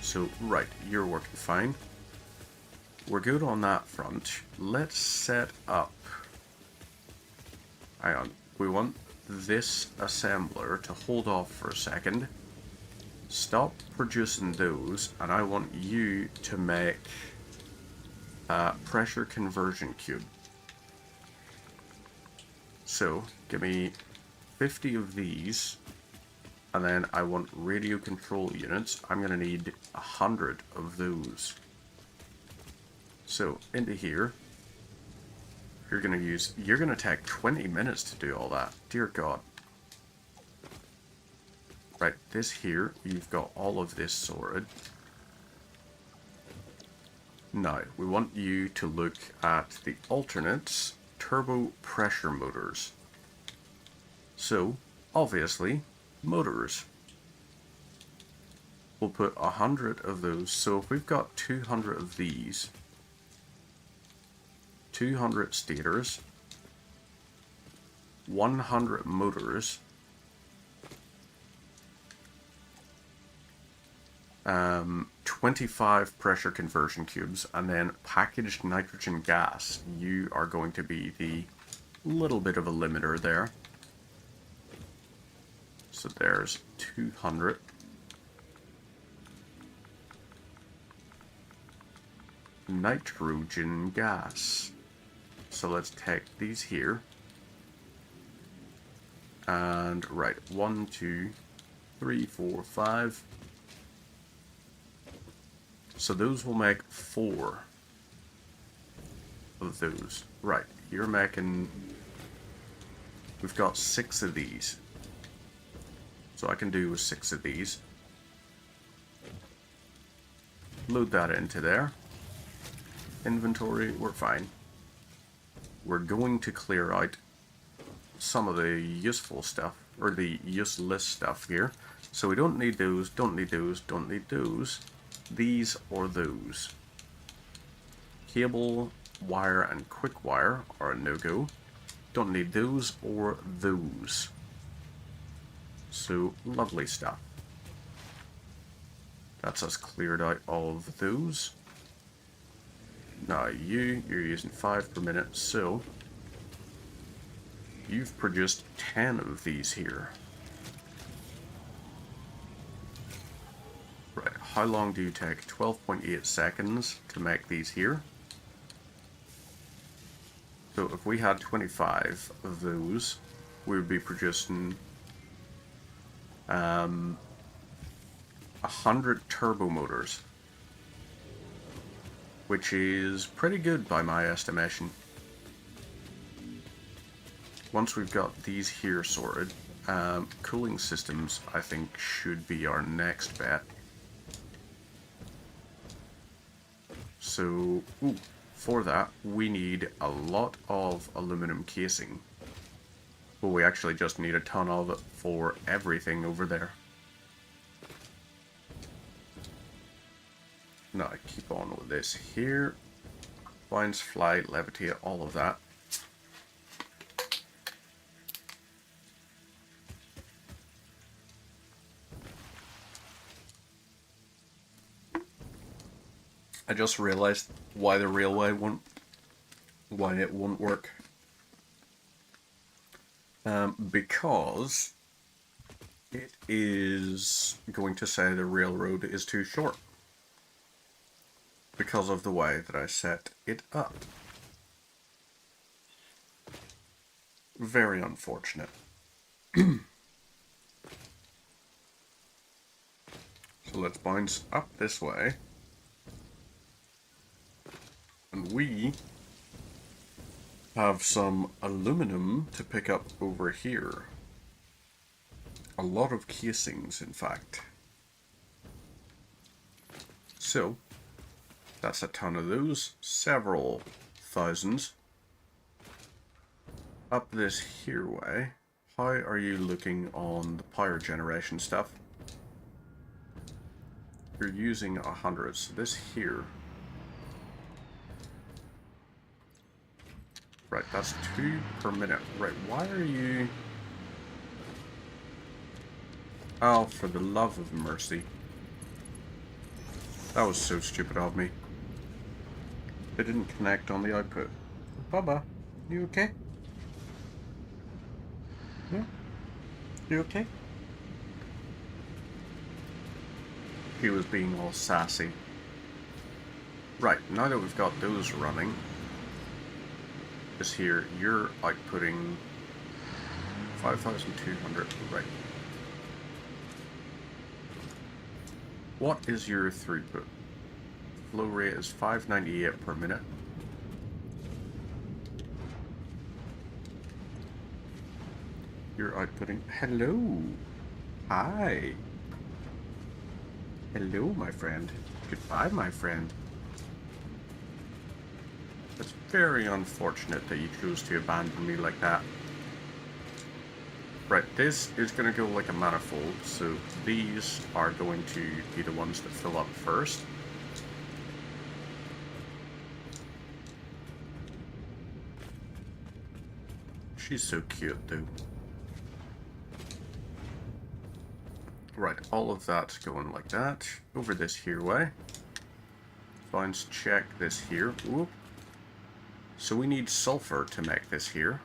So, right, you're working fine. We're good on that front. Let's set up... Hang on. We want this assembler to hold off for a second. Stop producing those, and I want you to make a pressure conversion cube. So, give me 50 of these, and then I want radio control units. I'm going to need 100 of those. So, into here, you're going to take 20 minutes to do all that. Dear God. Right, this here, you've got all of this sorted. Now, we want you to look at the alternates turbo pressure motors. So, obviously, motors. We'll put 100 of those. So if we've got 200 of these, 200 stators, 100 motors, 25 pressure conversion cubes, and then packaged nitrogen gas, you are going to be the little bit of a limiter there. So there's 200. Nitrogen gas. So let's take these here. And right, 1, 2, 3, 4, 5. So those will make 4. of those. Right, you're making... We've got 6 of these. So I can do with 6 of these. Load that into there. Inventory, we're fine. We're going to clear out some of the useful stuff, or the useless stuff here. So we don't need those, don't need those, don't need those. These or those. Cable, wire, and quick wire are a no-go. Don't need those or those. So, lovely stuff. That's us cleared out all of those. Now you're using 5 per minute, so you've produced 10 of these here. Right, how long do you take? 12.8 seconds to make these here. So if we had 25 of those, we would be producing 100 turbo motors, which is pretty good by my estimation. Once we've got these here sorted, cooling systems I think should be our next bet. So, for that we need a lot of aluminum casing. But we actually just need a ton of it for everything over there. Now keep on with this here. Bounce, fly, levitate, all of that. I just realized why the railway won't work. Because it is going to say the railroad is too short. Because of the way that I set it up. Very unfortunate. So let's bounce up this way. And we have some aluminum to pick up over here. A lot of casings, in fact. So, that's a ton of those. Several thousands. Up this here way. How are you looking on the power generation stuff? You're using 100, so this here. Right, that's 2 per minute. Right, why are you... Oh, for the love of mercy. That was so stupid of me. They didn't connect on the output. Bubba, you okay? Yeah? You okay? He was being all sassy. Right, now that we've got those running, this here, you're outputting 5,200, right. What is your throughput? Flow rate is 598 per minute. You're outputting... Hello! Hi! Hello, my friend. Goodbye, my friend. It's very unfortunate that you chose to abandon me like that. Right, this is going to go like a manifold, so these are going to be the ones that fill up first. She's so cute, though. Right, all of that's going like that. Over this here way. Let's check this here. Whoop. So we need sulfur to make this here.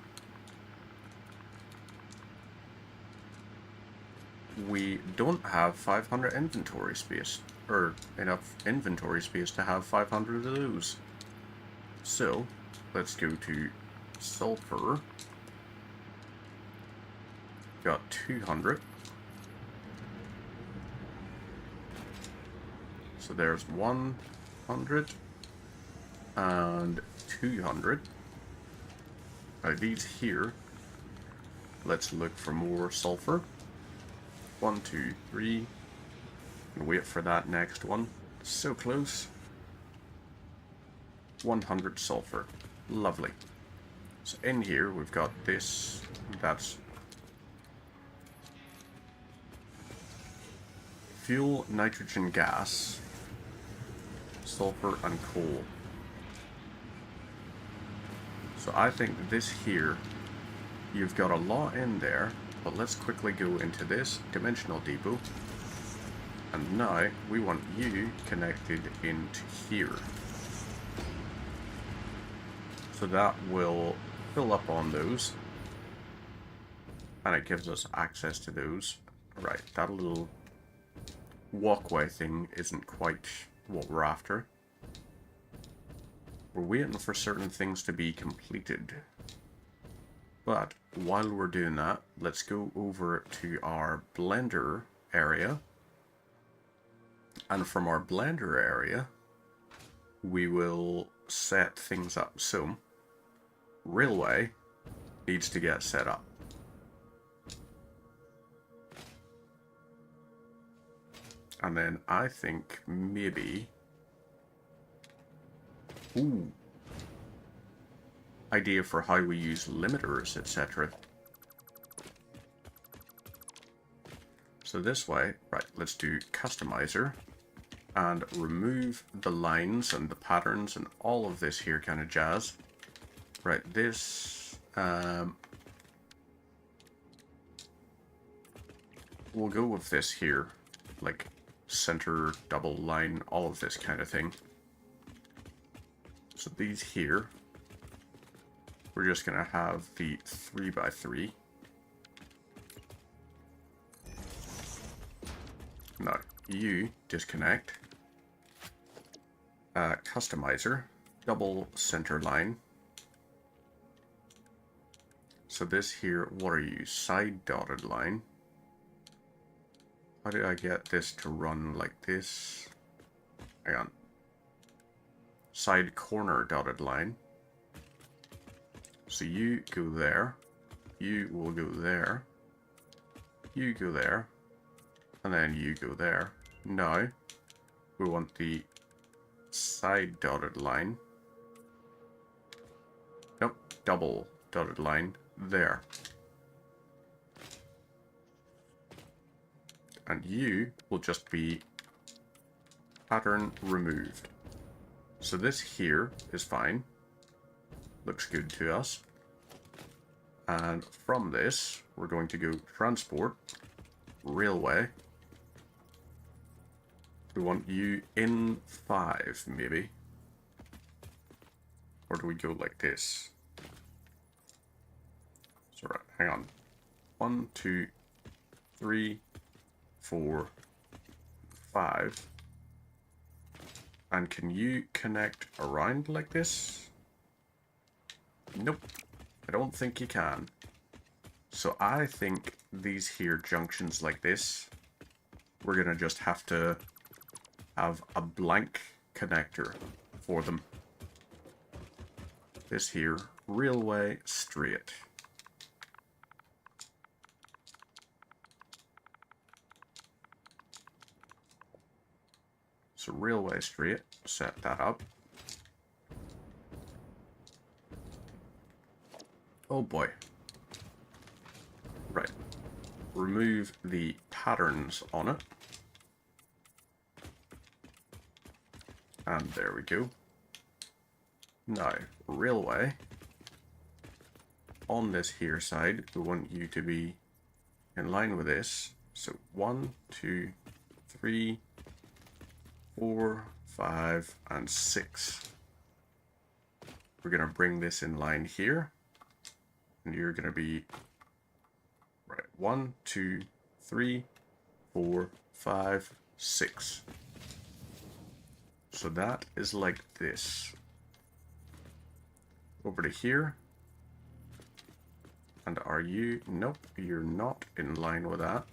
We don't have 500 inventory space, or enough inventory space to have 500 of those. So, let's go to sulfur. Got 200. So there's 100 and 200. Now these here, let's look for more sulfur. 1, 2, 3. And wait for that next one. So close. 100 sulfur. Lovely. So in here we've got this, that's fuel, nitrogen gas, sulfur and coal. So I think this here, you've got a lot in there, but let's quickly go into this dimensional depot. And now we want you connected into here. So that will fill up on those. And it gives us access to those. Right, that little walkway thing isn't quite what we're after. We're waiting for certain things to be completed. But while we're doing that, let's go over to our blender area. And from our blender area, we will set things up. So, railway needs to get set up. And then I think maybe... Ooh. Idea for how we use limiters, etc. So this way, right, let's do customizer and remove the lines and the patterns and all of this here kind of jazz. Right, this, we'll go with this here, like center, double line, all of this kind of thing. So these here, we're just going to have the 3x3. Now, you disconnect. Customizer, double center line. So this here, what are you? Side dotted line. How do I get this to run like this? Hang on. Side corner dotted line. So you go there. You will go there. You go there. And then you go there. Now, we want the side dotted line. Nope, double dotted line there. And you will just be pattern removed. So this here is fine. Looks good to us. And from this, we're going to go transport, railway. We want you in 5, maybe. Or do we go like this? So right, hang on. 1, 2, 3, 4, 5. And can you connect around like this? Nope. I don't think you can. So I think these here junctions like this, we're gonna just have to have a blank connector for them. This here, railway straight. So railway straight, set that up. Oh boy. Right. Remove the patterns on it. And there we go. Now, railway. On this here side, we want you to be in line with this. So 1, 2, 3, 4, 5, and 6. We're going to bring this in line here. And you're going to be, right, 1, 2, 3, 4, 5, 6. So that is like this. Over to here. And are you? Nope, you're not in line with that.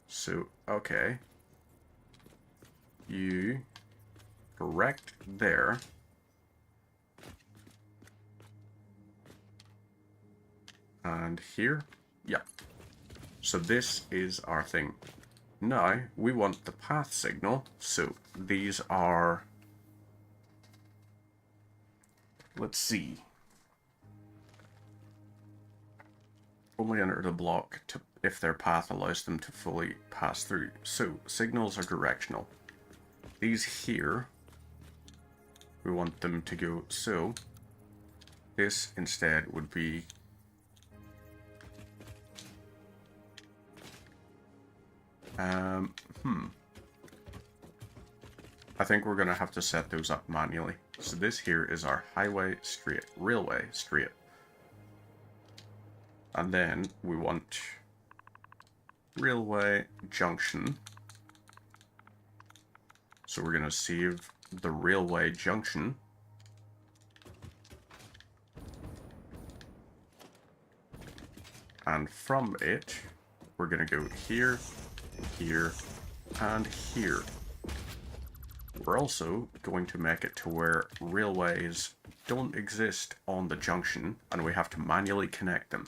So, okay. You correct there. And here. Yeah. So this is our thing. Now, we want the path signal. So these are... Let's see. Only enter the block to, if their path allows them to fully pass through. So, signals are directional. These here, we want them to go so. This instead would be I think we're gonna have to set those up manually. So this here is our highway straight, railway straight. And then we want railway junction. So we're gonna save the railway junction. And from it, we're gonna go here, here, and here. We're also going to make it to where railways don't exist on the junction, and we have to manually connect them.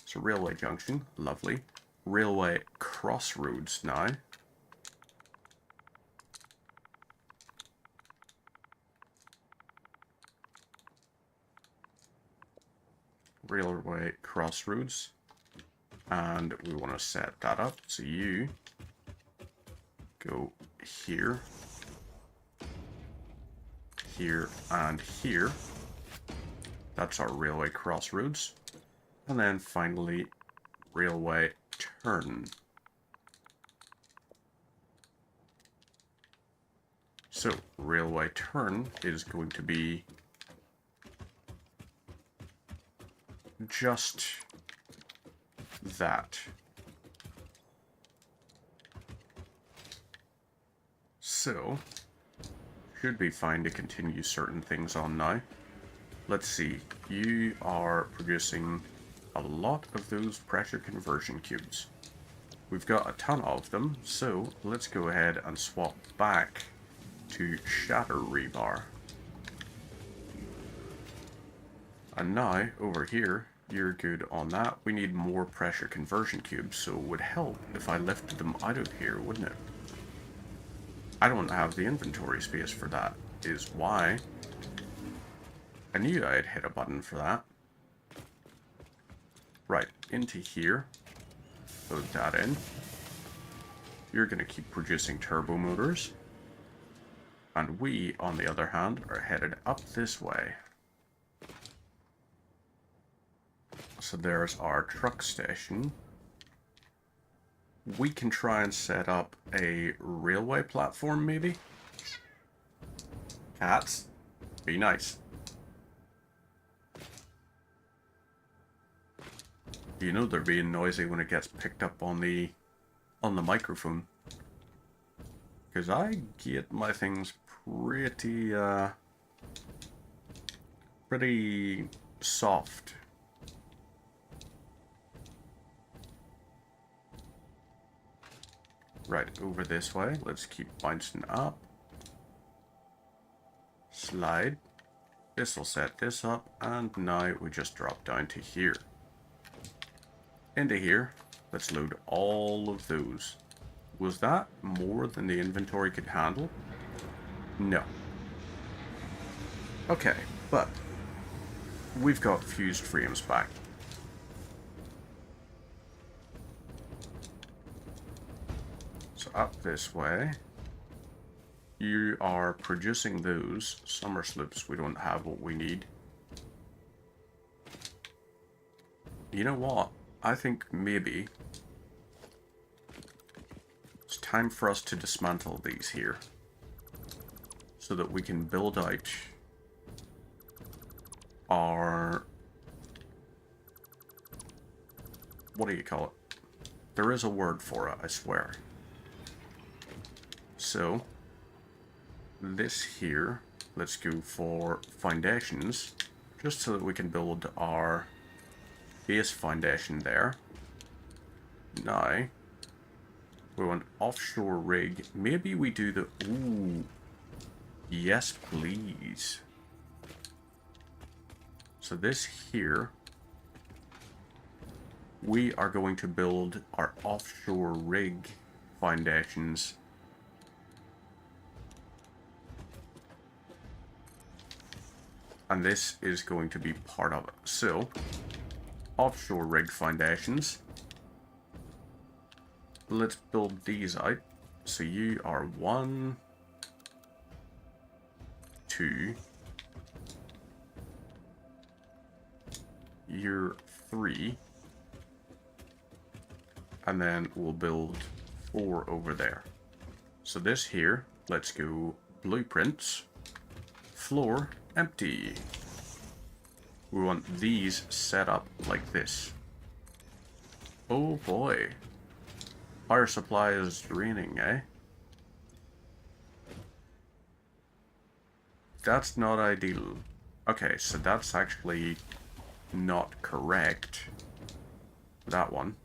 So railway junction, lovely. Railway crossroads now. Railway crossroads. And we want to set that up. So you go here, here, and here. That's our railway crossroads. And then finally, railway turn. So, railway turn is going to be just that. So, should be fine to continue certain things on now. Let's see, you are producing a lot of those pressure conversion cubes. We've got a ton of them, so let's go ahead and swap back to shatter rebar. And now, over here, you're good on that. We need more pressure conversion cubes, so it would help if I lifted them out of here, wouldn't it? I don't have the inventory space for that, is why I knew I had hit a button for that. Right, into here. Load that in. You're going to keep producing turbo motors. And we, on the other hand, are headed up this way. So there's our truck station. We can try and set up a railway platform, maybe? Cats, be nice. You know they're being noisy when it gets picked up on the microphone. Because I get my things pretty soft. Right, over this way. Let's keep bouncing up. Slide. This will set this up, and now we just drop down to here. Into here. Let's load all of those. Was that more than the inventory could handle? No. Okay, but we've got fused frames back. So up this way. You are producing those summer slips. We don't have what we need. You know what? I think maybe it's time for us to dismantle these here so that we can build out our, what do you call it? There is a word for it, I swear. So this here, let's go for foundations, just so that we can build our base foundation there. Now, we want offshore rig. Maybe we do the... Ooh. Yes, please. So this here we are going to build our offshore rig foundations. And this is going to be part of it. So, offshore rig foundations. Let's build these out. So you are 1, 2. You're 3. And then we'll build 4 over there. So this here, let's go blueprints, floor, empty. We want these set up like this. Oh boy. Power supply is draining, eh? That's not ideal. Okay, so that's actually not correct. That one.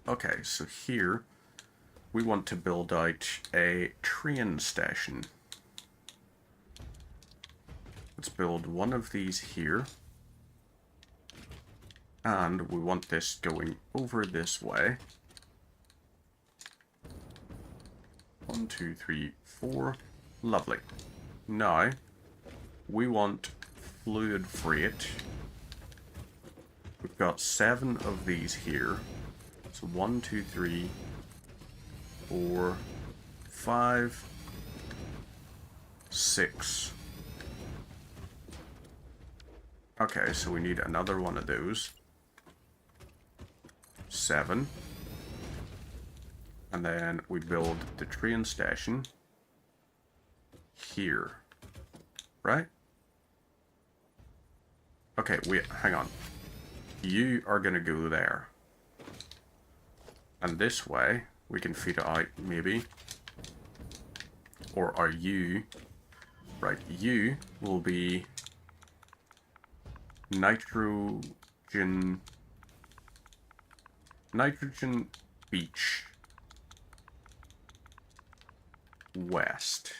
Okay, so here we want to build out a train station. Let's build one of these here. And we want this going over this way. 1, 2, 3, 4. Lovely. Now, we want fluid freight. We've got 7 of these here. So 1, 2, 3, 4, 5, 6. Okay, so we need another one of those. 7. And then we build the train station here. Right? Okay, wait, hang on. You are gonna go there. And this way, we can feed it out, maybe. Or are you... Right, you will be... Nitrogen Beach West.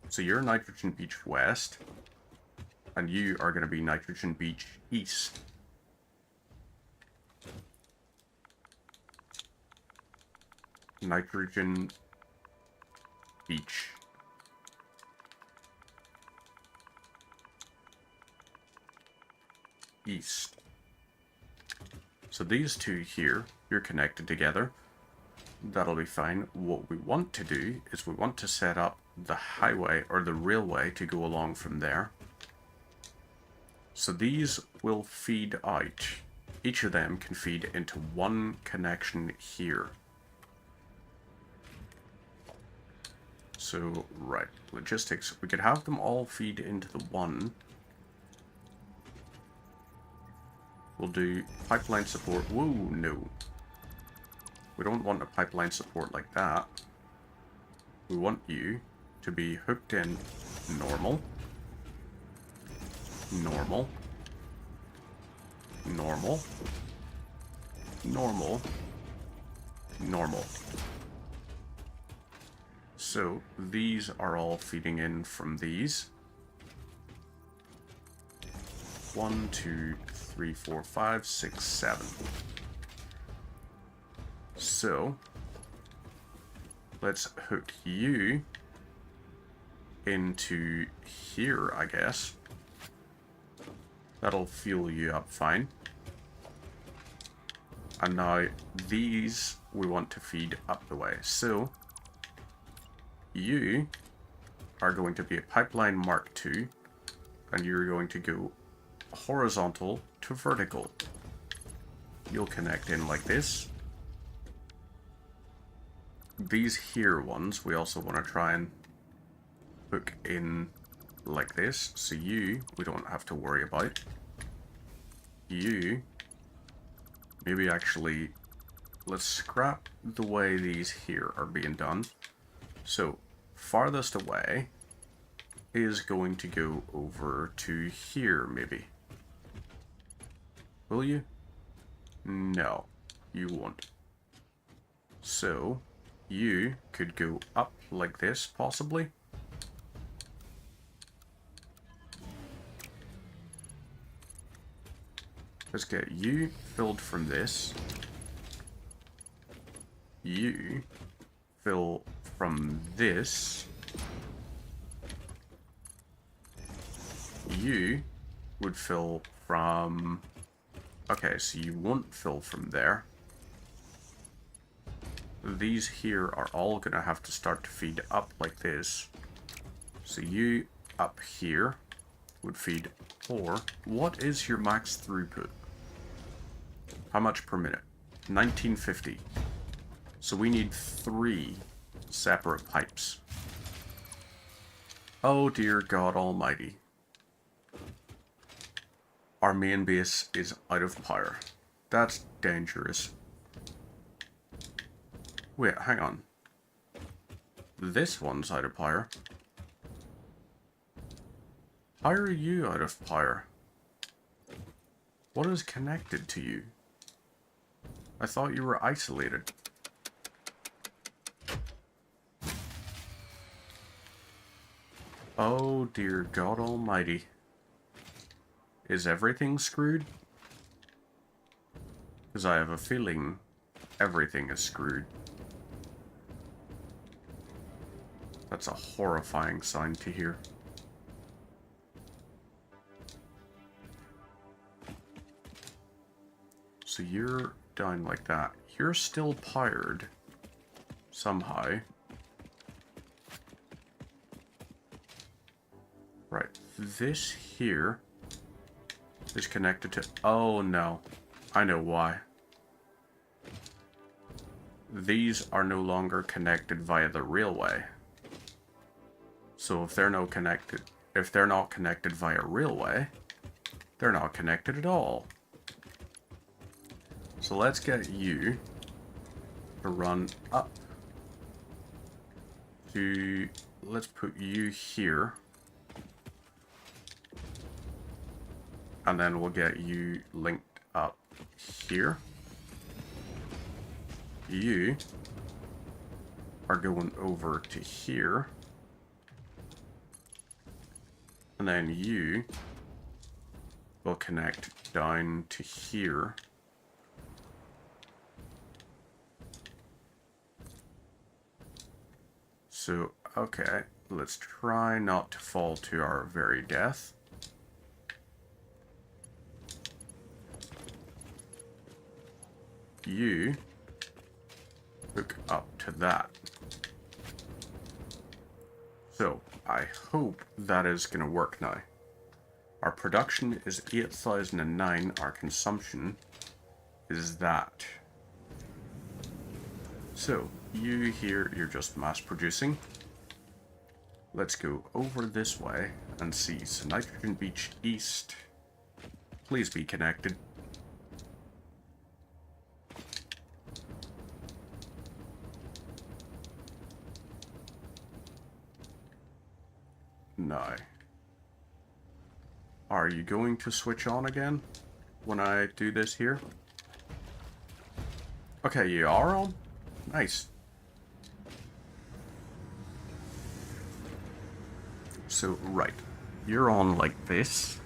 So you're Nitrogen Beach West, and you are going to be Nitrogen Beach East. Nitrogen Beach East. So these two here, you're connected together. That'll be fine. What we want to do is we want to set up the highway or the railway to go along from there. So these will feed out. Each of them can feed into one connection here. So, right, logistics. We could have them all feed into the one. We'll do pipeline support. Whoa, no. We don't want a pipeline support like that. We want you to be hooked in normal. Normal. Normal. Normal. Normal. So these are all feeding in from these. 1, 2, 3, 4, 5, 6, 7. So let's hook you into here, I guess. That'll fuel you up fine. And now these we want to feed up the way. So you are going to be a pipeline Mark II, and you're going to go horizontal to vertical. You'll connect in like this. These here ones we also want to try and hook in like this, so you we don't have to worry about. You maybe actually let's scrap the way these here are being done. So farthest away is going to go over to here, maybe. Will you? No, you won't. So you could go up like this, possibly. Let's get you filled from this. You fill from this. You would fill from... Okay, so you won't fill from there. These here are all going to have to start to feed up like this. So you up here would feed 4. What is your max throughput? How much per minute? 1950. So we need 3 separate pipes. Oh dear God Almighty. Our main base is out of power. That's dangerous. Wait, hang on. This one's out of power. How are you out of power? What is connected to you? I thought you were isolated. Oh dear God Almighty. Is everything screwed? Because I have a feeling everything is screwed. That's a horrifying sign to hear. So you're down like that. You're still powered somehow. Right, this here is connected to... Oh no, I know why. These are no longer connected via the railway. So if they're not connected via railway, they're not connected at all. So let's get you to run up to... Let's put you here. And then we'll get you linked up here. You are going over to here. And then you will connect down to here. So, okay, let's try not to fall to our very death. You hook up to that. So, I hope that is going to work now. Our production is 8,009. Our consumption is that. So, you here, you're just mass producing. Let's go over this way and see. So, Nitrogen Beach East. Please be connected. No. Are you going to switch on again when I do this here? Okay, you are on? Nice. So, right. You're on like this.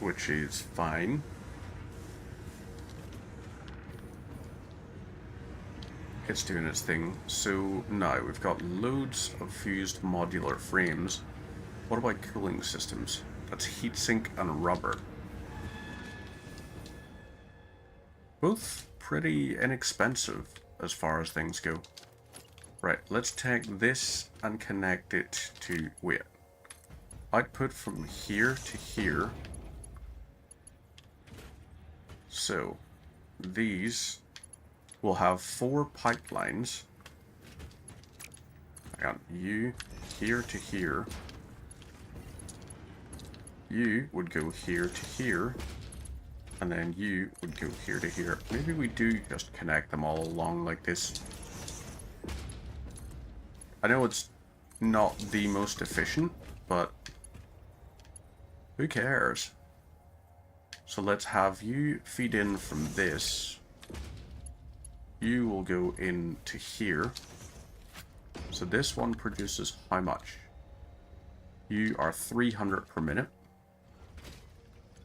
Which is fine. It's doing its thing. So now we've got loads of fused modular frames. What about cooling systems? That's heatsink and rubber. Both pretty inexpensive as far as things go. Right, let's take this and connect it to... Wait. Output from here to here. So, these... We'll have 4 pipelines. I got you here to here. You would go here to here. And then you would go here to here. Maybe we do just connect them all along like this. I know it's not the most efficient, but who cares? So let's have you feed in from this. You will go into here. So this one produces how much? You are 300 per minute.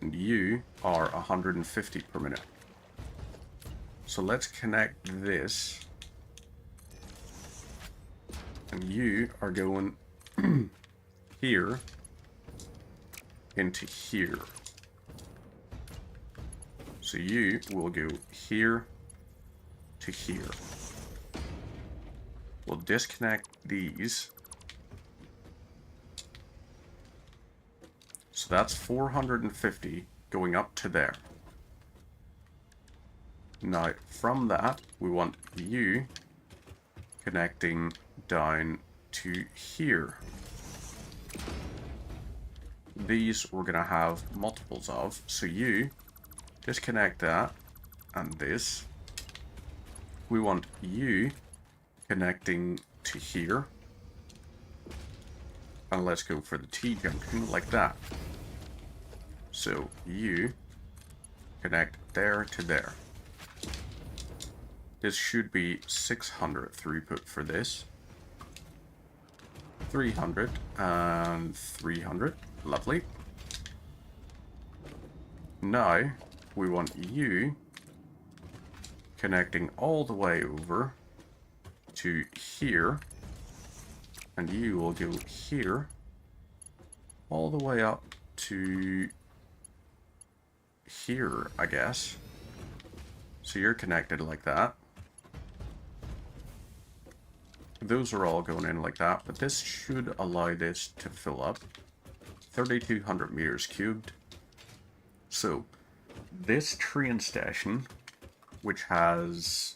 and you are 150 per minute. So let's connect this. And you are going here into here. So you will go here to here. We'll disconnect these. So that's 450 going up to there. Now, from that, we want you connecting down to here. These we're going to have multiples of. So you disconnect that and this. We want you connecting to here. And let's go for the T-junction like that. So you connect there to there. This should be 600 throughput for this. 300 and 300. Lovely. Now we want you connecting all the way over to here. And you will go here all the way up to here, I guess. So you're connected like that. Those are all going in like that, but this should allow this to fill up. 3,200 meters cubed. So this train station, which has,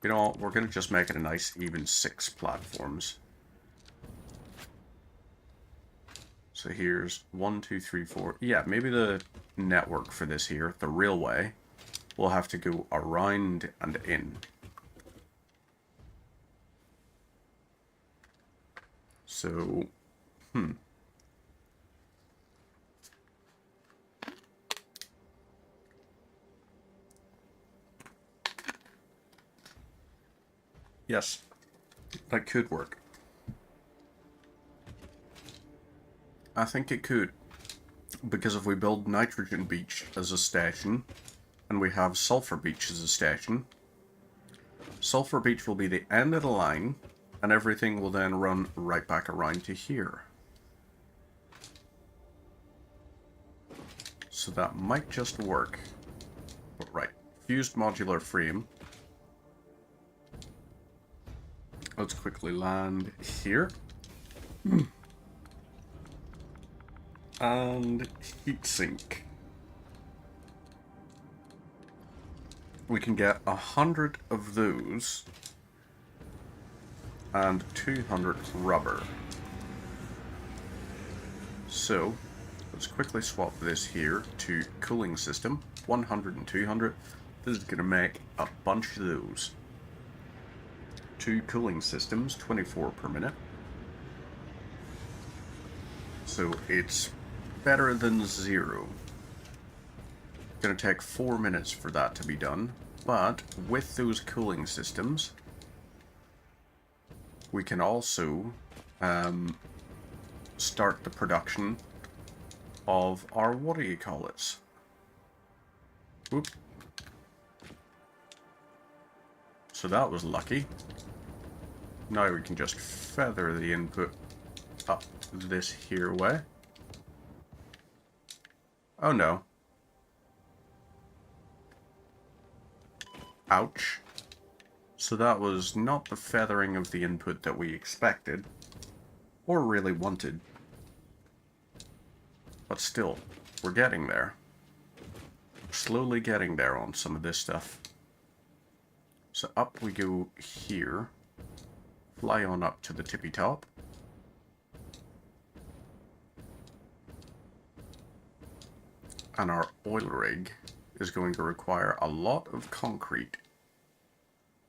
you know, we're going to just make it a nice even 6 platforms. So here's 1, 2, 3, 4. Yeah, maybe the network for this here, the railway, will have to go around and in. So, yes, that could work. I think it could. Because if we build Nitrogen Beach as a station, and we have Sulfur Beach as a station, Sulfur Beach will be the end of the line, and everything will then run right back around to here. So that might just work. But right, fused modular frame. Let's quickly land here. And heatsink. We can get 100 of those and 200 rubber. So let's quickly swap this here to cooling system, 100 and 200. This is going to make a bunch of those. 2 cooling systems, 24 per minute. So it's better than 0. It's going to take 4 minutes for that to be done, but with those cooling systems, we can also start the production of our, what do you call it? Whoop. So that was lucky. Now we can just feather the input up this here way. Oh no. Ouch. So that was not the feathering of the input that we expected, or really wanted. But still, we're getting there. Slowly getting there on some of this stuff. So up we go here. Fly on up to the tippy top. And our oil rig is going to require a lot of concrete.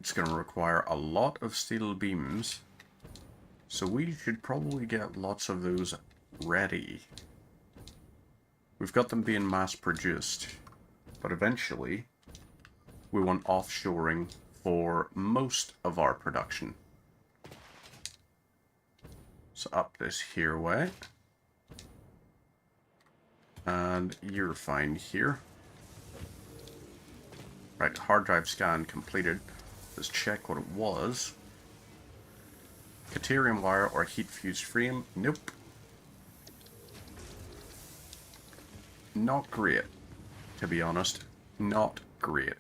It's going to require a lot of steel beams. So we should probably get lots of those ready. We've got them being mass produced. But eventually, we want offshoring for most of our production. So up this here way. And you're fine here. Right, hard drive scan completed. Let's check what it was. Caterium wire or heat fused frame? Nope. Not great, to be honest. Not great.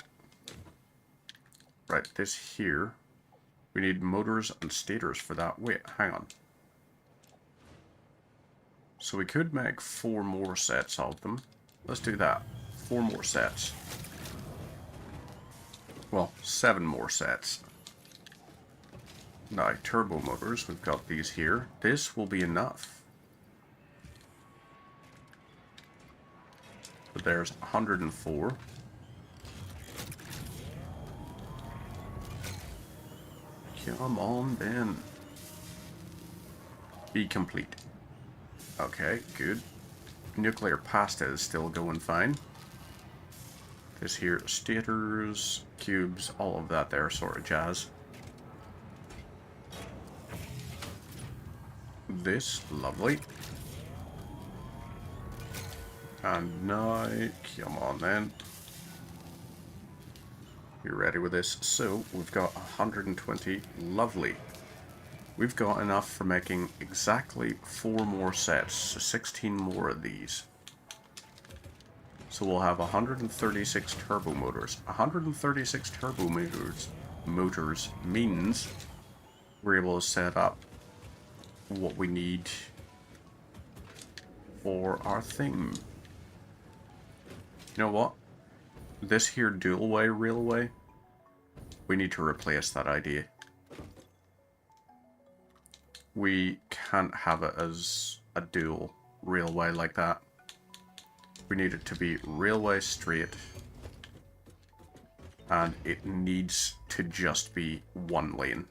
Right, this here. We need motors and stators for that. Wait, hang on. So we could make 4 more sets of them. Let's do that. 4 more sets. Well, 7 more sets. Now, turbo motors, we've got these here. This will be enough. So there's 104. Come on, then. Be complete. Okay, good. Nuclear pasta is still going fine. This here, stators, cubes, all of that there sort of jazz. This, lovely. And now, come on then. You're ready with this. So, we've got 120. Lovely. We've got enough for making exactly 4 more sets, so 16 more of these. So we'll have 136 turbo motors. 136 turbo motors means we're able to set up what we need for our thing. You know what? This here dual way railway, we need to replace that idea. We can't have it as a dual railway like that. We need it to be railway straight, and it needs to just be 1 lane.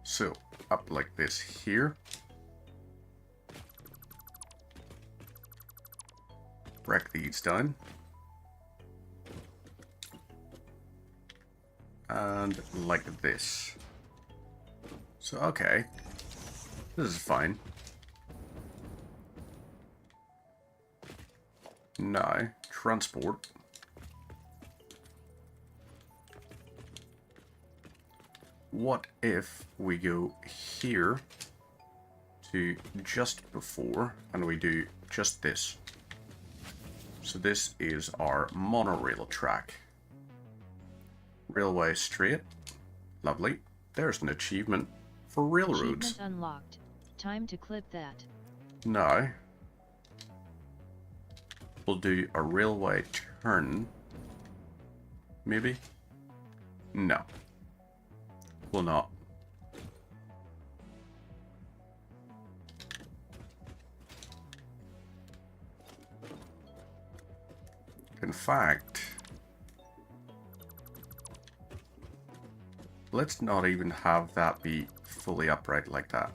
So, up like this here. Break these down. And like this. So, okay. This is fine. Now, transport. What if we go here to just before and we do just this? So this is our monorail track. Railway straight. Lovely. There's an achievement for railroads. Achievement unlocked. Time to clip that. Now, we'll do a railway turn. Maybe? No. Will not. In fact, let's not even have that be fully upright like that.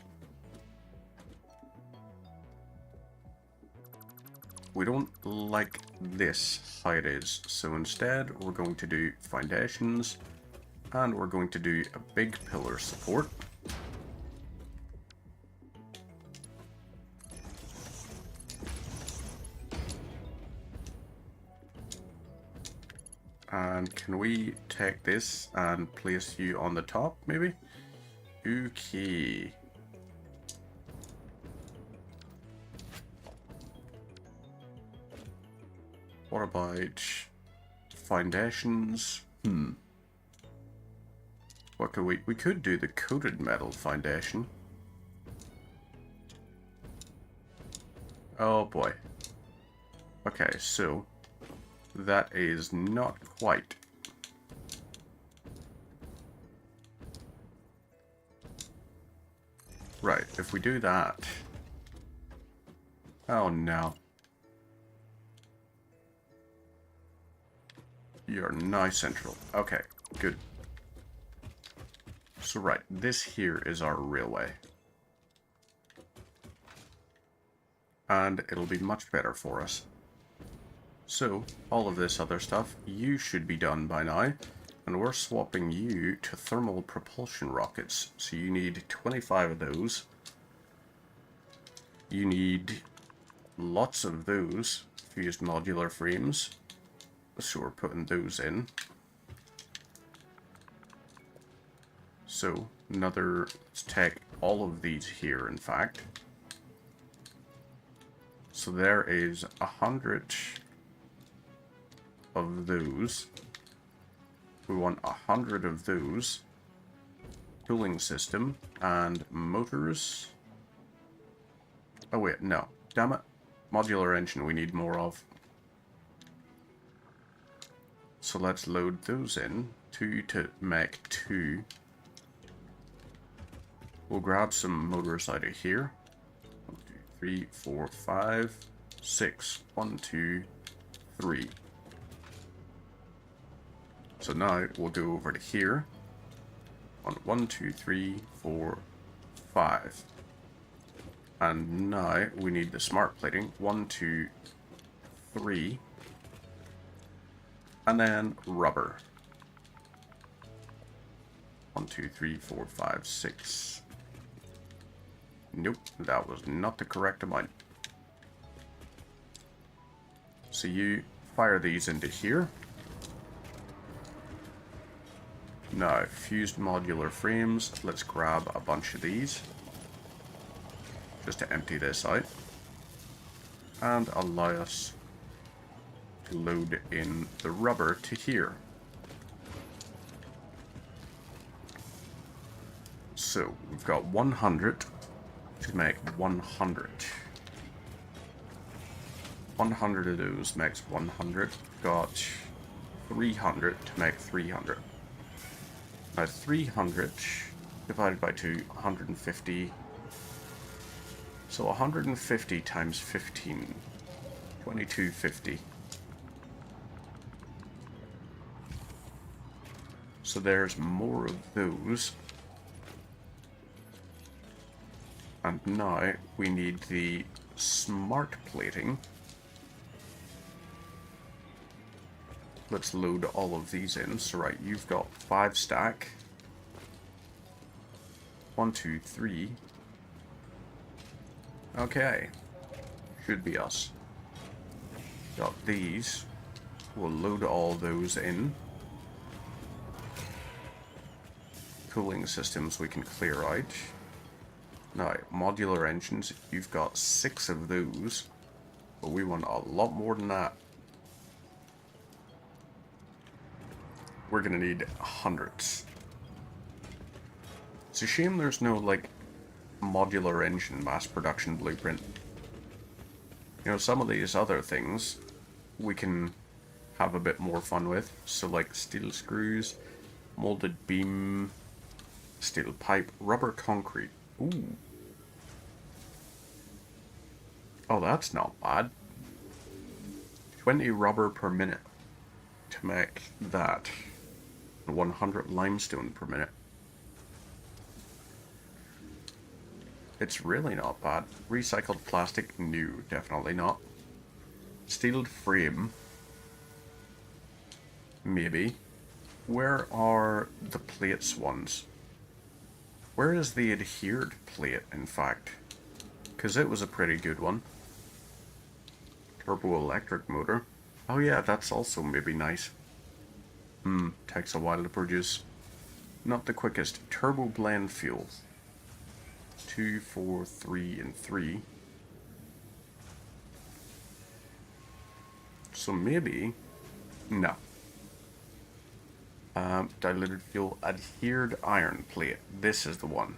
We don't like this how it is, so instead we're going to do foundations, and we're going to do a big pillar support. And can we take this and place you on the top, maybe? Okay. What about foundations? What could we could do the coated metal foundation. Oh boy. Okay, so that is not quite. Right, if we do that. Oh no. You're now central. Okay, good. So right, this here is our railway. And it'll be much better for us. So, all of this other stuff, you should be done by now. And we're swapping you to thermal propulsion rockets. So you need 25 of those. You need lots of those fused modular frames. So we're putting those in. So let's take all of these here, in fact. So there is 100 of those. We want 100 of those. Cooling system and motors. Oh wait, no. Damn it. Modular engine we need more of. So let's load those in. 2 to make 2. We'll grab some motors out of here. 1, 2, 3, 4, 5, 6. 1, 2, 3. So now we'll go over to here. 1, 2, 3, 4, 5. And now we need the smart plating. 1, 2, 3. And then rubber. 1, 2, 3, 4, 5, 6. Nope, that was not the correct amount. So you fire these into here. Now, fused modular frames. Let's grab a bunch of these. Just to empty this out. And allow us to load in the rubber to here. So, we've got 100 to make 100. 100 of those makes 100. Got 300 to make 300. Now 300 divided by 2, 150. So 150 times 15, 2250. So there's more of those. And now we need the smart plating. Let's load all of these in. So right, you've got 5 stack. 1, 2, 3. Okay. Should be us. Got these. We'll load all those in. Cooling systems we can clear out. Now, modular engines, you've got 6 of those. But we want a lot more than that. We're gonna need hundreds. It's a shame there's no, like, modular engine mass production blueprint. You know, some of these other things we can have a bit more fun with. So, like, steel screws, molded beam, steel pipe, rubber concrete. Ooh. Oh, that's not bad. 20 rubber per minute to make that. 100 limestone per minute. It's really not bad. Recycled plastic? No, definitely not. Steel frame? Maybe. Where are the plates ones? Where is the adhered plate, in fact? Because it was a pretty good one. Turbo electric motor. Oh yeah, that's also maybe nice. Takes a while to produce. Not the quickest. Turbo blend fuel. 2, 4, 3, and 3. So maybe... No. Diluted fuel adhered iron plate. This is the one.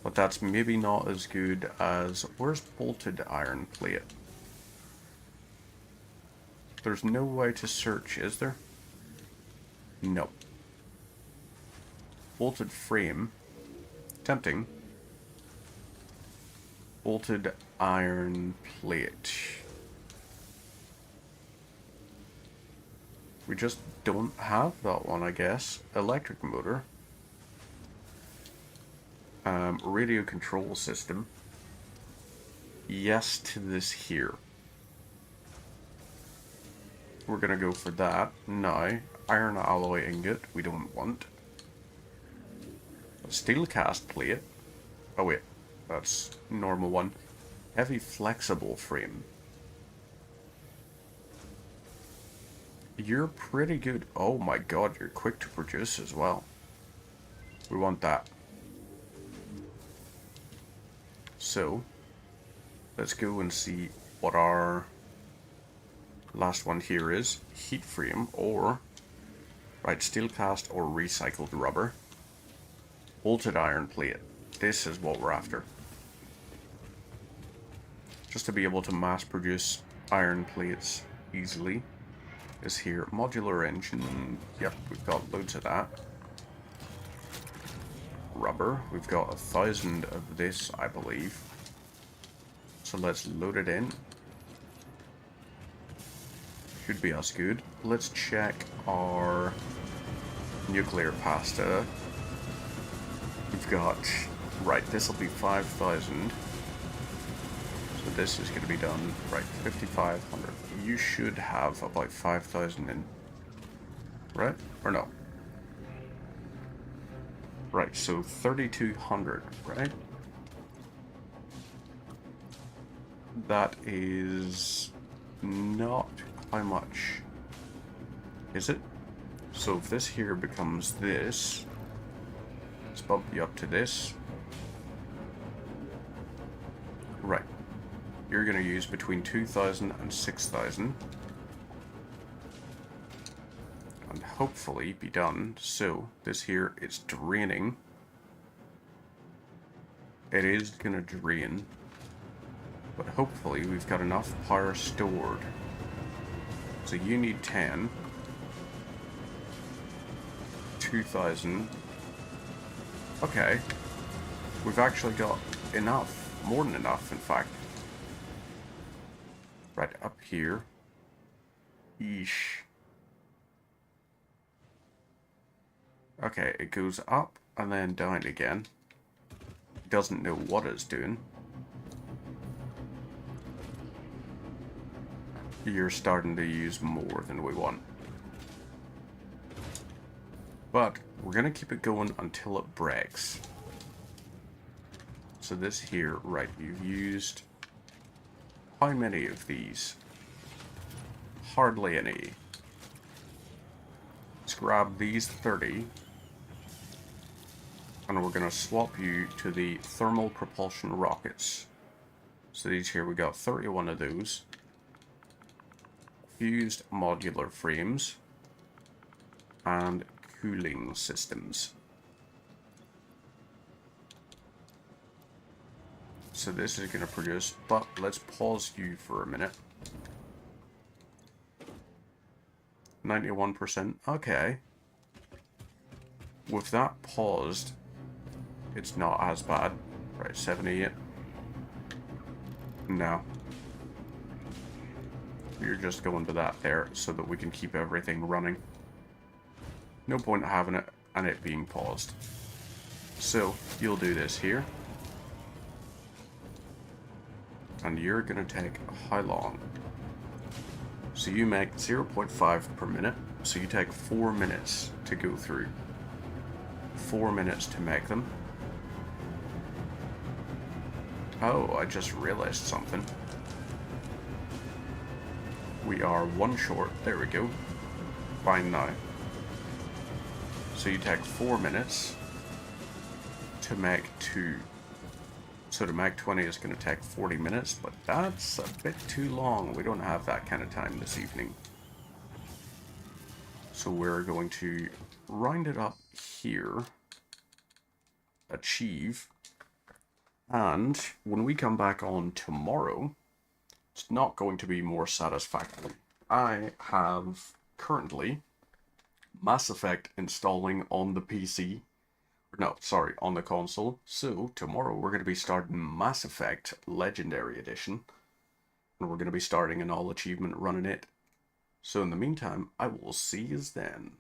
But that's maybe not as good as... Where's bolted iron plate? There's no way to search, is there? No. Bolted frame. Tempting. Bolted iron plate. We just don't have that one, I guess. Electric motor. Radio control system. Yes to this here. we're gonna go for that. Now, iron alloy ingot, we don't want. Steel cast plate. Oh wait, that's normal one. Heavy flexible frame. You're pretty good. Oh my god, you're quick to produce as well. We want that. So, let's go and see what our last one here is. Heat frame or, right, steel cast or recycled rubber. Bolted iron plate. This is what we're after. Just to be able to mass produce iron plates easily is here. Modular engine. Yep, we've got loads of that. Rubber. We've got 1,000 of this, I believe. So let's load it in. Should be us good. Let's check our nuclear pasta. We've got, right, this will be 5,000. So this is going to be done, right, 5,500. You should have about 5,000 in, right? Or no? Right, so 3,200, right? That is not how much, is it? So if this here becomes this, let's bump you up to this. Right. You're going to use between 2,000 and 6,000. And hopefully be done. So this here is draining. It is going to drain. But hopefully we've got enough power stored. So you need 10. 2,000. Okay. We've actually got enough. More than enough, in fact. Right up here. Yeesh. Okay, it goes up and then down again. It doesn't know what it's doing. You're starting to use more than we want. But we're going to keep it going until it breaks. So this here, right, you've used how many of these? Hardly any. Let's grab these 30. And we're going to swap you to the thermal propulsion rockets. So these here, we got 31 of those. Fused modular frames. And cooling systems. So this is going to produce, but let's pause you for a minute. 91%, okay. With that paused, it's not as bad. Right, 78. No. You're just going to that there so that we can keep everything running. No point having it and it being paused. So, you'll do this here. And you're going to take how long? So you make 0.5 per minute. So you take 4 minutes to go through. 4 minutes to make them. Oh, I just realized something. We are one short. There we go. Fine now. So you take 4 minutes to make 2. So to make 20 is going to take 40 minutes, but that's a bit too long. We don't have that kind of time this evening. So we're going to round it up here. Achieve. And when we come back on tomorrow, it's not going to be more satisfactory. I have currently Mass Effect installing on the PC. No, sorry, on the console. So, tomorrow we're going to be starting Mass Effect Legendary Edition. And we're going to be starting an all achievement running it. So in the meantime, I will see you then.